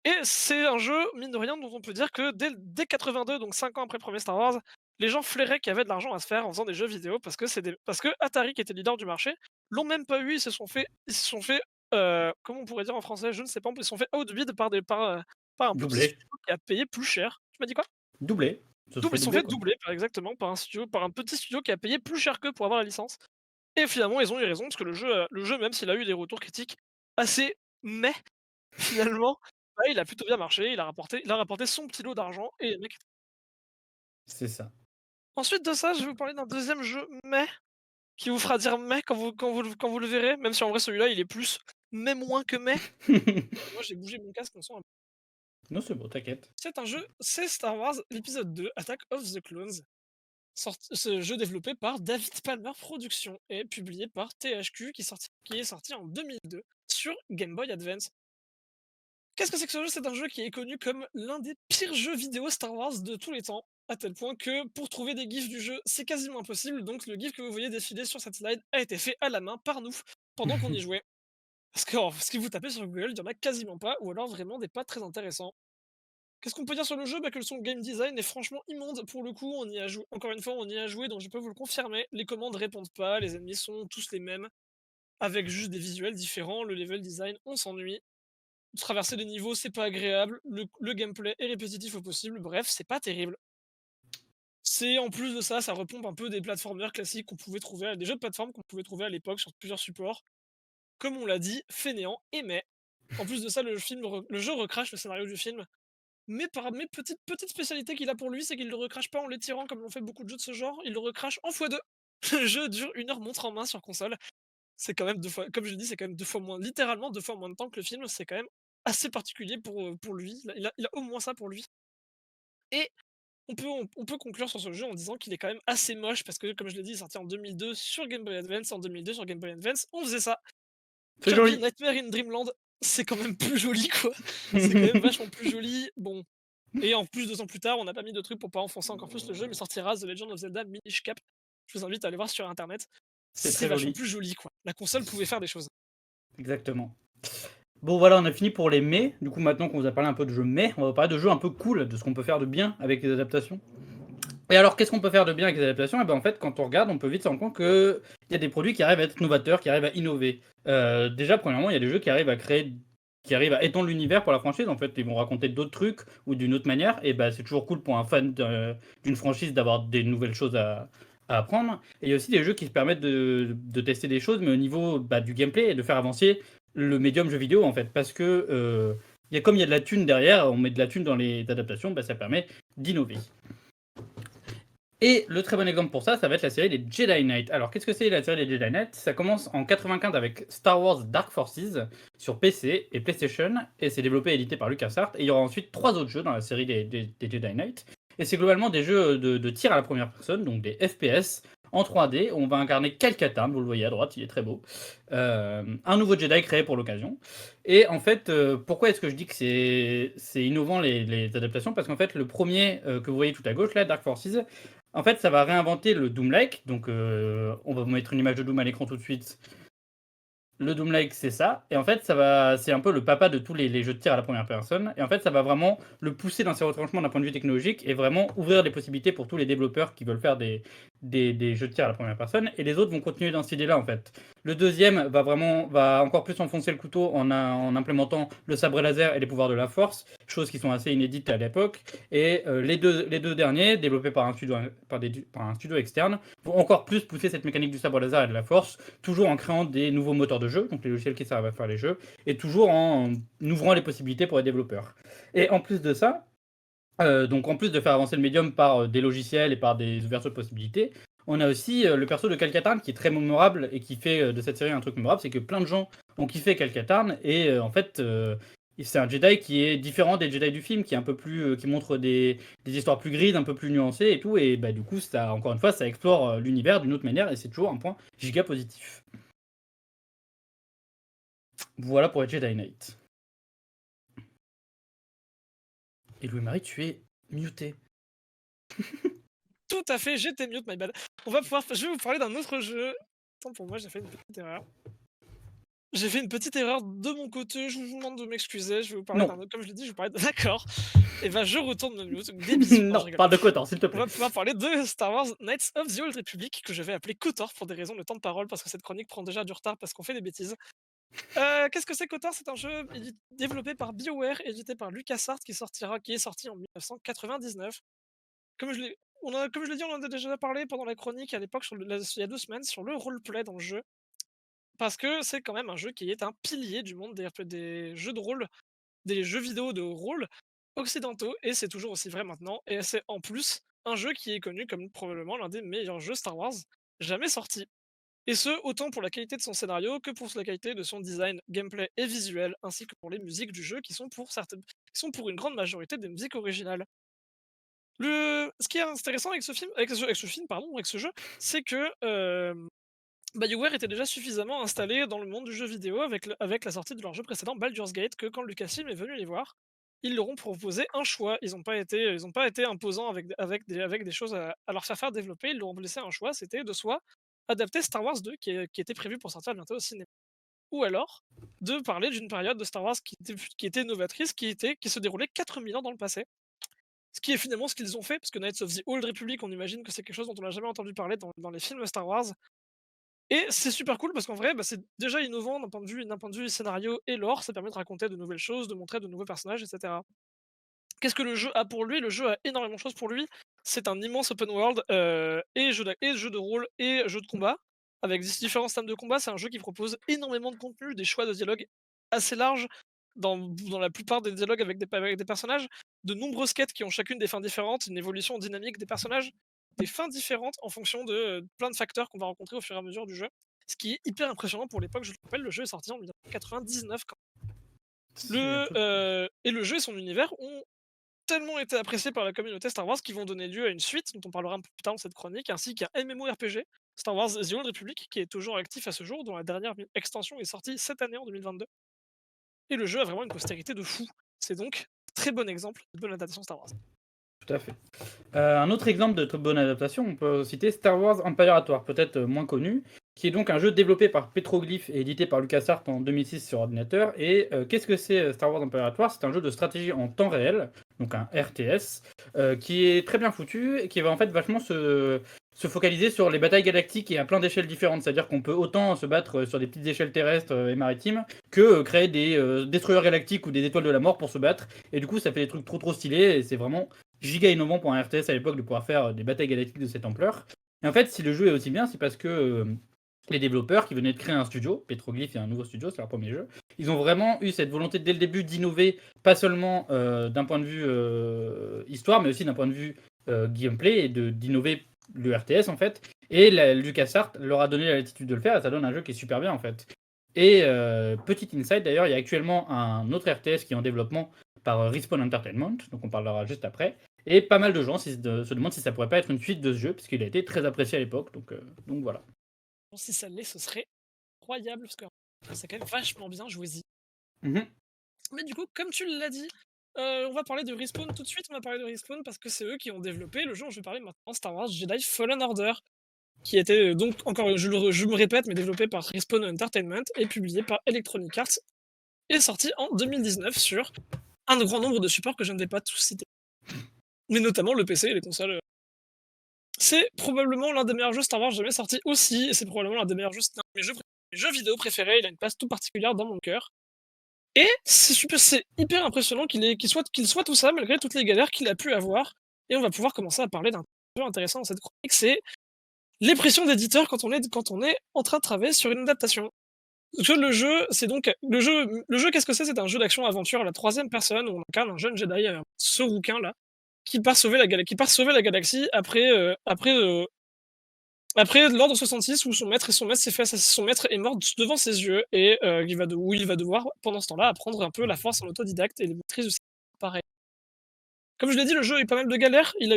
Et c'est un jeu, mine de rien, dont on peut dire que dès 82, donc 5 ans après le premier Star Wars, les gens flairaient qu'il y avait de l'argent à se faire en faisant des jeux vidéo, parce que Atari, qui était leader du marché, l'ont même pas eu. Ils se sont fait, comment on pourrait dire en français, je ne sais pas, ils se sont fait outbid par un petit Doublé. studio qui a payé plus cher. Tu m'as dit quoi? Doublé. Ça se Ils se sont doubler, fait quoi. doubler, exactement, par un petit studio qui a payé plus cher qu'eux pour avoir la licence. Et finalement, ils ont eu raison, parce que le jeu, même s'il a eu des retours critiques assez mais finalement, bah, il a plutôt bien marché. Il a rapporté son petit lot d'argent, et les mecs. C'est ça. Ensuite de ça, je vais vous parler d'un deuxième jeu mais qui vous fera dire mais quand vous le verrez, même si en vrai celui-là il est plus mais moins que mais. Moi j'ai bougé mon casque, on sent un peu. Non, c'est bon, t'inquiète. C'est Star Wars l'épisode 2, Attack of the Clones. Ce jeu développé par David Palmer Productions et publié par THQ, qui est sorti en 2002 sur Game Boy Advance. Qu'est-ce que c'est que ce jeu? C'est un jeu qui est connu comme l'un des pires jeux vidéo Star Wars de tous les temps, à tel point que pour trouver des gifs du jeu, c'est quasiment impossible. Donc le gif que vous voyez défiler sur cette slide a été fait à la main par nous pendant qu'on y jouait. Parce que si vous tapez sur Google, il n'y en a quasiment pas, ou alors vraiment des pas très intéressants. Qu'est-ce qu'on peut dire sur le jeu? Que son game design est franchement immonde. Pour le coup, on y a joué. Encore une fois, on y a joué, donc je peux vous le confirmer. Les commandes répondent pas, les ennemis sont tous les mêmes, avec juste des visuels différents. Le level design, on s'ennuie. Traverser les niveaux, c'est pas agréable. Le gameplay est répétitif au possible. Bref, c'est pas terrible. En plus de ça, ça repompe un peu des platformers classiques qu'on pouvait trouver, des jeux de plateforme qu'on pouvait trouver à l'époque sur plusieurs supports. Comme on l'a dit, fainéant et mais. En plus de ça, le jeu recrache le scénario du film. Mais par mes petites spécialités qu'il a pour lui, c'est qu'il le recrache pas en l'étirant comme l'ont fait beaucoup de jeux de ce genre, il le recrache en x2. Le jeu dure 1 heure montre en main sur console. C'est quand même 2 fois, comme je l'ai dit, c'est quand même 2 fois moins, littéralement 2 fois moins de temps que le film. C'est quand même assez particulier pour lui. Il a au moins ça pour lui. Et on peut conclure sur ce jeu en disant qu'il est quand même assez moche, parce que, comme je l'ai dit, il est sorti en 2002 sur Game Boy Advance. En 2002 sur Game Boy Advance, on faisait ça. C'est Kirby joli. Nightmare in Dreamland, c'est quand même plus joli, quoi. C'est quand même vachement plus joli. Bon, Et en plus, 2 ans plus tard, on n'a pas mis de trucs pour pas enfoncer encore plus le jeu, mais sortira The Legend of Zelda Minish Cap. Je vous invite à aller voir sur internet. C'est C'est très vachement joli. plus joli, quoi. La console pouvait faire des choses. Exactement. Bon voilà, on a fini pour les mais. Du coup, maintenant qu'on vous a parlé un peu de jeux mais, on va parler de jeux un peu cool, de ce qu'on peut faire de bien avec les adaptations. Et alors, qu'est-ce qu'on peut faire de bien avec les adaptations? Et ben en fait, quand on regarde, on peut vite se rendre compte qu'il y a des produits qui arrivent à être novateurs, qui arrivent à innover. Déjà, premièrement, il y a des jeux qui arrivent qui arrivent à étendre l'univers pour la franchise. En fait, ils vont raconter d'autres trucs ou d'une autre manière. Et ben c'est toujours cool pour un fan d'une franchise d'avoir des nouvelles choses à apprendre. Et il y a aussi des jeux qui se permettent de tester des choses, mais au niveau du gameplay et de faire avancer le médium jeu vidéo, en fait. Parce que comme il y a de la thune derrière, on met de la thune dans les adaptations, ça permet d'innover. Et le très bon exemple pour ça, ça va être la série des Jedi Knight. Alors, qu'est-ce que c'est la série des Jedi Knight? Ça commence en 95 avec Star Wars Dark Forces sur PC et PlayStation, et c'est développé et édité par LucasArts. Et il y aura ensuite 3 autres jeux dans la série des Jedi Knight. Et c'est globalement des jeux de tir à la première personne, donc des FPS en 3D, où on va incarner Cal Katarn, vous le voyez à droite, il est très beau. Un nouveau Jedi créé pour l'occasion. Et en fait, pourquoi est-ce que je dis que c'est innovant les adaptations? Parce qu'en fait, le premier que vous voyez tout à gauche, là, Dark Forces, en fait, ça va réinventer le Doom-like. Donc, on va vous mettre une image de Doom à l'écran tout de suite. Le Doom-like, c'est ça. Et en fait, c'est un peu le papa de tous les jeux de tir à la première personne. Et en fait, ça va vraiment le pousser dans ses retranchements d'un point de vue technologique et vraiment ouvrir les possibilités pour tous les développeurs qui veulent faire des jeux de tir à la première personne. Et les autres vont continuer dans cette idée-là, en fait. Le deuxième va encore plus enfoncer le couteau en implémentant le sabre laser et les pouvoirs de la force, choses qui sont assez inédites à l'époque. Et les deux derniers, développés par un studio externe, vont encore plus pousser cette mécanique du sabre laser et de la force, toujours en créant des nouveaux moteurs de jeu, donc les logiciels qui servent à faire les jeux, et toujours en ouvrant les possibilités pour les développeurs. Et en plus de ça, donc en plus de faire avancer le médium par des logiciels et par des ouvertures de possibilités, on a aussi le perso de Cal Katarn qui est très mémorable et qui fait de cette série un truc mémorable, c'est que plein de gens ont kiffé Cal Katarn et en fait c'est un Jedi qui est différent des Jedi du film, qui est un peu plus, qui montre des histoires plus grises, un peu plus nuancées et tout, et du coup ça, encore une fois, ça explore l'univers d'une autre manière et c'est toujours un point giga positif. Voilà pour les Jedi Knight. Et Louis-Marie, tu es muté. Tout à fait, j'étais mute, my bad. Je vais vous parler d'un autre jeu. Attends, pour moi, j'ai fait une petite erreur. J'ai fait une petite erreur de mon côté, je vous demande de m'excuser. Je vais vous parler d'un autre. Comme je l'ai dit, je vous parlais D'accord. Et je retourne de mute. Des bisous. Non, parle de Kotor, s'il te On plaît. va pouvoir parler de Star Wars Knights of the Old Republic, que je vais appeler KOTOR pour des raisons de temps de parole, parce que cette chronique prend déjà du retard parce qu'on fait des bêtises. Qu'est-ce que c'est KOTOR? C'est un jeu développé par BioWare, édité par LucasArts, qui est sorti en 1999. Comme je l'ai dit, on en a déjà parlé pendant la chronique à l'époque, il y a 2 semaines, sur le roleplay dans le jeu. Parce que c'est quand même un jeu qui est un pilier du monde des jeux de rôle, des jeux vidéo de rôle occidentaux, et c'est toujours aussi vrai maintenant. Et c'est en plus un jeu qui est connu comme probablement l'un des meilleurs jeux Star Wars jamais sortis. Et ce, autant pour la qualité de son scénario que pour la qualité de son design, gameplay et visuel, ainsi que pour les musiques du jeu qui sont pour une grande majorité des musiques originales. Ce qui est intéressant avec ce jeu, c'est que BioWare était déjà suffisamment installé dans le monde du jeu vidéo avec la sortie de leur jeu précédent, Baldur's Gate, que quand Lucasfilm est venu les voir, ils leur ont proposé un choix. Ils n'ont pas été imposants avec des choses à leur faire développer. Ils leur ont laissé un choix, c'était de soit adapter Star Wars 2, qui était prévu pour sortir bientôt au cinéma, ou alors de parler d'une période de Star Wars qui était novatrice, qui se déroulait 4000 ans dans le passé. Ce qui est finalement ce qu'ils ont fait, parce que Knights of the Old Republic, on imagine que c'est quelque chose dont on n'a jamais entendu parler dans les films Star Wars. Et c'est super cool parce qu'en vrai, c'est déjà innovant d'un point de vue scénario et lore, ça permet de raconter de nouvelles choses, de montrer de nouveaux personnages, etc. Qu'est-ce que le jeu a pour lui? Le jeu a énormément de choses pour lui. C'est un immense open world, et jeu de rôle et jeu de combat, avec différents systèmes de combat. C'est un jeu qui propose énormément de contenu, des choix de dialogue assez larges dans la plupart des dialogues avec des personnages, de nombreuses quêtes qui ont chacune des fins différentes, une évolution dynamique des personnages, des fins différentes en fonction de plein de facteurs qu'on va rencontrer au fur et à mesure du jeu. Ce qui est hyper impressionnant pour l'époque. Je le rappelle, le jeu est sorti en 1999 et le jeu et son univers ont tellement été appréciés par la communauté Star Wars qu'ils vont donner lieu à une suite dont on parlera un peu plus tard dans cette chronique, ainsi qu'un MMORPG, Star Wars The Old Republic, qui est toujours actif à ce jour, dont la dernière extension est sortie cette année en 2022. Et le jeu a vraiment une postérité de fou. C'est donc très bon exemple de bonne adaptation Star Wars. Tout à fait. Un autre exemple de très bonne adaptation, on peut citer Star Wars Empire at War, peut-être moins connu, qui est donc un jeu développé par Petroglyph et édité par LucasArts en 2006 sur ordinateur. Et qu'est-ce que c'est Star Wars Empire at War? C'est un jeu de stratégie en temps réel, donc un RTS, qui est très bien foutu et qui va en fait vachement se focaliser sur les batailles galactiques et à plein d'échelles différentes. C'est-à-dire qu'on peut autant se battre sur des petites échelles terrestres et maritimes que créer des destroyers galactiques ou des étoiles de la mort pour se battre. Et du coup, ça fait des trucs trop stylés et c'est vraiment giga innovant pour un RTS à l'époque de pouvoir faire des batailles galactiques de cette ampleur. Et en fait, si le jeu est aussi bien, c'est parce que les développeurs qui venaient de créer un studio, Petroglyph et un nouveau studio, c'est leur premier jeu, ils ont vraiment eu cette volonté dès le début d'innover, pas seulement d'un point de vue histoire, mais aussi d'un point de vue gameplay et d'innover le RTS en fait. Et LucasArts leur a donné la latitude de le faire et ça donne un jeu qui est super bien en fait. Et petit insight d'ailleurs, il y a actuellement un autre RTS qui est en développement par Respawn Entertainment, donc on parlera juste après. Et pas mal de gens se demandent si ça pourrait pas être une suite de ce jeu, puisqu'il a été très apprécié à l'époque, donc voilà. Si ça l'est, ce serait incroyable, parce que c'est quand même vachement bien, jouez-y. Mhm. Mais du coup, comme tu l'as dit, on va parler de Respawn tout de suite, on va parler de Respawn parce que c'est eux qui ont développé le jeu dont je vais parler maintenant, Star Wars Jedi Fallen Order, qui était donc, encore, je me répète, mais développé par Respawn Entertainment et publié par Electronic Arts, et sorti en 2019 sur un grand nombre de supports que je ne vais pas tous citer, mais notamment le PC et les consoles. C'est probablement l'un des meilleurs jeux Star Wars jamais sortis aussi, et c'est probablement l'un des meilleurs jeux, c'est un de mes jeux vidéo préférés, il a une place tout particulière dans mon cœur. Et c'est hyper impressionnant qu'il soit tout ça, malgré toutes les galères qu'il a pu avoir. Et on va pouvoir commencer à parler d'un jeu intéressant dans cette chronique, c'est les pressions d'éditeur quand on est en train de travailler sur une adaptation. Parce que le jeu, c'est donc le jeu, qu'est-ce que c'est? C'est un jeu d'action-aventure à la troisième personne où on incarne un jeune Jedi, ce rouquin là, qui part sauver la galaxie après l'ordre 66 où son maître est mort devant ses yeux et où il va devoir pendant ce temps-là apprendre un peu la force en autodidacte et les maîtrises de ses pareil. Comme je l'ai dit, le jeu a eu pas mal de galères. Il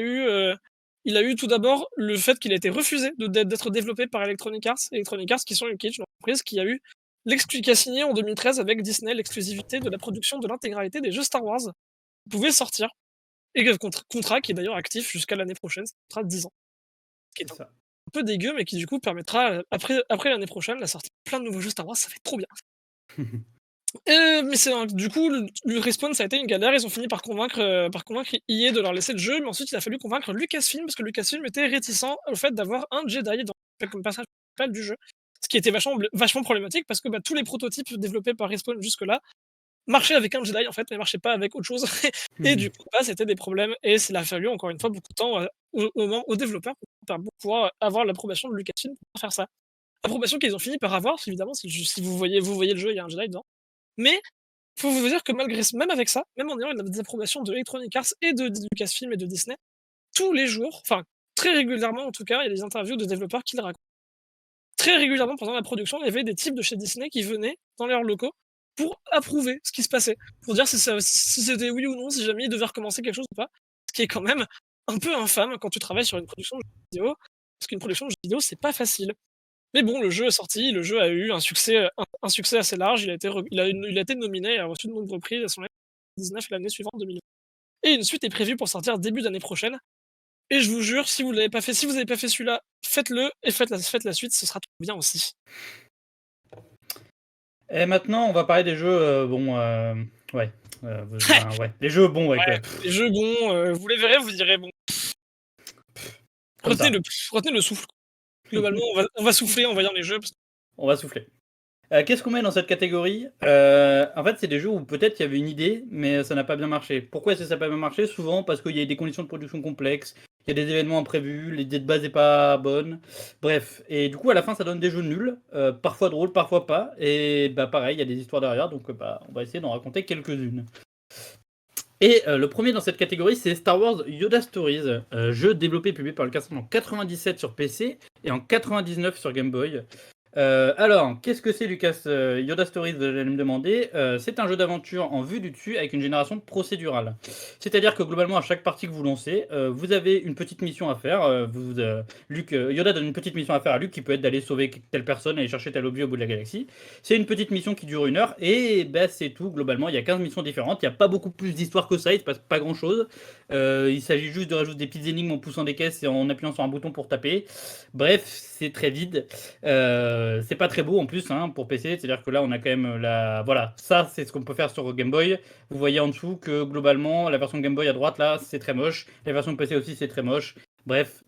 a eu tout d'abord le fait qu'il a été refusé d'être développé par Electronic Arts. Electronic Arts qui sont une entreprise qui a eu qui a signé en 2013 avec Disney l'exclusivité de la production de l'intégralité des jeux Star Wars qui pouvaient sortir. Et contrat qui est d'ailleurs actif jusqu'à l'année prochaine, c'est un contrat de 10 ans. Ce qui est C'est ça. un peu dégueu, mais qui du coup permettra, après l'année prochaine, la sortie de plein de nouveaux jeux Star Wars, ça fait trop bien. Mais du coup, le Respawn, ça a été une galère. Ils ont fini par convaincre EA de leur laisser le jeu, mais ensuite il a fallu convaincre Lucasfilm, parce que Lucasfilm était réticent au fait d'avoir un Jedi comme personnage principal du jeu. Ce qui était vachement problématique, parce que tous les prototypes développés par Respawn jusque-là marchaient avec un Jedi en fait, mais marchaient pas avec autre chose. Et du coup, c'était des problèmes. Et il a fallu encore une fois beaucoup de temps aux développeurs pour pouvoir avoir l'approbation de Lucasfilm pour faire ça. Approbation qu'ils ont fini par avoir, évidemment, si vous voyez le jeu, il y a un Jedi dedans. Mais faut vous dire que même avec ça, même en ayant des approbations de Electronic Arts et de Lucasfilm et de Disney, tous les jours, enfin très régulièrement en tout cas, il y a des interviews de développeurs qui le racontent. Très régulièrement pendant la production, il y avait des types de chez Disney qui venaient dans leurs locaux pour approuver ce qui se passait, pour dire si c'était oui ou non, si jamais ils devaient recommencer quelque chose ou pas. Ce qui est quand même un peu infâme quand tu travailles sur une production de jeux vidéo, parce qu'une production de jeux vidéo, c'est pas facile. Mais bon, le jeu est sorti, le jeu a eu un succès assez large, il a été nominé et a reçu de nombreux prix à son année 2019 et l'année suivante, 2020. Et une suite est prévue pour sortir début d'année prochaine. Et je vous jure, si vous n'avez pas fait celui-là, faites-le et faites la suite, ce sera tout bien aussi. Et maintenant, on va parler des jeux ouais. Les jeux bons, ouais. Les jeux bons, vous les verrez, vous direz bon. Comme ça. Retenez le souffle. Globalement, on va souffler en voyant les jeux. On va souffler. Qu'est-ce qu'on met dans cette catégorie? En fait, c'est des jeux où peut-être il y avait une idée, mais ça n'a pas bien marché. Pourquoi est-ce que ça n'a pas bien marché? Souvent parce qu'il y a des conditions de production complexes, il y a des événements imprévus, l'idée de base n'est pas bonne. Bref, et du coup, à la fin, ça donne des jeux nuls, parfois drôles, parfois pas. Et pareil, il y a des histoires derrière, donc on va essayer d'en raconter quelques-unes. Et le premier dans cette catégorie, c'est Star Wars Yoda Stories, jeu développé et publié par LucasArts en 97 sur PC et en 99 sur Game Boy. Alors, qu'est-ce que c'est Lucas Yoda Stories, vous allez me demander. C'est un jeu d'aventure en vue du dessus avec une génération procédurale. C'est-à-dire que globalement, à chaque partie que vous lancez, vous avez une petite mission à faire. Yoda donne une petite mission à faire à Luke qui peut être d'aller sauver telle personne, aller chercher tel objet au bout de la galaxie. C'est une petite mission qui dure 1 heure et c'est tout. Globalement, il y a 15 missions différentes. Il n'y a pas beaucoup plus d'histoire que ça, il se passe pas grand-chose. Il s'agit juste de rajouter des petites énigmes en poussant des caisses et en appuyant sur un bouton pour taper. Bref, c'est très vide. C'est pas très beau en plus hein, pour PC, c'est-à-dire que là on a quand même la. Voilà, ça c'est ce qu'on peut faire sur Game Boy. Vous voyez en dessous que globalement la version Game Boy à droite là c'est très moche, la version PC aussi c'est très moche. Bref.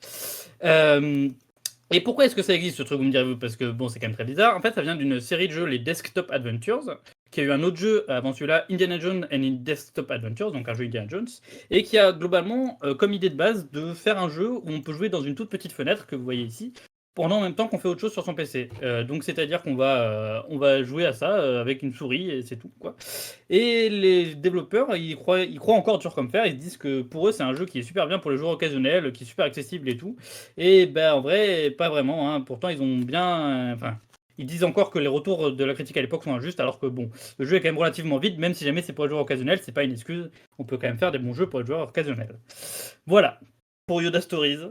Et pourquoi est-ce que ça existe ce truc, vous me direz-vous? Parce que bon, c'est quand même très bizarre. En fait, ça vient d'une série de jeux, les Desktop Adventures, qui a eu un autre jeu avant celui-là, Indiana Jones and Desktop Adventures, donc un jeu Indiana Jones, et qui a globalement comme idée de base de faire un jeu où on peut jouer dans une toute petite fenêtre que vous voyez ici, pendant en même temps qu'on fait autre chose sur son PC. Donc c'est-à-dire qu'on va jouer à ça avec une souris et c'est tout quoi. Et les développeurs, ils croient encore dur comme fer. Ils se disent que pour eux c'est un jeu qui est super bien pour les joueurs occasionnels, qui est super accessible et tout. Et en vrai pas vraiment. Hein. Pourtant ils ont bien, enfin. Ils disent encore que les retours de la critique à l'époque sont injustes, alors que bon, le jeu est quand même relativement vide, même si jamais c'est pour les joueurs occasionnels, c'est pas une excuse. On peut quand même faire des bons jeux pour les joueurs occasionnels. Voilà pour Yoda Stories.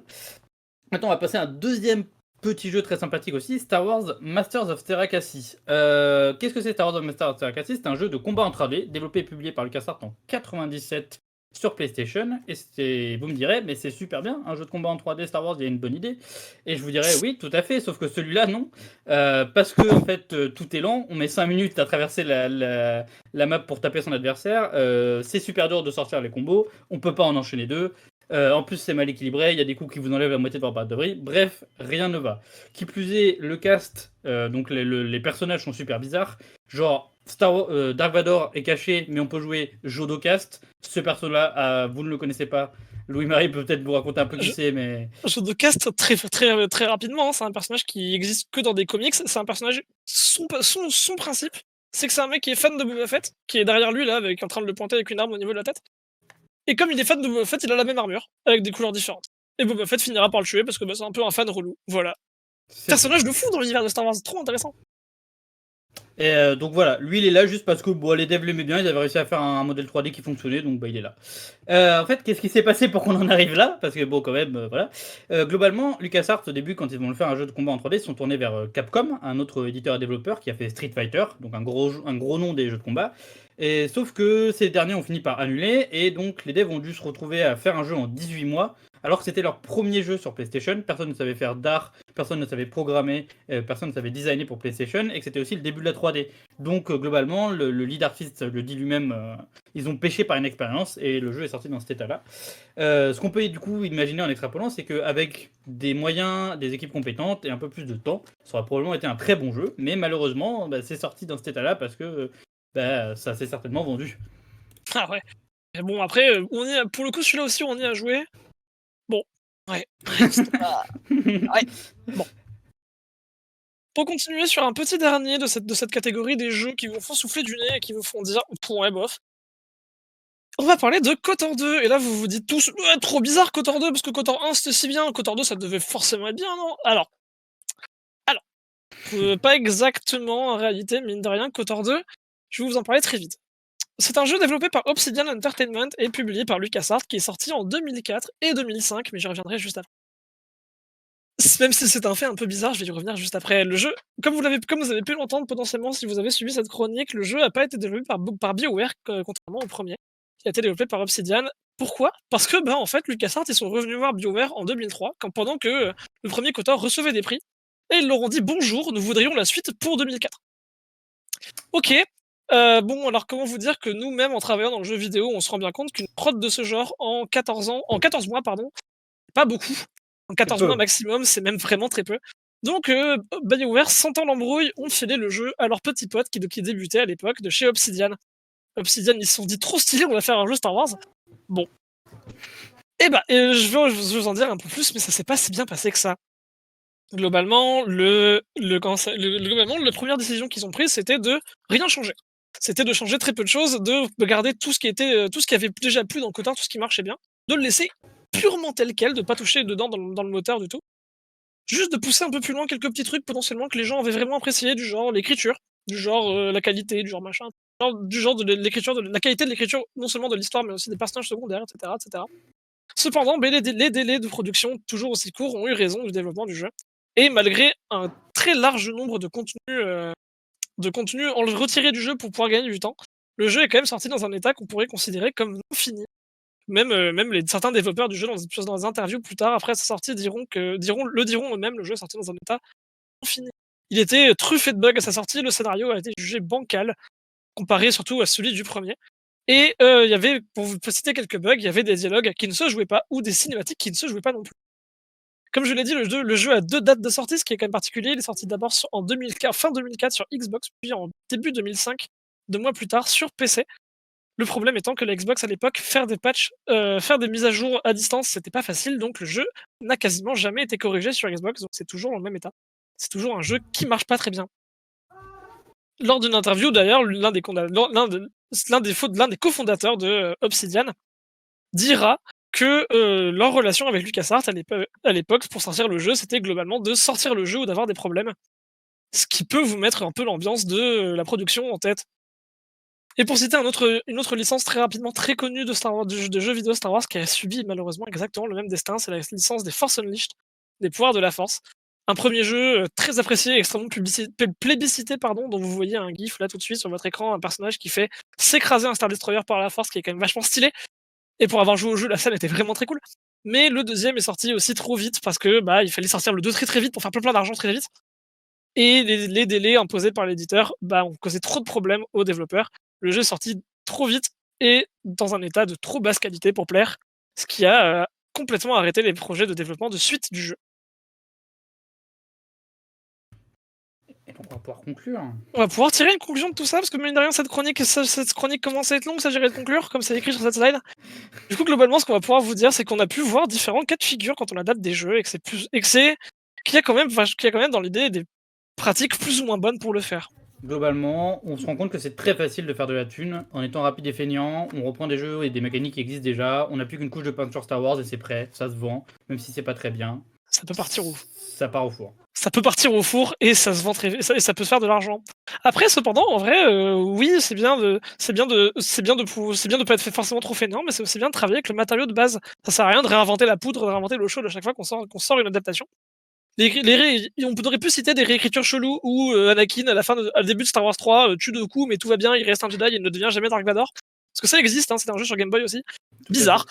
Maintenant, on va passer à un deuxième petit jeu très sympathique aussi, Star Wars Masters of Terakassi. Qu'est-ce que c'est Star Wars Masters of Terakassi? C'est un jeu de combat en 3D, développé et publié par LucasArts en 97 sur PlayStation. Et vous me direz, mais c'est super bien, un jeu de combat en 3D Star Wars, il y a une bonne idée. Et je vous dirais, oui, tout à fait, sauf que celui-là, non. Parce que, en fait, tout est lent, on met 5 minutes à traverser la map pour taper son adversaire. C'est super dur de sortir les combos, on peut pas en enchaîner deux. En plus, c'est mal équilibré, il y a des coups qui vous enlèvent la moitié de votre barre de vie. Bref, rien ne va. Qui plus est, le cast, donc les personnages sont super bizarres. Genre, Dark Vador est caché, mais on peut jouer Jodocast. Ce perso-là, vous ne le connaissez pas. Louis-Marie peut peut-être vous raconter un peu qui c'est, mais. Jodocast, très rapidement, hein, c'est un personnage qui existe que dans des comics. C'est un personnage. Son principe, c'est que c'est un mec qui est fan de Boba Fett, qui est derrière lui, là, en train de le pointer avec une arme au niveau de la tête. Et comme il est fan de Boba Fett, il a la même armure, avec des couleurs différentes. Et Boba Fett finira par le tuer parce que c'est un peu un fan relou. Voilà. Personnage de fou dans l'univers de Star Wars, trop intéressant. Et donc voilà, lui il est là juste parce que les devs l'aimaient bien, ils avaient réussi à faire un modèle 3D qui fonctionnait, donc il est là. En fait, qu'est-ce qui s'est passé pour qu'on en arrive là? Parce que bon, quand même, voilà. Globalement, LucasArts, au début, quand ils vont faire un jeu de combat en 3D, ils sont tournés vers Capcom, un autre éditeur et développeur qui a fait Street Fighter, donc un gros nom des jeux de combat. Et sauf que ces derniers ont fini par annuler, et donc les devs ont dû se retrouver à faire un jeu en 18 mois, alors que c'était leur premier jeu sur PlayStation. Personne ne savait faire d'art, personne ne savait programmer, personne ne savait designer pour PlayStation, et que c'était aussi le début de la 3D. Donc globalement, le lead artist le dit lui-même, ils ont pêché par inexpérience, et le jeu est sorti dans cet état-là. Ce qu'on peut du coup imaginer en extrapolant, c'est qu'avec des moyens, des équipes compétentes et un peu plus de temps, ça aurait probablement été un très bon jeu, mais malheureusement, c'est sorti dans cet état-là parce que ça s'est certainement vendu. Ah ouais. Mais bon, après, pour le coup, celui-là aussi, on y a joué. Bon, ouais. Ouais, bon. Pour continuer sur un petit dernier de cette catégorie des jeux qui vous font souffler du nez et qui vous font dire « ouais, bof », on va parler de KOTOR 2. Et là, vous vous dites tous « trop bizarre KOTOR 2, parce que KOTOR 1, c'était si bien, KOTOR 2, ça devait forcément être bien, non ?» Alors, pas exactement en réalité, mine de rien, KOTOR 2, je vais vous en parler très vite. C'est un jeu développé par Obsidian Entertainment et publié par LucasArts qui est sorti en 2004 et 2005, mais j'y reviendrai juste après. Même si c'est un fait un peu bizarre, je vais y revenir juste après. Le jeu, comme vous avez pu l'entendre potentiellement si vous avez suivi cette chronique, le jeu n'a pas été développé par BioWare, contrairement au premier, qui a été développé par Obsidian. Pourquoi? Parce que en fait, LucasArts, ils sont revenus voir BioWare en 2003, pendant que le premier KOTOR recevait des prix, et ils leur ont dit « Bonjour, nous voudrions la suite pour 2004 ». Ok, bon, alors comment vous dire que nous-mêmes, en travaillant dans le jeu vidéo, on se rend bien compte qu'une prod de ce genre en 14 mois, pas beaucoup. En 14 mois maximum, c'est même vraiment très peu. Donc, BioWare, sentant l'embrouille, ont filé le jeu à leur petit pote qui débutait à l'époque de chez Obsidian. Obsidian, ils se sont dit trop stylé, on va faire un jeu Star Wars. Bon. Et je vais vous en dire un peu plus, mais ça s'est pas si bien passé que ça. Globalement, la première décision qu'ils ont prise, c'était de rien changer. C'était de changer très peu de choses, de garder tout ce qui avait déjà plu dans KOTOR, tout ce qui marchait bien, de le laisser purement tel quel, de pas toucher dedans dans le moteur du tout. juste de pousser un peu plus loin quelques petits trucs potentiellement que les gens avaient vraiment apprécié, du genre l'écriture, du genre la qualité, du genre machin, du genre de l'écriture, de la qualité de l'écriture, non seulement de l'histoire, mais aussi des personnages secondaires, etc. etc. Cependant, les délais de production, toujours aussi courts, ont eu raison du développement du jeu. Et malgré un très large nombre de contenus retirés du jeu pour pouvoir gagner du temps, le jeu est quand même sorti dans un état qu'on pourrait considérer comme non fini. Même certains développeurs du jeu dans des interviews plus tard après sa sortie diront eux-mêmes, le jeu est sorti dans un état non fini. Il était truffé de bugs à sa sortie, le scénario a été jugé bancal, comparé surtout à celui du premier. Et il y avait, pour vous citer quelques bugs, il y avait des dialogues qui ne se jouaient pas ou des cinématiques qui ne se jouaient pas non plus. Comme je l'ai dit, le jeu a 2 dates de sortie, ce qui est quand même particulier. Il est sorti d'abord fin 2004 sur Xbox, puis en début 2005, 2 mois plus tard, sur PC. Le problème étant que la Xbox à l'époque, faire des patchs, faire des mises à jour à distance, c'était pas facile, donc le jeu n'a quasiment jamais été corrigé sur Xbox, donc c'est toujours dans le même état. C'est toujours un jeu qui marche pas très bien. Lors d'une interview d'ailleurs, l'un des cofondateurs de Obsidian dira que leur relation avec LucasArts à l'époque pour sortir le jeu, c'était globalement de sortir le jeu ou d'avoir des problèmes. Ce qui peut vous mettre un peu l'ambiance de la production en tête. Et pour citer une autre licence très rapidement, très connue de Star Wars, de jeux vidéo Star Wars, qui a subi malheureusement exactement le même destin, c'est la licence des Force Unleashed, des pouvoirs de la Force. Un premier jeu très apprécié, extrêmement plébiscité, dont vous voyez un gif là tout de suite sur votre écran, un personnage qui fait s'écraser un Star Destroyer par la Force, qui est quand même vachement stylé. Et pour avoir joué au jeu, la scène était vraiment très cool. Mais le deuxième est sorti aussi trop vite, parce que il fallait sortir le 2 très très vite pour faire plein d'argent très vite. Et les délais imposés par l'éditeur ont causé trop de problèmes aux développeurs. Le jeu est sorti trop vite et dans un état de trop basse qualité pour plaire, ce qui a complètement arrêté les projets de développement de suite du jeu. Et on va pouvoir conclure. On va pouvoir tirer une conclusion de tout ça, parce que mine de rien, cette chronique commence à être longue, ça j'irait de conclure, comme c'est écrit sur cette slide. Du coup, globalement, ce qu'on va pouvoir vous dire, c'est qu'on a pu voir différents cas de figure quand on adapte des jeux, et qu'il y a quand même dans l'idée des pratiques plus ou moins bonnes pour le faire. Globalement, on se rend compte que c'est très facile de faire de la thune. En étant rapide et feignant, on reprend des jeux et des mécaniques qui existent déjà. On n'a plus qu'une couche de peinture Star Wars et c'est prêt. Ça se vend, même si c'est pas très bien. Ça peut partir où Ça part au four. Ça peut partir au four et ça se vend et ça peut se faire de l'argent. Après, cependant, en vrai, oui, c'est bien de pas être forcément trop fainéant, mais c'est aussi bien de travailler avec le matériau de base. Ça sert à rien de réinventer la poudre, de réinventer l'eau chaude à chaque fois qu'on sort une adaptation. On aurait pu citer des réécritures cheloues où Anakin, à début de Star Wars 3, tue Dooku, mais tout va bien, il reste un Jedi, il ne devient jamais Dark Vador. Parce que ça existe, c'est un jeu sur Game Boy aussi. Bizarre.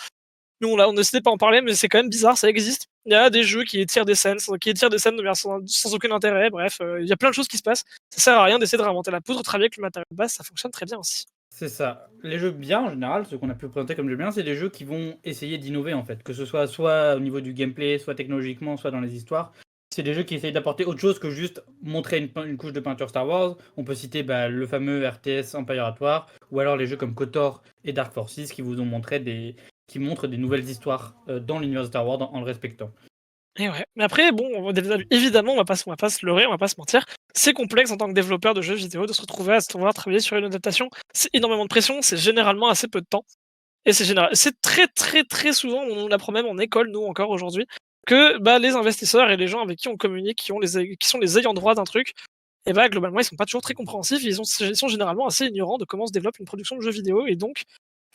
Nous, on décidé de pas en parler, mais c'est quand même bizarre, ça existe. Il y a des jeux qui étirent des scènes de manière sans aucun intérêt, bref, il y a plein de choses qui se passent. Ça sert à rien d'essayer de réinventer la poudre, travailler avec le matériau de base, ça fonctionne très bien aussi. C'est ça. Les jeux bien, en général, ceux qu'on a pu présenter comme jeux bien, c'est des jeux qui vont essayer d'innover, en fait. Que ce soit au niveau du gameplay, soit technologiquement, soit dans les histoires. C'est des jeux qui essayent d'apporter autre chose que juste montrer une couche de peinture Star Wars. On peut citer le fameux RTS Empire at War, ou alors les jeux comme KOTOR et Dark Forces qui vous ont montré qui montrent des nouvelles histoires dans l'univers de Star Wars en le respectant. Et ouais. Mais après, évidemment, on va pas se leurrer, on va pas se mentir. C'est complexe en tant que développeur de jeux vidéo de se retrouver à travailler sur une adaptation. C'est énormément de pression, c'est généralement assez peu de temps. Et c'est très très très souvent, on l'apprend même en école, nous encore aujourd'hui, que les investisseurs et les gens avec qui on communique, qui sont les ayants droit d'un truc, et globalement ils sont pas toujours très compréhensifs, ils sont généralement assez ignorants de comment se développe une production de jeux vidéo, et donc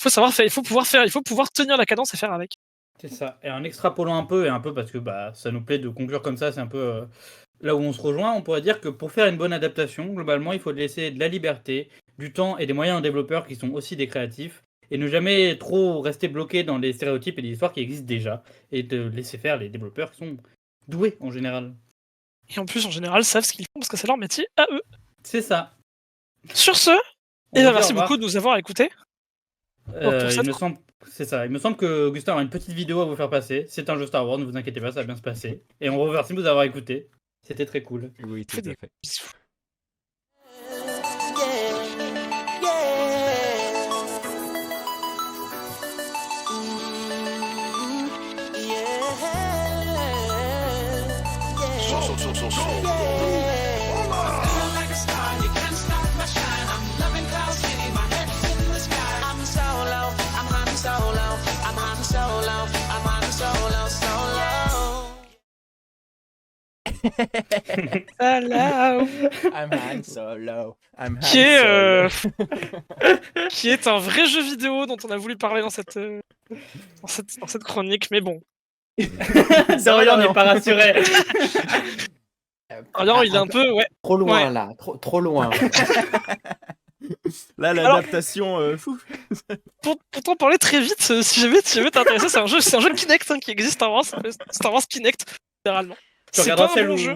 il faut pouvoir tenir la cadence et faire avec. C'est ça. Et en extrapolant un peu parce que ça nous plaît de conclure comme ça, c'est un peu là où on se rejoint, on pourrait dire que pour faire une bonne adaptation, globalement il faut laisser de la liberté, du temps et des moyens aux développeurs qui sont aussi des créatifs, et ne jamais trop rester bloqué dans les stéréotypes et les histoires qui existent déjà, et de laisser faire les développeurs qui sont doués en général. Et en plus, en général, savent ce qu'ils font parce que c'est leur métier à eux. C'est ça. Sur ce, merci beaucoup de nous avoir écoutés. C'est ça. Il me semble que Augustin a une petite vidéo à vous faire passer. C'est un jeu Star Wars, ne vous inquiétez pas, ça va bien se passer. Et on vous remercie de nous avoir écoutés. C'était très cool. Oui, tout à fait. Bisous. Hello. I'm Han Solo. I'm Han Qui est, Solo. qui est un vrai jeu vidéo dont on a voulu parler dans cette chronique, mais bon. Dorian n'est pas rassuré. Alors, il est un peu, ouais. Trop loin Ouais. là, trop loin. Là, l'adaptation, fou. Pour t'en parler très vite, si jamais t'es intéressé, c'est un jeu Kinect qui existe, Star Wars Kinect, littéralement. Tu C'est regarderas pas un celle bon où jeu.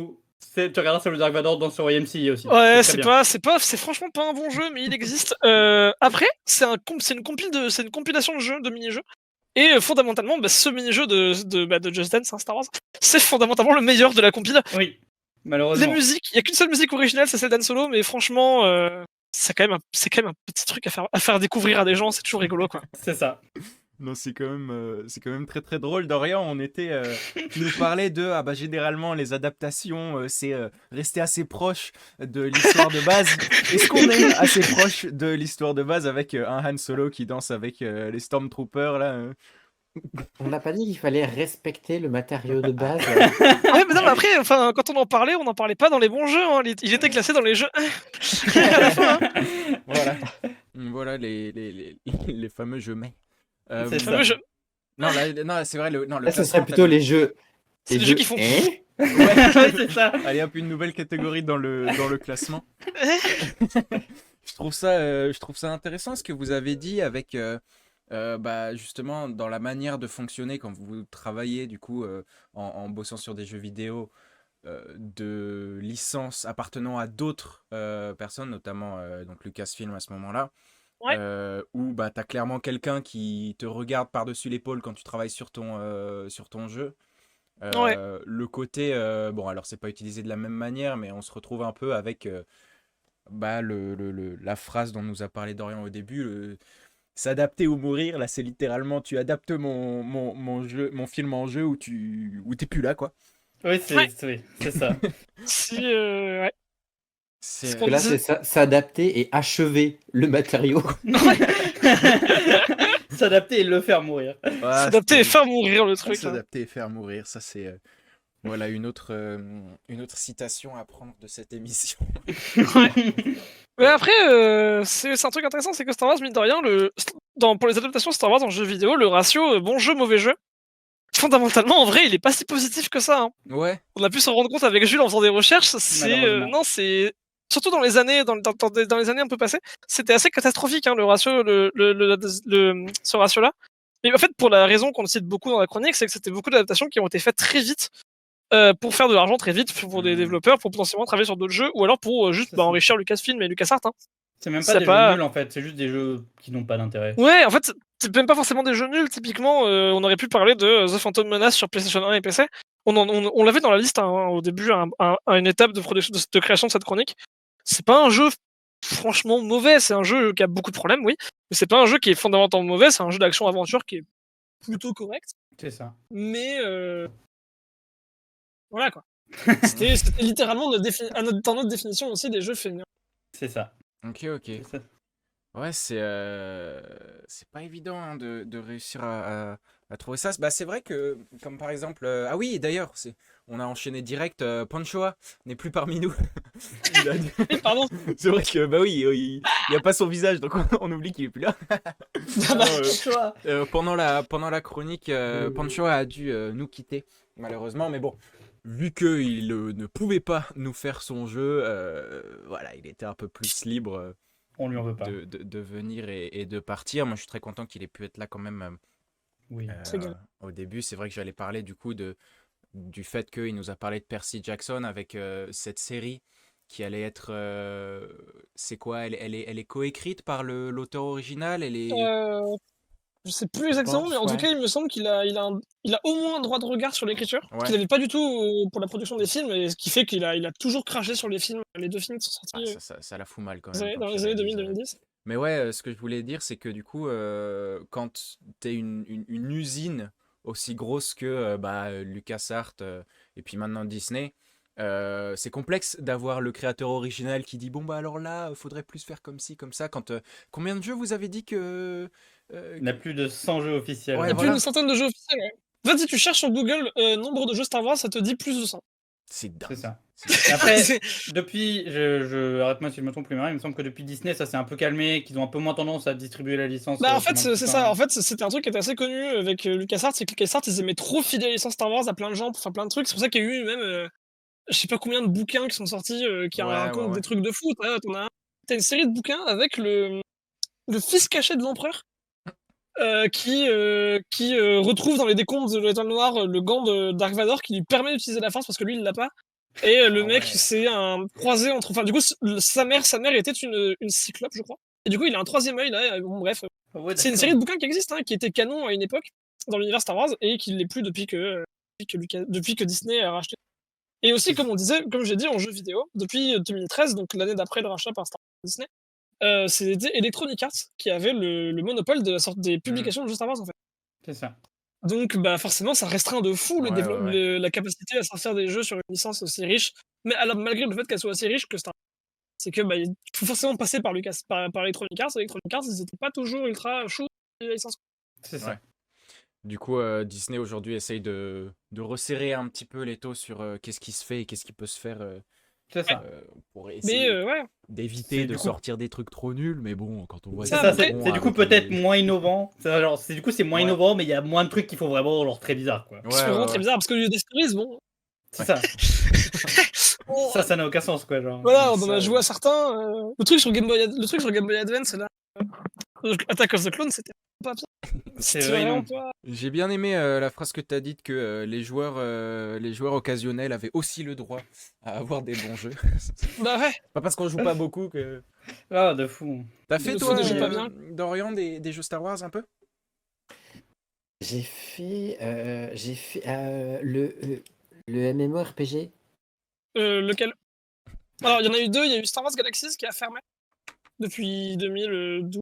tu regarderas celle où Dark Vador danse sur YMCA aussi. Ouais, C'est très c'est bien. franchement pas un bon jeu, mais il existe. Après, c'est une compilation de jeux, de mini-jeux. Et fondamentalement, ce mini-jeu de Just Dance, Star Wars, c'est fondamentalement le meilleur de la compile. Oui, Les malheureusement. musiques, il y a qu'une seule musique originale, c'est celle d'Han Solo, mais franchement, c'est quand même un petit truc à faire découvrir à des gens, c'est toujours rigolo, quoi. C'est ça. Non, c'est quand même très très drôle. Dorian, tu nous parlais de, généralement les adaptations, c'est rester assez proche de l'histoire de base. Est-ce qu'on est assez proche de l'histoire de base avec un Han Solo qui danse avec les Stormtroopers là On n'a pas dit qu'il fallait respecter le matériau de base. Ouais, mais non, mais après, quand on en parlait pas dans les bons jeux, hein. Il était classé dans les jeux. À la fin, hein. Voilà les fameux jeux mais. C'est Les ça. fameux jeux. Non, là, c'est vrai, le Là, ce classement, serait plutôt les jeux. C'est les jeux qui font. Hein Ouais, c'est ça. Allez hop, une nouvelle catégorie dans le classement. Je trouve ça intéressant ce que vous avez dit avec justement dans la manière de fonctionner quand vous travaillez du coup en bossant sur des jeux vidéo de licences appartenant à d'autres personnes, notamment donc Lucasfilm à ce moment-là. Ouais. Où t'as clairement quelqu'un qui te regarde par-dessus l'épaule quand tu travailles sur ton jeu. Ouais. Le côté, alors c'est pas utilisé de la même manière, mais on se retrouve un peu avec la phrase dont nous a parlé Dorian au début, s'adapter ou mourir. Là, c'est littéralement, tu adaptes mon film en jeu où t'es plus là, quoi. Oui, Ouais. c'est ça. Ouais. C'est, Parce que là, c'est s'adapter et achever le matériau. S'adapter et le faire mourir. S'adapter et faire mourir le truc. Hein. S'adapter et faire mourir, ça c'est voilà une autre citation à prendre de cette émission. Mais après, c'est un truc intéressant, c'est que Star Wars, mine de rien, pour les adaptations Star Wars en jeu vidéo, le ratio bon jeu, mauvais jeu, fondamentalement, en vrai, il est pas si positif que ça. Hein. Ouais. On a pu s'en rendre compte avec Jules en faisant des recherches. Malheureusement. C'est surtout dans les années, dans les années un peu passées, c'était assez catastrophique hein, le ratio, ce ratio-là. Et en fait, pour la raison qu'on cite beaucoup dans la chronique, c'est que c'était beaucoup d'adaptations qui ont été faites très vite. Pour faire de l'argent très vite pour des développeurs, pour potentiellement travailler sur d'autres jeux, ou alors pour juste enrichir Lucasfilm et LucasArts. Hein. C'est même pas des jeux nuls en fait, c'est juste des jeux qui n'ont pas d'intérêt. Ouais, en fait, c'est même pas forcément des jeux nuls. Typiquement, on aurait pu parler de The Phantom Menace sur PlayStation 1 et PC. On l'avait dans la liste au début, à une étape de production, de création de cette chronique. C'est pas un jeu franchement mauvais, c'est un jeu qui a beaucoup de problèmes, oui, mais c'est pas un jeu qui est fondamentalement mauvais, c'est un jeu d'action-aventure qui est plutôt correct. C'est ça. Mais voilà quoi. C'était littéralement dans notre définition aussi des jeux féminins. C'est ça. Ok. C'est ça. Ouais, c'est pas évident hein, de réussir à trouver ça. C'est vrai que, comme par exemple... ah oui, d'ailleurs, on a enchaîné direct. Panchoa n'est plus parmi nous. Pardon. C'est vrai que, il n'y a pas son visage, donc on oublie qu'il est plus là. Pendant la chronique, Panchoa a dû nous quitter, malheureusement. Mais bon, vu qu'il ne pouvait pas nous faire son jeu, voilà, il était un peu plus libre... On lui en veut pas. De venir et de partir. Moi, je suis très content qu'il ait pu être là quand même Oui. au début. C'est vrai que j'allais parler du coup du fait qu'il nous a parlé de Percy Jackson avec cette série qui allait être... c'est quoi elle est coécrite par l'auteur original. Je sais plus exactement, mais en tout cas, il me semble qu'il a au moins un droit de regard sur l'écriture, qu'il n'avait pas du tout pour la production des films, et ce qui fait qu'il a toujours craché sur les deux films qui sont sortis ça la fout mal quand même. dans les années 2000-2010. Mais ouais, ce que je voulais dire, c'est que du coup, quand t'es une usine aussi grosse que LucasArts et puis maintenant Disney, c'est complexe d'avoir le créateur original qui dit bon alors là, faudrait plus faire comme ci, comme ça. Combien de jeux vous avez dit que... Il y a plus de 100 jeux officiels. Il y a plus d'une centaine de jeux officiels, ouais. En fait, si tu cherches sur Google nombre de jeux Star Wars, ça te dit plus de 100. C'est dingue. C'est ça. C'est- Après, C'est- depuis, arrête-moi si je me trompe, il me semble que depuis Disney, ça s'est un peu calmé, qu'ils ont un peu moins tendance à distribuer la licence. Bah en fait pendant c'est tout c'est le ça, temps. en fait c'était un truc qui était assez connu avec LucasArts, c'est que LucasArts ils aimaient trop filer la licence Star Wars à plein de gens pour faire plein de trucs, c'est pour ça qu'il y a eu même je sais pas combien de bouquins qui sont sortis qui Ouais, racontent ouais. des trucs de fou, t'as une série de bouquins avec le fils caché de l'empereur qui retrouve dans les décombres de l'Étoile Noire le gant de Dark Vador qui lui permet d'utiliser la force parce que lui il l'a pas. Et le Ah mec, ouais. c'est un croisé entre. Enfin, du coup, sa mère était une cyclope, je crois. Et du coup, il a un troisième œil là. Bon, bref, Ah ouais, c'est une d'accord. série de bouquins qui existe, hein, qui était canon à une époque dans l'univers Star Wars et qui l'est plus depuis que Disney a racheté. Et aussi, comme on disait, comme j'ai dit en jeu vidéo, depuis 2013, donc l'année d'après le rachat par Disney, c'était Electronic Arts qui avait le monopole de la sorte des publications de jeux Star Wars en fait. C'est ça. Donc bah forcément ça restreint de fou Ouais, ouais. la capacité à sortir des jeux sur une licence aussi riche, mais malgré le fait qu'elle soit aussi riche que Star Wars. C'est que bah, il faut forcément passer par Electronic Arts. Electronic Arts, ils étaient pas toujours ultra chauds sur les licences. C'est ça. Ouais. Du coup, Disney aujourd'hui essaye de resserrer un petit peu les taux sur qu'est-ce qui se fait et qu'est-ce qui peut se faire C'est ça. pour Mais essayer ouais, d'éviter C'est de du coup- sortir des trucs trop nuls. Mais bon, quand on voit C'est Ça, des ça, après- patrons c'est du coup avec peut-être les- moins innovant. C'est moins Ouais. innovant, mais il y a moins de trucs qui font vraiment genre très bizarre, quoi. Ouais, c'est vraiment ouais, très ouais. bizarre parce que des stories, bon. C'est ça. on- Ça n'a aucun sens, quoi, genre. Voilà, on en ça, a joué à certains. Le truc sur Game Boy Advance, là. Attack of the Clone, c'était pas bien. C'est C'était vrai, vraiment non. pas. J'ai bien aimé la phrase que tu as dite que les joueurs occasionnels avaient aussi le droit à avoir des bons jeux. Bah ouais. Pas parce qu'on joue pas beaucoup que. Ah, de fou. T'as Il fait faut toi, des jeux pas bien. Dorian, des jeux Star Wars un peu? J'ai fait, le MMORPG. Lequel? Alors, il y en a eu deux. Il y a eu Star Wars Galaxies qui a fermé depuis 2012.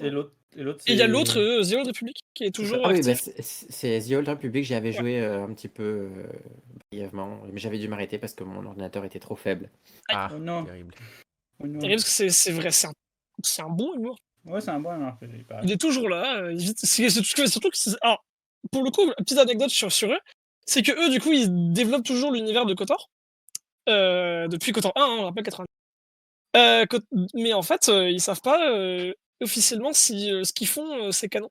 Et l'autre, Et il y a l'autre, The Old Republic, qui est toujours Ah oui, bah, actif. c'est The Old Republic, j'y avais Ouais. joué un petit peu brièvement, mais j'avais dû m'arrêter parce que mon ordinateur était trop faible. Ah, Oh non. terrible. Oh non. Terrible parce que c'est vrai, c'est un bon humour. Ouais, c'est un bon RPG, pareil. Il est toujours là. Surtout que alors, pour le coup, petite anecdote sur eux, c'est que eux, du coup, ils développent toujours l'univers de KOTOR. Depuis KOTOR 1, hein, on rappelle 80. Mais en fait, ils savent pas officiellement si ce qu'ils font, c'est canon.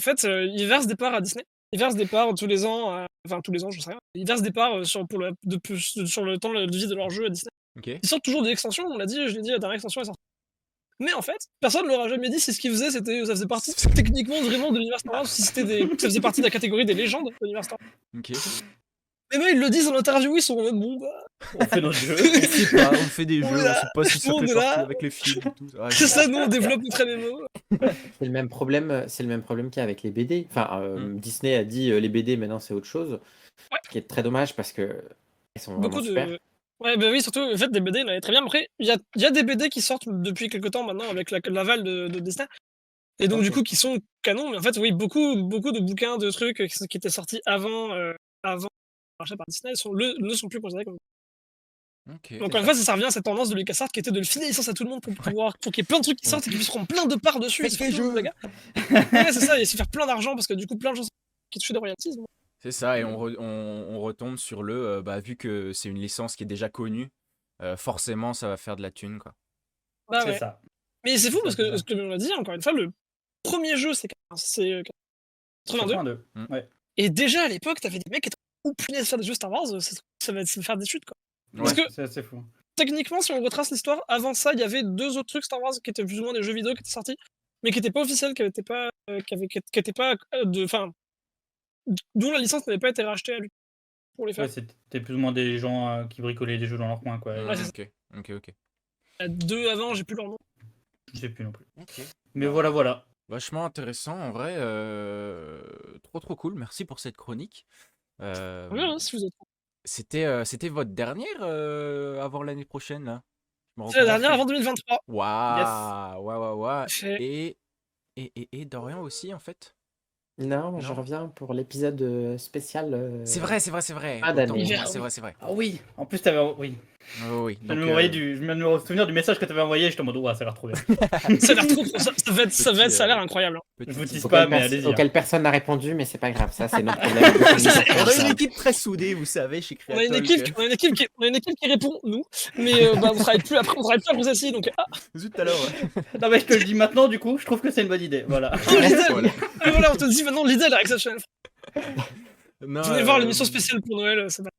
En fait, ils versent des parts à Disney. Ils versent des parts tous les ans, enfin tous les ans, je sais rien. Ils versent des parts sur le temps de vie de leur jeu à Disney. Ok. Ils sortent toujours des extensions, je l'ai dit, la dernière extension est sortie. Mais en fait, personne ne leur a jamais dit si ce qu'ils faisaient, ça faisait partie techniquement vraiment de l'univers Star Wars, si ça faisait partie de la catégorie des légendes de l'univers Star Wars. Ok. Mais eux, ils le disent en interview, ils sont en mode bon, bah, On fait notre jeu. On sait pas, on fait des On jeux, est on là, sait pas si ça on fait est partie là. avec les films et tout. Ah, c'est ça, nous on développe notre MMO. C'est le même problème qu'il y a avec les BD. Enfin, Disney a dit les BD, maintenant c'est autre chose. Ouais. Ce qui est très dommage parce que elles sont vraiment Beaucoup super. de. Ouais, bah oui, surtout, en fait, des BD, il en avait très bien. Après, il y a des BD qui sortent depuis quelques temps maintenant avec l'aval de Disney. Et donc, Ok. du coup, qui sont canons. Mais en fait, oui, beaucoup de bouquins, de trucs qui étaient sortis avant rachat par Disney ne sont plus considérés comme. Ok. Donc, encore une fois, ça revient à cette tendance de LucasArts qui était de le filer licence à tout le monde pour qu'il y ait plein de trucs qui sortent et qu'ils puissent prendre plein de parts dessus. Faites Ils se les foutent de nous, jeux. les gars. Ouais, c'est ça, et se faire plein d'argent parce que du coup, plein de gens qui touchaient des royalties. Donc. C'est ça, et on retombe sur vu que c'est une licence qui est déjà connue, forcément ça va faire de la thune, quoi. Bah C'est ouais. ça. Mais c'est fou C'est parce ça, c'est que, ça. comme on l'a dit, encore une fois, le premier jeu, c'est 82. 82. Mm. Ouais. Et déjà à l'époque, t'avais des mecs qui étaient oubliés de faire des jeux Star Wars, ça va faire des chutes quoi. Parce Ouais. que C'est assez fou. techniquement, si on retrace l'histoire, avant ça, il y avait deux autres trucs Star Wars qui étaient plus ou moins des jeux vidéo qui étaient sortis, mais qui étaient pas officiels, qui étaient pas dont la licence n'avait pas été rachetée à lui pour les faire. Ouais, c'était plus ou moins des gens qui bricolaient des jeux dans leur coin, quoi. Ouais, c'est Ok. Deux avant, j'ai plus leur nom. Je sais plus non plus. Ok. Mais voilà. Vachement intéressant, en vrai. Trop cool. Merci pour cette chronique. Voilà, hein, si vous êtes. C'était votre dernière avant l'année prochaine, là? Je me rends C'est la compte. dernière avant 2023. Waouh. Fait- Et Dorian aussi, en fait? Non, moi je Non. reviens pour l'épisode spécial. C'est vrai. Fin Autant d'année. pour moi, Hiver, c'est vrai. Ah oui. En plus, t'avais. Oui. Oh oui. Je viens de Donc, je viens de me souvenir du message que tu avais envoyé, j'étais en mode, ouah, ça a l'air trop bien. Ça a l'air trop, ça a l'air incroyable. Je vous petit- tease pas, mais allez-y. Auquel personne n'a répondu, mais c'est pas grave, ça c'est notre problème. de communication On a une ensemble. équipe très soudée, vous savez, chez On a une Creatalk. équipe, on a une équipe qui répond, nous, mais bah, on travaille plus après, on travaille plus après celle-ci, donc Zut alors. Non, mais je te le dis maintenant, du coup, je trouve que c'est une bonne idée. Voilà. Voilà. voilà, on te dit maintenant l'idée elle est exceptionnelle. Non, Venez voir l'émission spéciale pour Noël, c'est pas...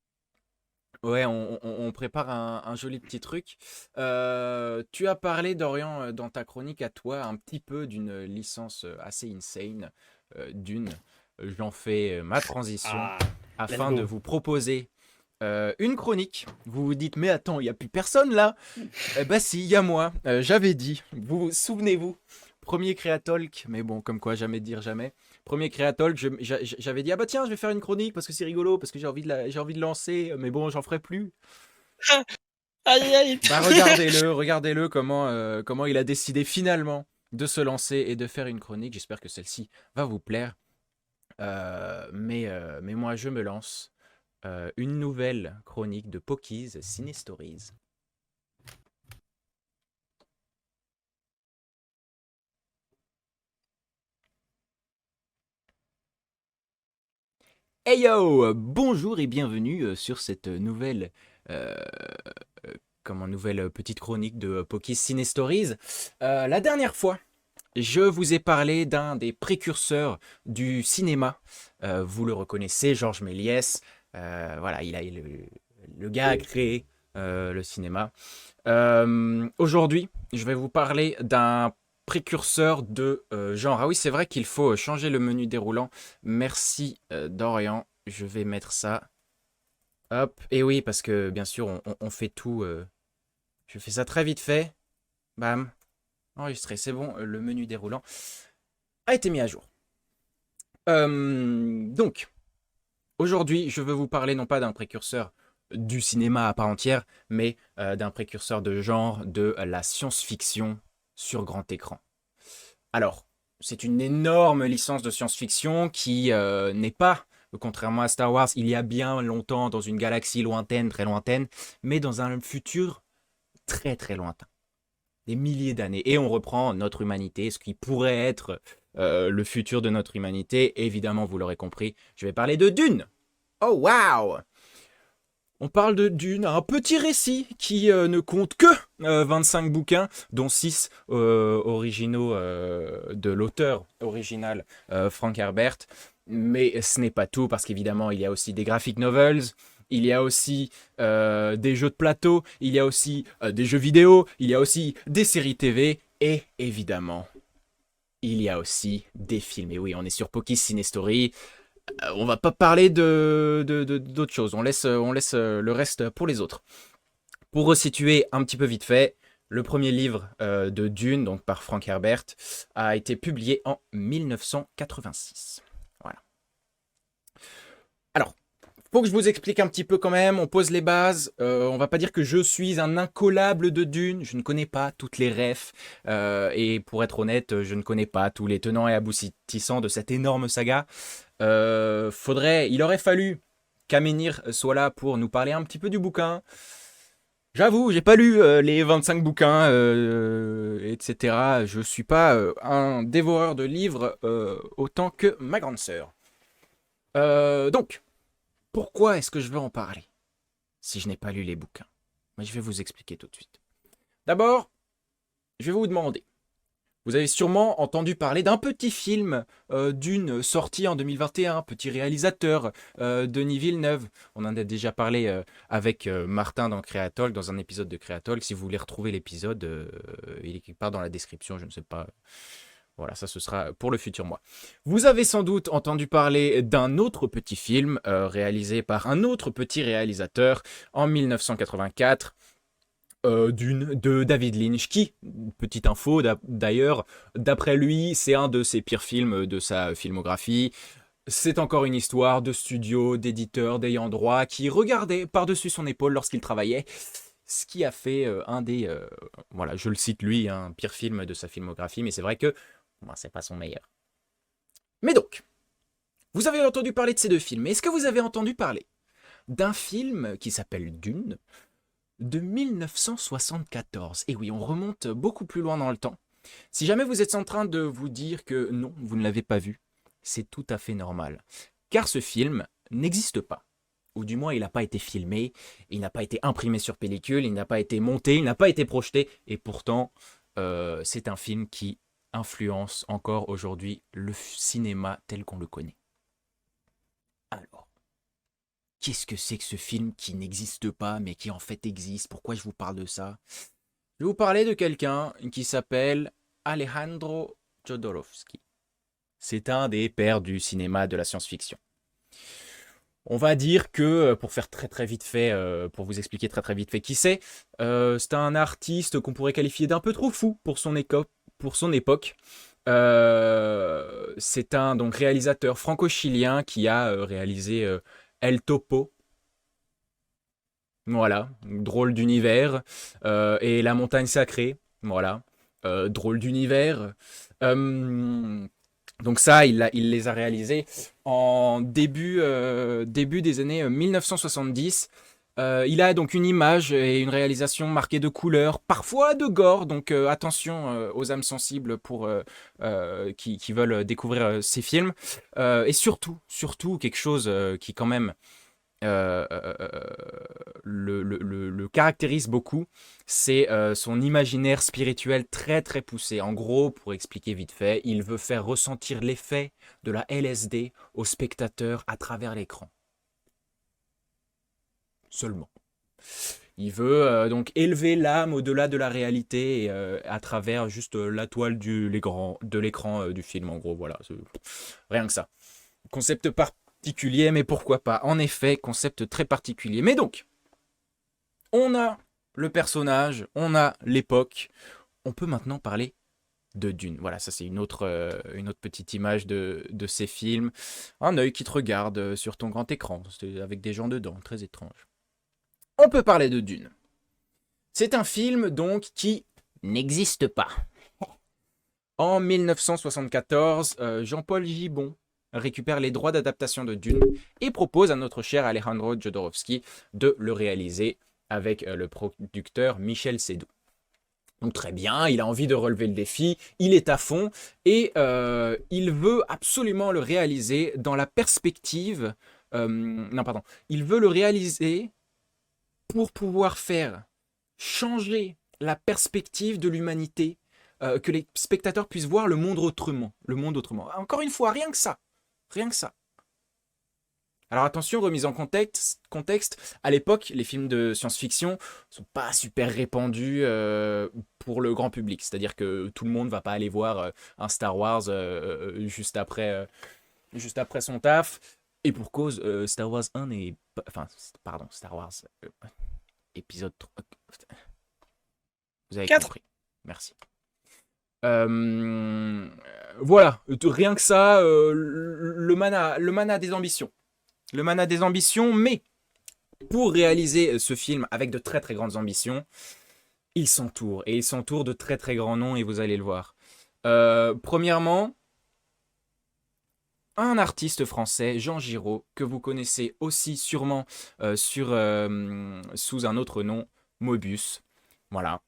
Ouais, on prépare un joli petit truc. Tu as parlé, Dorian, dans ta chronique à toi, un petit peu d'une licence assez insane, Dune. J'en fais ma transition Ah, afin let's de go. vous proposer une chronique. Vous vous dites, mais attends, il n'y a plus personne là. Bah si, il y a moi. J'avais dit, vous souvenez-vous, premier Créatalk, mais bon, comme quoi, jamais dire jamais. Premier Créatalk, j'avais dit, ah bah tiens, je vais faire une chronique parce que c'est rigolo, parce que j'ai envie de lancer, mais bon, j'en ferai plus. Aïe aïe. Bah regardez-le comment il a décidé finalement de se lancer et de faire une chronique. J'espère que celle-ci va vous plaire. Mais moi, je me lance. Une nouvelle chronique de Pokies Cine Stories. Hey yo, bonjour et bienvenue sur cette nouvelle, nouvelle petite chronique de Pokies Cine Stories. La dernière fois, je vous ai parlé d'un des précurseurs du cinéma. Vous le reconnaissez, Georges Méliès. Voilà, le gars a créé le cinéma. Aujourd'hui, je vais vous parler d'un précurseur de genre. Ah oui, c'est vrai qu'il faut changer le menu déroulant. Merci Dorian, je vais mettre ça. Hop, et oui, parce que bien sûr, on fait tout. Je fais ça très vite fait. Bam, enregistré, c'est bon, le menu déroulant a été mis à jour. Donc, aujourd'hui, je veux vous parler non pas d'un précurseur du cinéma à part entière, mais d'un précurseur de genre de la science-fiction sur grand écran. Alors, c'est une énorme licence de science-fiction qui n'est pas, contrairement à Star Wars, il y a bien longtemps dans une galaxie lointaine, très lointaine, mais dans un futur très très lointain. Des milliers d'années. Et on reprend notre humanité, ce qui pourrait être le futur de notre humanité. Évidemment, vous l'aurez compris, je vais parler de Dune. Oh waouh! On parle de Dune, un petit récit qui ne compte que 25 bouquins, dont 6 originaux de l'auteur original, Frank Herbert. Mais ce n'est pas tout, parce qu'évidemment, il y a aussi des graphic novels, il y a aussi des jeux de plateau, il y a aussi des jeux vidéo, il y a aussi des séries TV, et évidemment, il y a aussi des films. Et oui, on est sur Pokies Cine Story. On va pas parler d'autres choses. On laisse le reste pour les autres. Pour resituer un petit peu vite fait, le premier livre de Dune, donc par Frank Herbert, a été publié en 1986. Voilà. Alors, faut que je vous explique un petit peu quand même. On pose les bases. On va pas dire que je suis un incollable de Dune. Je ne connais pas toutes les refs. Et pour être honnête, je ne connais pas tous les tenants et aboutissants de cette énorme saga. Il aurait fallu qu'Amenir soit là pour nous parler un petit peu du bouquin. J'avoue, j'ai pas lu les 25 bouquins, etc. Je suis pas un dévoreur de livres autant que ma grande sœur. Donc, pourquoi est-ce que je veux en parler si je n'ai pas lu les bouquins? Mais je vais vous expliquer tout de suite. D'abord, je vais vous demander. Vous avez sûrement entendu parler d'un petit film Dune sorti en 2021, petit réalisateur, Denis Villeneuve. On en a déjà parlé avec Martin dans Creatalk, dans un épisode de Creatalk. Si vous voulez retrouver l'épisode, il est quelque part dans la description, je ne sais pas. Voilà, ça ce sera pour le futur mois. Vous avez sans doute entendu parler d'un autre petit film réalisé par un autre petit réalisateur en 1984. Dune de David Lynch, qui, petite info d'ailleurs, d'après lui, c'est un de ses pires films de sa filmographie. C'est encore une histoire de studio, d'éditeurs, d'ayant droit, qui regardait par-dessus son épaule lorsqu'il travaillait, ce qui a fait un des, voilà, je le cite lui, un pire film de sa filmographie, mais c'est vrai que c'est pas son meilleur. Mais donc, vous avez entendu parler de ces deux films, mais est-ce que vous avez entendu parler d'un film qui s'appelle Dune, de 1974. Et oui, on remonte beaucoup plus loin dans le temps. Si jamais vous êtes en train de vous dire que non, vous ne l'avez pas vu, c'est tout à fait normal. Car ce film n'existe pas. Ou du moins, il n'a pas été filmé, il n'a pas été imprimé sur pellicule, il n'a pas été monté, il n'a pas été projeté. Et pourtant, c'est un film qui influence encore aujourd'hui le cinéma tel qu'on le connaît. Alors, qu'est-ce que c'est que ce film qui n'existe pas, mais qui en fait existe? Pourquoi je vous parle de ça? Je vais vous parler de quelqu'un qui s'appelle Alejandro Jodorowsky. C'est un des pères du cinéma de la science-fiction. On va dire que, pour faire très très vite fait, pour vous expliquer très très vite fait qui c'est un artiste qu'on pourrait qualifier d'un peu trop fou pour son époque. C'est un donc réalisateur franco-chilien qui a réalisé El Topo. Voilà, drôle d'univers. Et La Montagne Sacrée. Voilà, drôle d'univers. Donc ça, il les a réalisés en début des années 1970. Il a donc une image et une réalisation marquée de couleurs, parfois de gore, donc attention aux âmes sensibles qui veulent découvrir ces films. Et surtout quelque chose qui quand même euh, le caractérise beaucoup, c'est son imaginaire spirituel très très poussé. En gros, pour expliquer vite fait, il veut faire ressentir l'effet de la LSD au spectateur à travers l'écran. Seulement. Il veut donc élever l'âme au-delà de la réalité à travers juste la toile de l'écran du film, en gros, voilà. Rien que ça. Concept particulier, mais pourquoi pas. En effet, concept très particulier. Mais donc, on a le personnage, on a l'époque. On peut maintenant parler de Dune. Voilà, ça c'est une autre petite image de ces films. Un œil qui te regarde sur ton grand écran, avec des gens dedans, très étrange. On peut parler de Dune. C'est un film donc qui n'existe pas. En 1974, Jean-Paul Gibbon récupère les droits d'adaptation de Dune et propose à notre cher Alejandro Jodorowsky de le réaliser avec le producteur Michel Seydoux. Donc très bien, il a envie de relever le défi, il est à fond et il veut absolument le réaliser dans la perspective... il veut le réaliser pour pouvoir faire changer la perspective de l'humanité, que les spectateurs puissent voir le monde autrement. Encore une fois, rien que ça. Rien que ça. Alors attention, remise en contexte, à l'époque, les films de science-fiction ne sont pas super répandus pour le grand public. C'est-à-dire que tout le monde ne va pas aller voir un Star Wars juste après son taf. Et pour cause, Star Wars 1 n'est pas... Enfin, pardon, Star Wars épisode 3. Vous avez 4. compris. Merci. Voilà, rien que ça, le man a des ambitions. Le man a des ambitions, mais pour réaliser ce film avec de très très grandes ambitions, il s'entoure. Et il s'entoure de très très grands noms et vous allez le voir. Premièrement, un artiste français, Jean Giraud, que vous connaissez aussi sûrement sous un autre nom, Mobius. Voilà.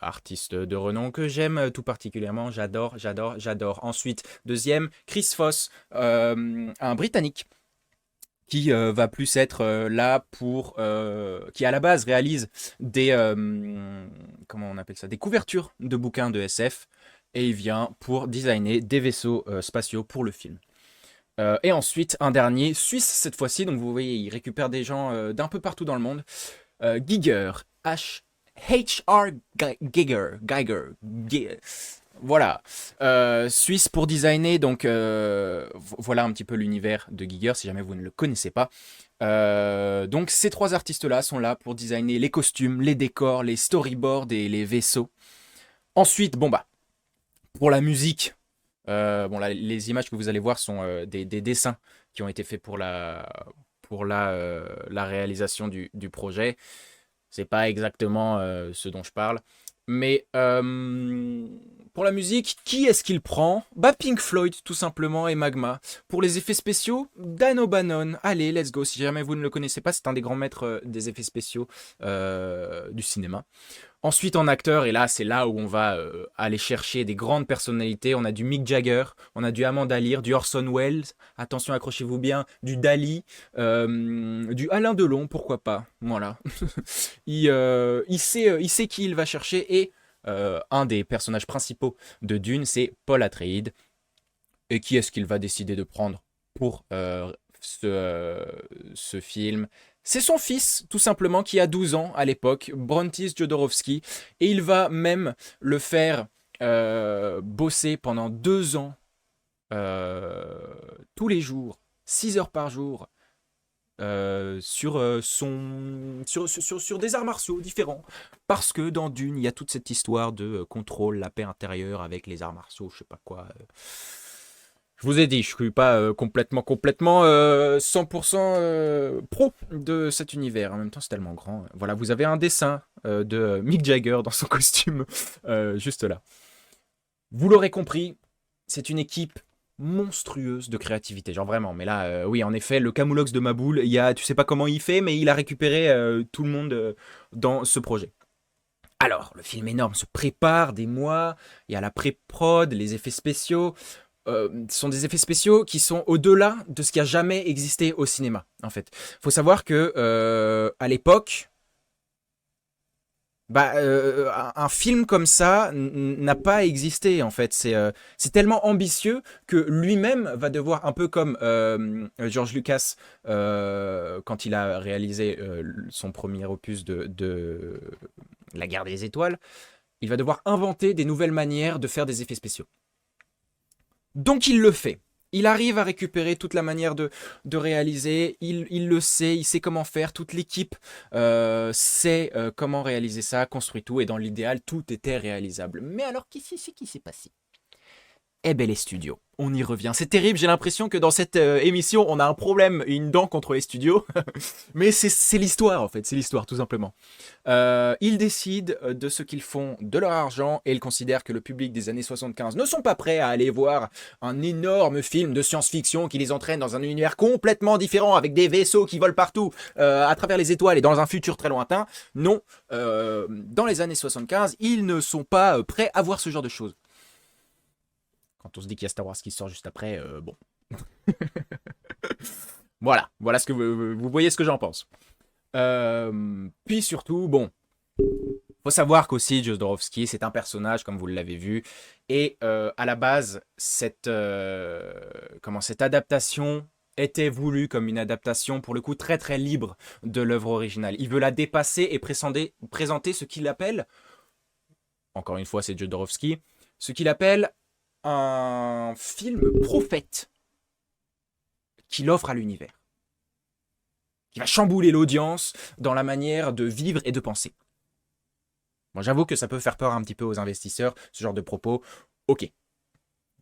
Artiste de renom que j'aime tout particulièrement, j'adore. Ensuite, deuxième, Chris Foss, un Britannique qui va plus être là pour... qui à la base réalise des... comment on appelle ça? Des couvertures de bouquins de SF. Et il vient pour designer des vaisseaux spatiaux pour le film. Et ensuite, un dernier, suisse cette fois-ci. Donc vous voyez, il récupère des gens d'un peu partout dans le monde. Giger, H.R. Giger. Voilà. Suisse pour designer. Donc voilà un petit peu l'univers de Giger, si jamais vous ne le connaissez pas. Donc ces trois artistes-là sont là pour designer les costumes, les décors, les storyboards et les vaisseaux. Ensuite, pour la musique, les images que vous allez voir sont des dessins qui ont été faits pour la réalisation du projet. C'est pas exactement ce dont je parle. Mais Pour la musique, qui est-ce qu'il prend? Bah Pink Floyd tout simplement et Magma. Pour les effets spéciaux, Dan O'Bannon. Allez, let's go. Si jamais vous ne le connaissez pas, c'est un des grands maîtres des effets spéciaux du cinéma. Ensuite en acteur, et là c'est là où on va aller chercher des grandes personnalités. On a du Mick Jagger, on a du Amanda Lear, du Orson Welles, attention accrochez-vous bien, du Dali, du Alain Delon, pourquoi pas. Voilà. il sait qui il va chercher et un des personnages principaux de Dune, c'est Paul Atreides. Et qui est-ce qu'il va décider de prendre pour ce film? C'est son fils, tout simplement, qui a 12 ans à l'époque, Brontis Jodorowsky, et il va même le faire bosser pendant 2 ans, tous les jours, 6 heures par jour, sur des arts martiaux différents. Parce que dans Dune, il y a toute cette histoire de contrôle, la paix intérieure avec les arts martiaux, je sais pas quoi. Je vous ai dit, je suis pas complètement 100% pro de cet univers. En même temps, c'est tellement grand. Voilà, vous avez un dessin de Mick Jagger dans son costume, juste là. Vous l'aurez compris, c'est une équipe monstrueuse de créativité, genre vraiment. Mais là, oui, en effet, le Camoulox de Maboul, tu sais pas comment il fait, mais il a récupéré tout le monde dans ce projet. Alors, le film énorme se prépare des mois, il y a la pré-prod, les effets spéciaux. Ce sont des effets spéciaux qui sont au-delà de ce qui a jamais existé au cinéma, en fait. Faut savoir que à l'époque, un film comme ça n'a pas existé, en fait. C'est tellement ambitieux que lui-même va devoir, un peu comme George Lucas quand il a réalisé son premier opus de La Guerre des Étoiles, il va devoir inventer des nouvelles manières de faire des effets spéciaux. Donc il le fait. Il arrive à récupérer toute la manière de réaliser. Il le sait, il sait comment faire. Toute l'équipe sait comment réaliser ça, construit tout. Et dans l'idéal, tout était réalisable. Mais alors, qu'est-ce qui s'est passé? Eh ben les studios, on y revient. C'est terrible, j'ai l'impression que dans cette émission, on a un problème, une dent contre les studios. Mais c'est l'histoire en fait, c'est l'histoire tout simplement. Ils décident de ce qu'ils font de leur argent et ils considèrent que le public des années 75 ne sont pas prêts à aller voir un énorme film de science-fiction qui les entraîne dans un univers complètement différent avec des vaisseaux qui volent partout à travers les étoiles et dans un futur très lointain. Non, dans les années 75, ils ne sont pas prêts à voir ce genre de choses. Quand on se dit qu'il y a Star Wars qui sort juste après, bon. Voilà ce que vous voyez ce que j'en pense. Puis surtout, bon, faut savoir qu'aussi Jodorowsky, c'est un personnage, comme vous l'avez vu, et à la base, cette adaptation était voulue comme une adaptation, pour le coup, très très libre de l'œuvre originale. Il veut la dépasser et présenter ce qu'il appelle, encore une fois, c'est Jodorowsky, ce qu'il appelle un film prophète qu'il offre à l'univers, qui va chambouler l'audience dans la manière de vivre et de penser. Bon, j'avoue que ça peut faire peur un petit peu aux investisseurs, ce genre de propos. Ok,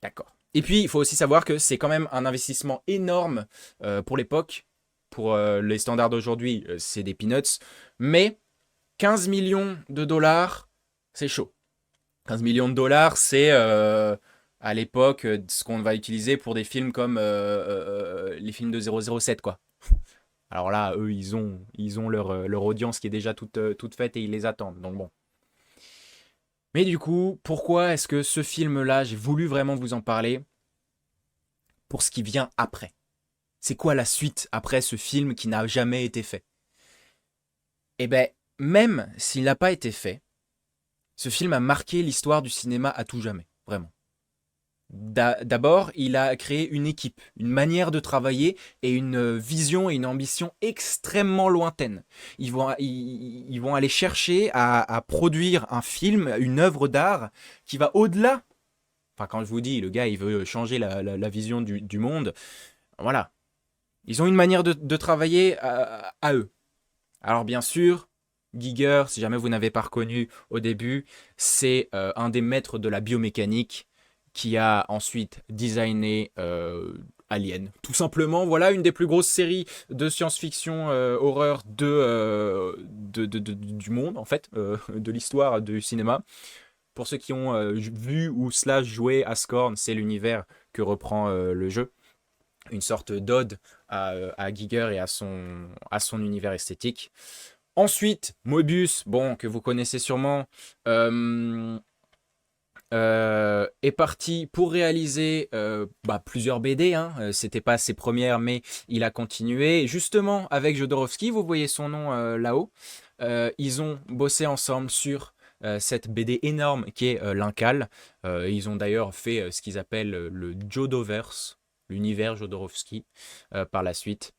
d'accord. Et puis, il faut aussi savoir que c'est quand même un investissement énorme pour l'époque. Pour les standards d'aujourd'hui, c'est des peanuts. Mais 15 millions de dollars, c'est chaud. 15 millions de dollars, c'est... à l'époque, ce qu'on va utiliser pour des films comme les films de 007, quoi. Alors là, eux, ils ont leur audience qui est déjà toute faite et ils les attendent, donc bon. Mais du coup, pourquoi est-ce que ce film-là, j'ai voulu vraiment vous en parler? Pour ce qui vient après. C'est quoi la suite après ce film qui n'a jamais été fait? Eh ben, même s'il n'a pas été fait, ce film a marqué l'histoire du cinéma à tout jamais, vraiment. D'abord, il a créé une équipe, une manière de travailler et une vision et une ambition extrêmement lointaines. Ils vont aller chercher à produire un film, une œuvre d'art qui va au-delà. Enfin, quand je vous dis, le gars, il veut changer la vision du monde. Voilà. Ils ont une manière de travailler à eux. Alors, bien sûr, Giger, si jamais vous n'avez pas reconnu au début, c'est un des maîtres de la biomécanique qui a ensuite designé Alien. Tout simplement, voilà une des plus grosses séries de science-fiction horreur du monde, en fait, de l'histoire du cinéma. Pour ceux qui ont vu ou slash joué à Scorn, c'est l'univers que reprend le jeu. Une sorte d'ode à Giger et à son univers esthétique. Ensuite, Moebius, bon, que vous connaissez sûrement, est parti pour réaliser plusieurs BD. Hein. C'était pas ses premières, mais il a continué. Justement, avec Jodorowsky, vous voyez son nom là-haut. Ils ont bossé ensemble sur cette BD énorme qui est l'Incal. Ils ont d'ailleurs fait ce qu'ils appellent le Jodoverse, l'univers Jodorowsky, par la suite.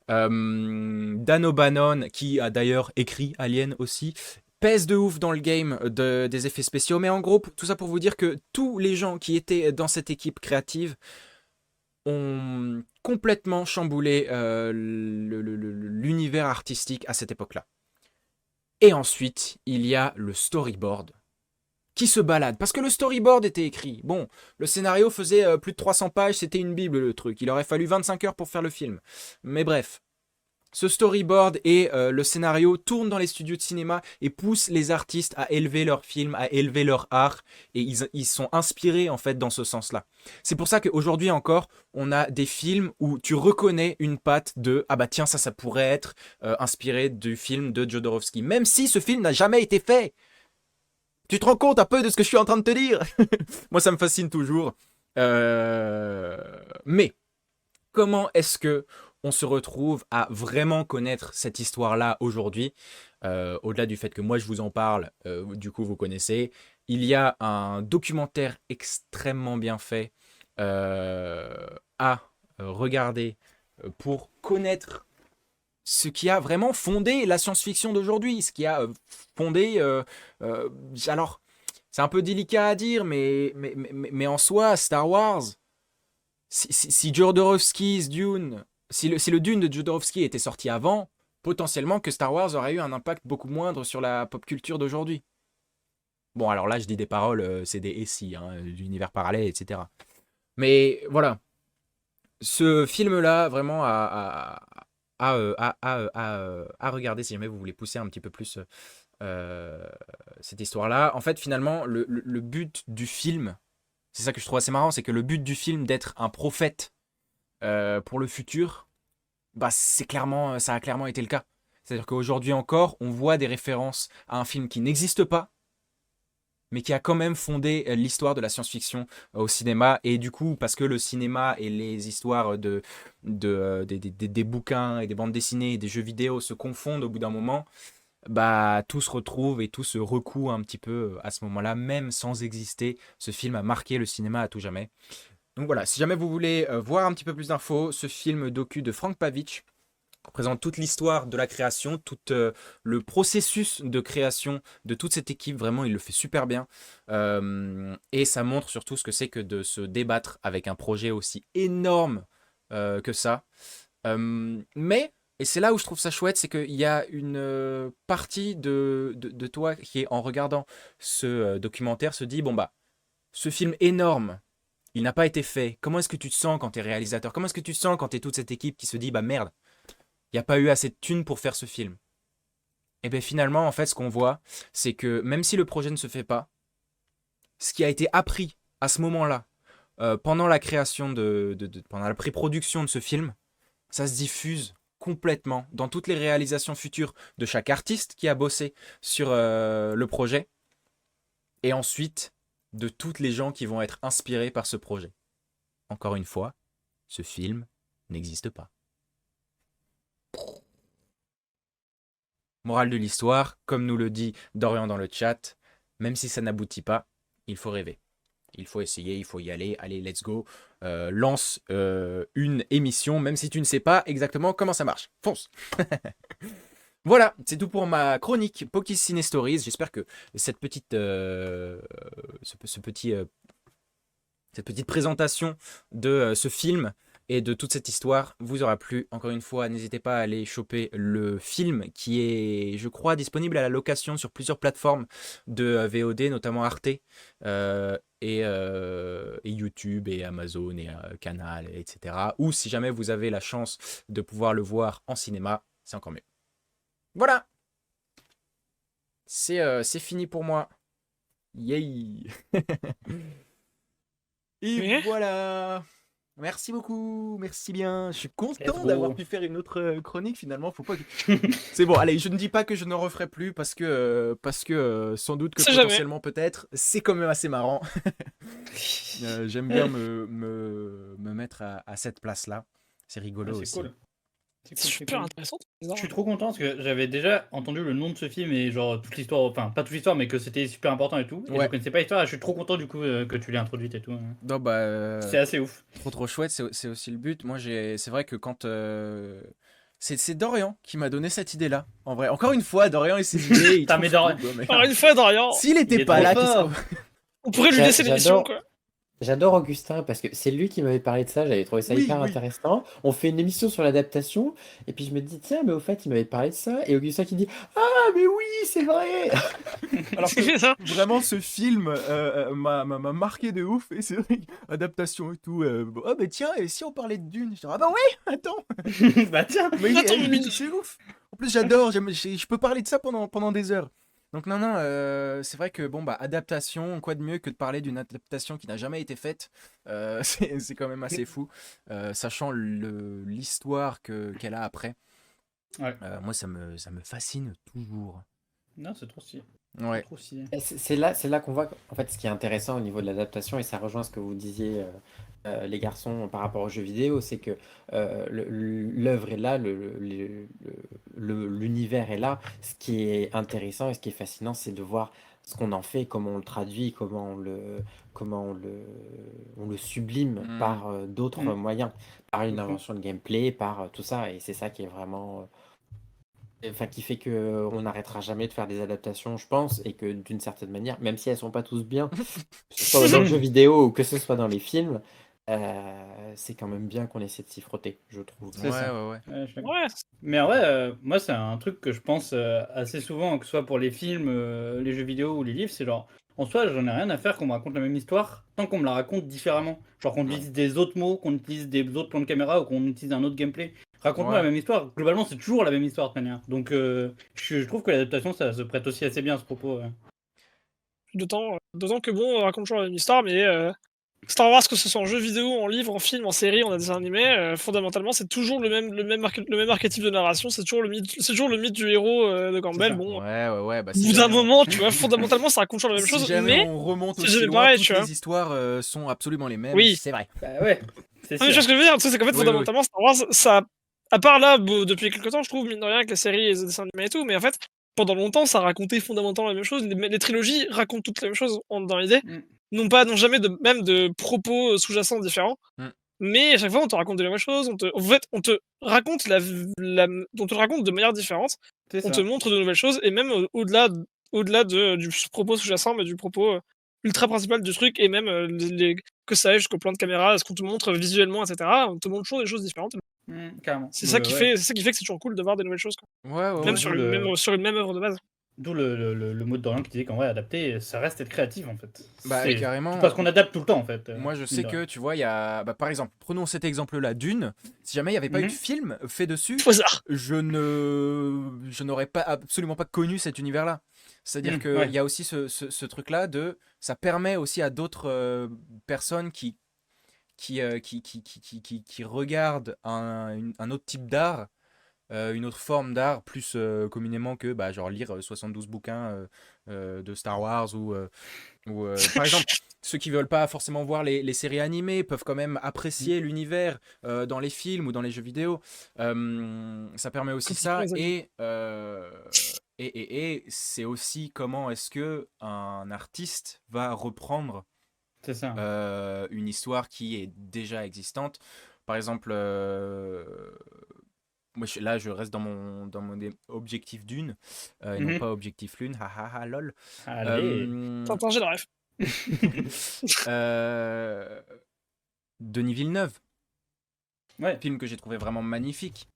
Dan O'Bannon, qui a d'ailleurs écrit Alien aussi, pèse de ouf dans le game des effets spéciaux. Mais en gros, tout ça pour vous dire que tous les gens qui étaient dans cette équipe créative ont complètement chamboulé l'univers artistique à cette époque-là. Et ensuite, il y a le storyboard qui se balade. Parce que le storyboard était écrit. Bon, le scénario faisait plus de 300 pages, c'était une bible le truc. Il aurait fallu 25 heures pour faire le film. Mais bref, ce storyboard et le scénario tournent dans les studios de cinéma et poussent les artistes à élever leur film, à élever leur art. Et ils sont inspirés en fait dans ce sens-là. C'est pour ça qu'aujourd'hui encore, on a des films où tu reconnais une patte de « Ah bah tiens, ça pourrait être inspiré du film de Jodorowsky. » Même si ce film n'a jamais été fait. Tu te rends compte un peu de ce que je suis en train de te dire? Moi, ça me fascine toujours. Mais, comment est-ce que on se retrouve à vraiment connaître cette histoire-là aujourd'hui? Au-delà du fait que moi, je vous en parle, du coup, vous connaissez. Il y a un documentaire extrêmement bien fait à regarder pour connaître ce qui a vraiment fondé la science-fiction d'aujourd'hui, ce qui a fondé... alors, c'est un peu délicat à dire, mais en soi, Star Wars, si Jodorowsky's Dune, si le Dune de Jodorowsky était sorti avant, potentiellement que Star Wars aurait eu un impact beaucoup moindre sur la pop culture d'aujourd'hui. Bon, alors là, je dis des paroles, c'est des SI, hein, d'univers parallèle, etc. Mais voilà, ce film-là, vraiment, à regarder si jamais vous voulez pousser un petit peu plus cette histoire-là. En fait, finalement, le but du film, c'est ça que je trouve assez marrant, c'est que le but du film d'être un prophète pour le futur, bah, ça a clairement été le cas. C'est-à-dire qu'aujourd'hui encore, on voit des références à un film qui n'existe pas, mais qui a quand même fondé l'histoire de la science-fiction au cinéma. Et du coup, parce que le cinéma et les histoires des bouquins et des bandes dessinées et des jeux vidéo se confondent au bout d'un moment, bah, tout se retrouve et tout se recoue un petit peu à ce moment-là, même sans exister. Ce film a marqué le cinéma à tout jamais. Donc voilà, si jamais vous voulez voir un petit peu plus d'infos, ce film docu de Frank Pavich présente toute l'histoire de la création, tout le processus de création de toute cette équipe. Vraiment, il le fait super bien. Et ça montre surtout ce que c'est que de se débattre avec un projet aussi énorme que ça. Mais, et c'est là où je trouve ça chouette, c'est qu'il y a une partie de toi qui, en regardant ce documentaire, se dit, bon bah, ce film énorme, il n'a pas été fait. Comment est-ce que tu te sens quand tu es réalisateur? Comment est-ce que tu te sens quand tu es toute cette équipe qui se dit, bah merde, il n'y a pas eu assez de thunes pour faire ce film? Et bien finalement, en fait, ce qu'on voit, c'est que même si le projet ne se fait pas, ce qui a été appris à ce moment-là, pendant la création pendant la pré-production de ce film, ça se diffuse complètement dans toutes les réalisations futures de chaque artiste qui a bossé sur le projet, et ensuite de toutes les gens qui vont être inspirés par ce projet. Encore une fois, ce film n'existe pas. Morale de l'histoire, comme nous le dit Dorian dans le chat, même si ça n'aboutit pas, il faut rêver. Il faut essayer, il faut y aller. Allez, let's go. Lance une émission, même si tu ne sais pas exactement comment ça marche. Fonce. Voilà, c'est tout pour ma chronique Poki Cine Stories. J'espère que cette petite, cette petite présentation de ce film et de toute cette histoire vous aura plu. Encore une fois, n'hésitez pas à aller choper le film qui est, je crois, disponible à la location sur plusieurs plateformes de VOD, notamment Arte et YouTube et Amazon et Canal, etc. Ou si jamais vous avez la chance de pouvoir le voir en cinéma, c'est encore mieux. Voilà, c'est fini pour moi. Yay! Et Mais voilà! Merci beaucoup, merci bien. Je suis content Let's d'avoir go. pu faire une autre chronique finalement. Faut pas que... C'est bon, allez, je ne dis pas que je ne referai plus parce que sans doute que c'est jamais. potentiellement peut-être, c'est quand même assez marrant. J'aime bien me mettre à cette place-là. C'est rigolo C'est aussi. cool. C'est C'est cool, c'est super cool. intéressant. Je suis trop content parce que j'avais déjà entendu le nom de ce film et genre toute l'histoire, enfin pas toute l'histoire, mais que c'était super important et tout. Et je Ouais. connaissais pas l'histoire. Je suis trop content du coup que tu l'aies introduite et tout. Non, bah, C'est assez ouf. trop chouette, c'est aussi le but. Moi, c'est vrai que quand c'est Dorian qui m'a donné cette idée-là. En vrai, encore une fois, Dorian et ses idées, il Putain, trouve mais Dorian- tout, quoi, mais- Alors une fois, Dorian, S'il Il était est pas trop là, fort. on pourrait lui laisser l'émission, J'adore. quoi. J'adore Augustin parce que c'est lui qui m'avait parlé de ça, j'avais trouvé ça Oui, hyper oui. intéressant. On fait une émission sur l'adaptation et puis je me dis tiens mais au fait il m'avait parlé de ça et Augustin qui dit ah mais oui c'est vrai. Alors que C'est ça. vraiment, ce film m'a marqué de ouf. Et c'est vrai, adaptation et tout. Oh, mais tiens, et si on parlait de Dune? Je dis, ah bah ouais, attends. Bah tiens. Mais Attends, mais- c'est ouf. En plus, j'adore. Je peux parler de ça pendant des heures. Donc non, non, c'est vrai que bon, bah, adaptation, quoi de mieux que de parler d'une adaptation qui n'a jamais été faite. C'est quand même assez fou, sachant l'histoire qu'elle a après. Ouais. Moi, ça me fascine toujours. Non, c'est trop stylé. Ouais. Trop stylé. Et c'est là qu'on voit en fait ce qui est intéressant au niveau de l'adaptation et ça rejoint ce que vous disiez les garçons par rapport aux jeux vidéo, c'est que l'œuvre est là, l'univers est là. Ce qui est intéressant et ce qui est fascinant, c'est de voir ce qu'on en fait, comment on le traduit, on le sublime Mm. par d'autres Mm. moyens, par une Mhm. invention de gameplay, par tout ça. Et c'est ça qui est vraiment enfin, qui fait que on n'arrêtera jamais de faire des adaptations, je pense, et que d'une certaine manière, même si elles sont pas tous bien, que ce soit dans le jeu vidéo ou que ce soit dans les films, c'est quand même bien qu'on essaie de s'y frotter, je trouve. C'est ça. Ouais. Ouais, je suis d'accord. Ouais, Mais en vrai, moi, c'est un truc que je pense assez souvent, que ce soit pour les films, les jeux vidéo ou les livres, c'est genre, en soi, j'en ai rien à faire qu'on me raconte la même histoire, tant qu'on me la raconte différemment. Genre qu'on utilise des autres mots, qu'on utilise des autres plans de caméra ou qu'on utilise un autre gameplay. Raconte-moi Ouais. la même histoire. Globalement, c'est toujours la même histoire, de toute manière. Donc, je trouve que l'adaptation, ça se prête aussi assez bien à ce propos. d'autant que bon, on raconte toujours la même histoire, mais Star Wars, que ce soit en jeu vidéo, en livre, en film, en série, en dessin animé, fondamentalement, c'est toujours le même archétype de narration, c'est toujours le mythe du héros de Campbell. ça. Bon, Ouais. Bah, au bout d'un moment, tu vois, fondamentalement, ça raconte toujours la même si chose, jamais mais on remonte c'est aussi jamais loin, pareil, toutes tu vois. les histoires sont absolument les mêmes. Oui. C'est vrai. Bah ouais, c'est Non, mais tu vois sûr. ce que je veux dire, tu sais, c'est qu'en fait, Oui. fondamentalement, Star Wars, ça, à part là, depuis quelques temps, je trouve, mine de rien, avec les séries et les dessins animés et tout, mais en fait, pendant longtemps, ça racontait fondamentalement la même chose. Les trilogies racontent toutes la même chose dans l'idée. Mm. N'ont jamais même de propos sous-jacents différents. Mm. Mais à chaque fois, on te raconte de la même chose. En fait, on te raconte on te le raconte de manière différente. C'est On ça. te montre de nouvelles choses. Et même au-delà du propos sous-jacent, mais du propos ultra principal du truc. Et même que ça aille jusqu'au plan de caméra, ce qu'on te montre visuellement, etc. On te montre toujours des choses différentes. Carrément. C'est ça qui fait que c'est toujours cool de voir des nouvelles choses, quoi. Ouais. Même Ouais, sur d'où une même œuvre de base. D'où le mot de Dorian qui disait qu'en vrai, adapter, ça reste être créatif en fait. Bah, C'est carrément. parce qu'on adapte tout le temps en fait. Moi, je mine sais de que, rien. tu vois, il y a. Bah, par exemple, prenons cet exemple-là, Dune. Si jamais il n'y avait pas eu de Mhm. film fait dessus, Au hasard. je n'aurais absolument pas connu cet univers-là. C'est-à-dire qu'il ouais. y a aussi ce truc-là de. Ça permet aussi à d'autres personnes qui regardent un autre type d'art, une autre forme d'art, plus communément que bah, genre lire 72 bouquins de Star Wars ou par exemple, ceux qui veulent pas forcément voir les séries animées peuvent quand même apprécier l'univers dans les films ou dans les jeux vidéo. Ça permet aussi ça. Et c'est aussi comment est-ce que un artiste va reprendre C'est ça. une histoire qui est déjà existante. Par exemple, moi, là, je reste dans mon objectif Dune, et non Mhm. pas objectif Lune, hahaha, lol. Allez. Tintin, j'ai la ref. Denis Villeneuve, Ouais. film que j'ai trouvé vraiment magnifique.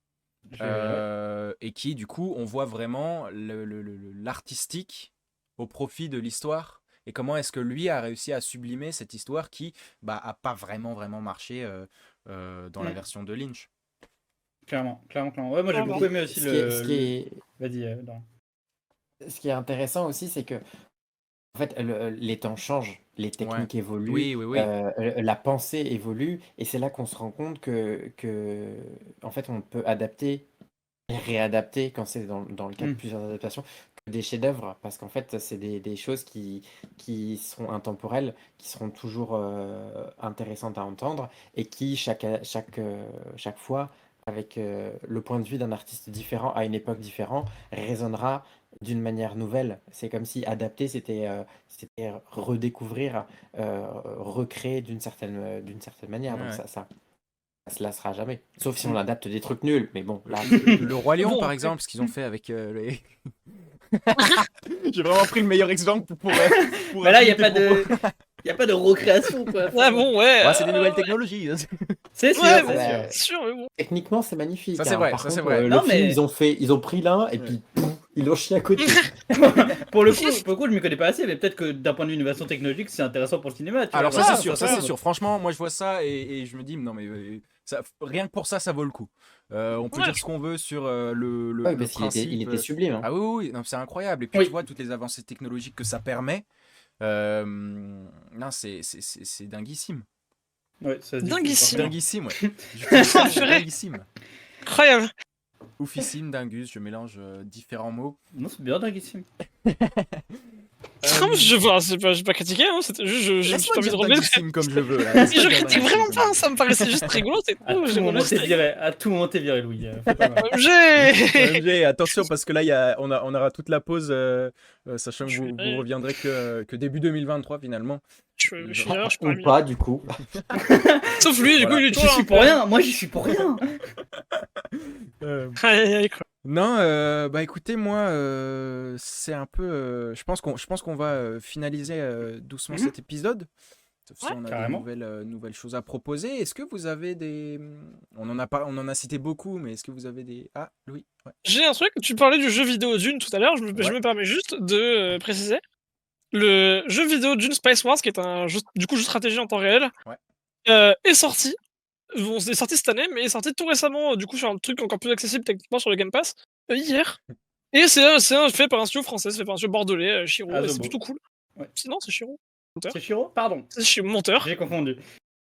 Ouais. Et qui, du coup, on voit vraiment l'artistique au profit de l'histoire. Et comment est-ce que lui a réussi à sublimer cette histoire qui a pas vraiment marché dans la version de Lynch. Clairement. Ouais, moi j'ai beaucoup aimé aussi Ce qui est Vas-y, Dorian. ce qui est intéressant aussi, c'est que En fait, les temps changent, les techniques évoluent, Oui, oui, oui. la pensée évolue, et c'est là qu'on se rend compte en fait, on peut adapter et réadapter quand c'est dans le cas de plusieurs adaptations, que des chefs-d'œuvre, parce qu'en fait, c'est des choses qui seront intemporelles, qui seront toujours intéressantes à entendre, et qui, chaque fois, avec le point de vue d'un artiste différent, à une époque différente, résonnera d'une manière nouvelle. C'est comme si adapter, c'était redécouvrir, recréer d'une certaine manière. Donc Ouais. ça se lassera jamais. Sauf si on adapte des trucs nuls. Mais bon, là, Le Roi Lion, Bon, par après- exemple, ce qu'ils ont fait avec les. J'ai vraiment pris le meilleur exemple pour. Mais là, il n'y a appuyer tes pas propos. de. Il a pas de recréation, quoi. Ouais, bon, ouais. Ouais, c'est des nouvelles ouais. technologies. C'est sûr, Ouais, c'est bon, sûr. ouais. c'est sûr, mais bon. techniquement, c'est magnifique. Ça, c'est vrai, Par ça, c'est contre, vrai. le Non, film, mais- ils ont pris l'un et puis pouf, ils l'ont chié à côté. Pour le coup, je m'y connais pas assez, mais peut-être que d'un point de vue innovation technologique, c'est intéressant pour le cinéma. Tu Alors vois, ça voilà, c'est sûr, ça peut. c'est sûr. Franchement, moi je vois ça et je me dis non mais rien que pour ça, ça vaut le coup. On peut Ouais, dire ce qu'on veut sur le Ouais, parce qu'il principe. il était sublime. Hein. Ah oui, oui, oui, non, c'est incroyable. Et puis Oui. tu vois toutes les avancées technologiques que ça permet. Non, c'est dinguissime. Ouais, ça se dit, Dinguissime. forcément. Dinguissime, ouais. J'utilise le mot Purée. dinguissime. Incroyable. Oufissime, dingus, je mélange différents mots. Non, c'est bien dinguissime. Je j'ai pas critiqué, hein, c'était juste, j'ai juste Laisse-moi envie de dire remettre. dinguissime comme je veux. Là. Mais Laisse-moi je dire critique dinguissime vraiment comme pas, je veux. ça me paraissait juste rigolo, c'est À tout. tout J'ai moment, t'es relancé. viré. À tout moment, t'es viré, Louis. Fais pas mal. J'ai. OMG, attention parce que là on aura toute la pause, sachant que Je vous suis- reviendrez que début 2023 finalement. Je suis là, je suis pas Ou lui. pas, du coup. Sauf lui, du coup, Voilà. il est J'y toujours. suis pour rien. Moi, j'y suis pour rien. Aïe, aïe, aïe, quoi. Non, bah écoutez, moi, c'est un peu. Je pense qu'on va finaliser doucement cet épisode. Sauf si Ouais, on a carrément. des nouvelles choses à proposer. Est-ce que vous avez des. On en a cité beaucoup, mais est-ce que vous avez des. Ah, Louis, ouais. J'ai un truc, tu parlais du jeu vidéo Dune tout à l'heure, je Ouais. me permets juste de préciser. Le jeu vidéo Dune Spice Wars, qui est un jeu, du coup, jeu de stratégie en temps réel, Ouais. est sorti. Bon, c'est sorti cette année, mais est sorti tout récemment, du coup, sur un truc encore plus accessible techniquement sur le Game Pass, hier. Et c'est un fait par un studio français, c'est fait par un studio bordelais, Chiro, et c'est Asobo. plutôt cool. Ouais. Sinon, c'est Chiro. C'est Chiro? Pardon. C'est Chiro, monteur. J'ai confondu.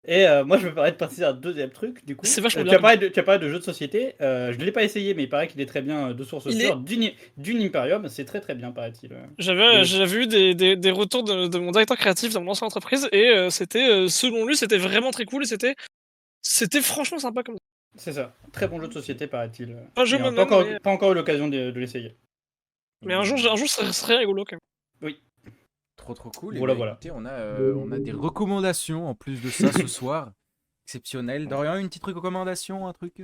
Et moi, je me permets de passer à un deuxième truc, du coup. C'est vachement tu bien. as parlé de jeux de société. Je ne l'ai pas essayé, mais il paraît qu'il est très bien de source Il sûre. Dune Imperium, c'est très très bien, paraît-il. J'avais eu des retours de mon directeur créatif dans mon ancienne entreprise, et c'était, selon lui, c'était vraiment très cool, et c'était franchement sympa comme. C'est ça. Très bon jeu de société, paraît-il. Pas jeu Et, moi-même, mais- pas encore eu l'occasion de l'essayer. Mais un jour, ce serait rigolo quand même. Trop cool. Et Voilà, bah, voilà. écoutez, on a des recommandations en plus de ça ce soir. Exceptionnel. Dorian, une petite recommandation, un truc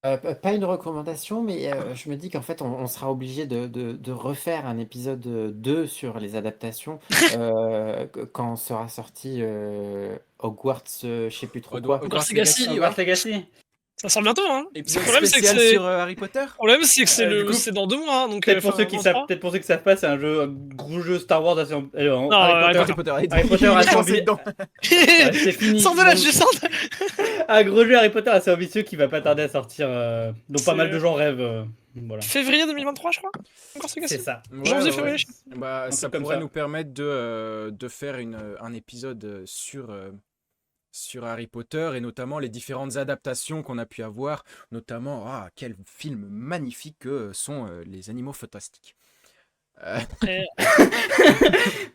Pas une recommandation, mais je me dis qu'en fait, on sera obligé de refaire un épisode 2 sur les adaptations quand sera sorti Hogwarts, je sais plus trop quoi. Hogwarts Legacy, ouais. Hogwarts Legacy. Ça sort bientôt, hein. Épisode Le problème, c'est que spécial c'est. sur Harry Potter. Le problème, c'est que Du coup, c'est dans 2 mois, hein, donc. Peut-être pour enfin, ceux qui 23. savent, pas, c'est un gros jeu Star Wars assez. Non, Harry Harry Potter. Potter, Harry Potter il a est lancé envie- dedans. Ouais, c'est fini. Sors de là, Donc, je sors de. un gros jeu Harry Potter assez ambitieux qui va pas tarder à sortir. Dont pas C'est- mal de gens rêvent. Voilà. Février 2023, je crois. Encore C'est Legacy. ça. Janvier, février. Bah, Un ça truc comme pourrait ça. nous permettre de faire un épisode sur Harry Potter et notamment les différentes adaptations qu'on a pu avoir, notamment quel film magnifique que sont les animaux fantastiques. Et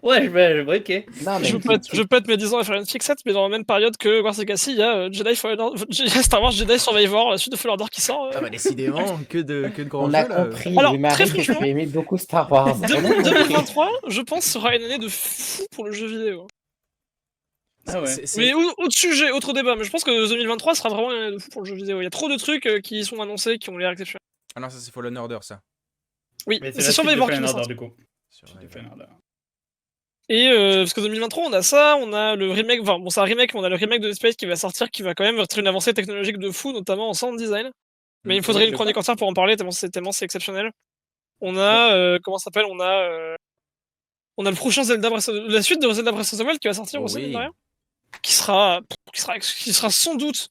Ouais, ok. Non, mais je peux être médisant à faire une fixette, mais dans la même période que Hogwarts Legacy, il y a Star Wars Jedi Survivor, la suite de Fallen Order qui sort. Ah bah décidément, que de grands on a jeux là. compris, Alors, Louis-Marie, très que tu franchement, aimais beaucoup Star Wars. On a compris. 2023, je pense, sera une année de fou pour le jeu vidéo. Ah ouais. Mais autre sujet, autre débat, mais je pense que 2023 sera vraiment une année de fou pour le jeu vidéo. Il y a trop de trucs qui sont annoncés, qui ont l'air exceptionnels. Ah non, ça c'est Fallen Order ça. Oui, Mais c'est la suite de Survivor qui Fallen va Order, sortir. du coup. Sur Suite de Fallen Order. Et parce que 2023, on a ça, on a le remake, enfin bon, c'est un remake, mais on a le remake de Dead Space qui va sortir, qui va quand même être une avancée technologique de fou, notamment en sound design. Mais il me faudrait Oui, une je chronique entière pour en parler, tellement c'est exceptionnel. On a, comment ça s'appelle, on a le prochain Zelda la suite de Zelda Breath of the Wild qui va sortir Oh aussi, oui. mine de rien. Qui sera sans doute,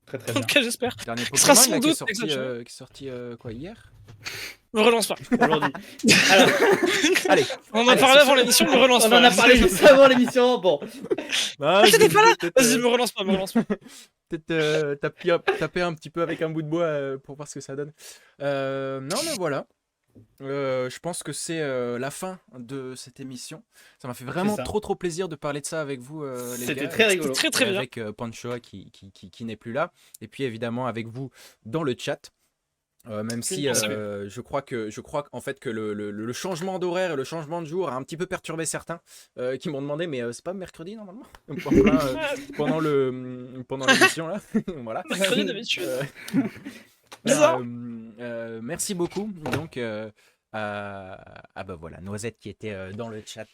Très très en bien. tout cas j'espère, Dernier sera Pokémon sans là, qui est doute sorti, exceptionnel. quoi hier Me relance pas. aujourd'hui. Alors, Allez. On en a parlé avant l'émission, me relance on pas. en a parlé juste avant l'émission. Bon, Ah, t'étais pas là peut-être, Vas-y, me relance pas, me relance pas. peut-être taper un petit peu avec un bout de bois pour voir ce que ça donne. Non, mais voilà. Je pense que c'est la fin de cette émission. Ça m'a fait vraiment ça. trop plaisir de parler de ça avec vous, les c'était gars. très rigolo. Très très Et bien. avec Pancho qui n'est plus là. Et puis évidemment avec vous dans le chat. Même si Salut. je crois en fait que le changement d'horaire et le changement de jour a un petit peu perturbé certains qui m'ont demandé mais c'est pas mercredi normalement pendant l'émission là. Voilà. Mercredi d'habitude. Euh, Bizarre. merci beaucoup. Donc bah voilà, Noisette qui était dans le chat.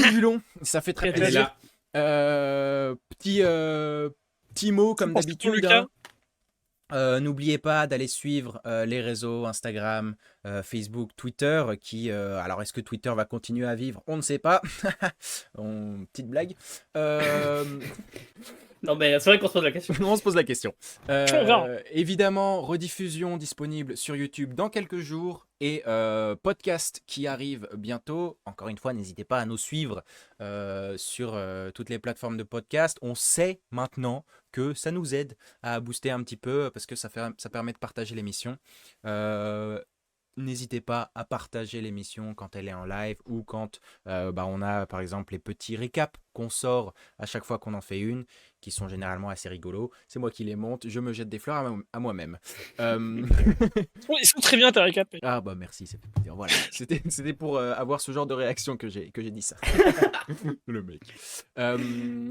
Du long, ça fait très Elle est plaisir. là. Petit mot comme Merci pour d'habitude. Lucas. N'oubliez pas d'aller suivre les réseaux Instagram, Facebook, Twitter. Alors, est-ce que Twitter va continuer à vivre? On ne sait pas. Petite blague. Non, mais c'est vrai qu'on se pose la question. On se pose la question. On verra. Évidemment, rediffusion disponible sur YouTube dans quelques jours et podcast qui arrive bientôt. Encore une fois, n'hésitez pas à nous suivre sur toutes les plateformes de podcast. On sait maintenant que ça nous aide à booster un petit peu parce que ça permet de partager l'émission. N'hésitez pas à partager l'émission quand elle est en live ou quand on a par exemple les petits récaps qu'on sort à chaque fois qu'on en fait une, qui sont généralement assez rigolos. C'est moi qui les monte, je me jette des fleurs à moi-même. Oh, ils sont très bien tes récaps. mec. Ah bah merci, ça fait plaisir. Voilà, c'était pour avoir ce genre de réaction que j'ai dit ça. Le mec.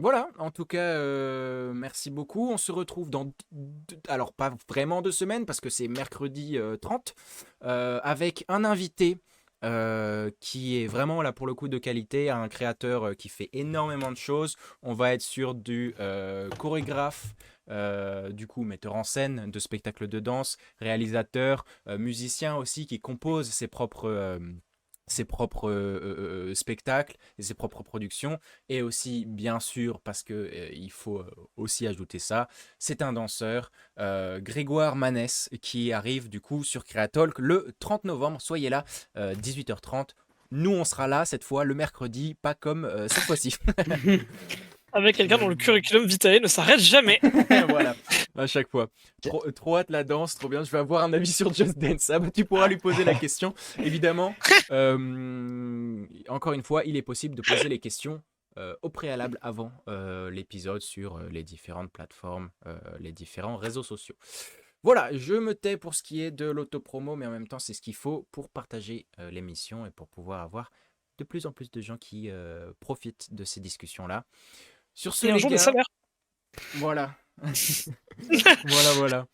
Voilà, en tout cas, merci beaucoup. On se retrouve alors pas vraiment 2 semaines parce que c'est mercredi 30 avec un invité qui est vraiment là pour le coup de qualité, un créateur qui fait énormément de choses. On va être sur du chorégraphe, du coup metteur en scène de spectacles de danse, réalisateur, musicien aussi qui compose ses propres spectacles et ses propres productions, et aussi bien sûr parce que il faut aussi ajouter ça, c'est un danseur, Grégoire Manès, qui arrive du coup sur Créatalk le 30 novembre. Soyez là, 18h30. Nous on sera là cette fois le mercredi, pas comme cette fois-ci. Avec quelqu'un dont le curriculum vitae ne s'arrête jamais. Voilà, à chaque fois. Trop hâte la danse, trop bien. Je vais avoir un avis sur Just Dance. Ah bah, tu pourras lui poser la question. Évidemment, encore une fois, il est possible de poser les questions au préalable avant l'épisode sur les différentes plateformes, les différents réseaux sociaux. Voilà, je me tais pour ce qui est de l'autopromo, mais en même temps, c'est ce qu'il faut pour partager l'émission et pour pouvoir avoir de plus en plus de gens qui profitent de ces discussions-là. Sur ce, Et un les jour des gars, salaires. voilà. Voilà.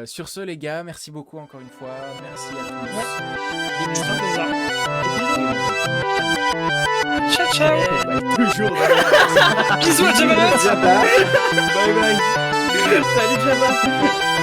Sur ce, les gars, merci beaucoup encore une fois. Merci à tous. C'est un plaisir. Ciao ciao. Toujours. Bisous à Jamalot. Bye bye. Salut, Jabba.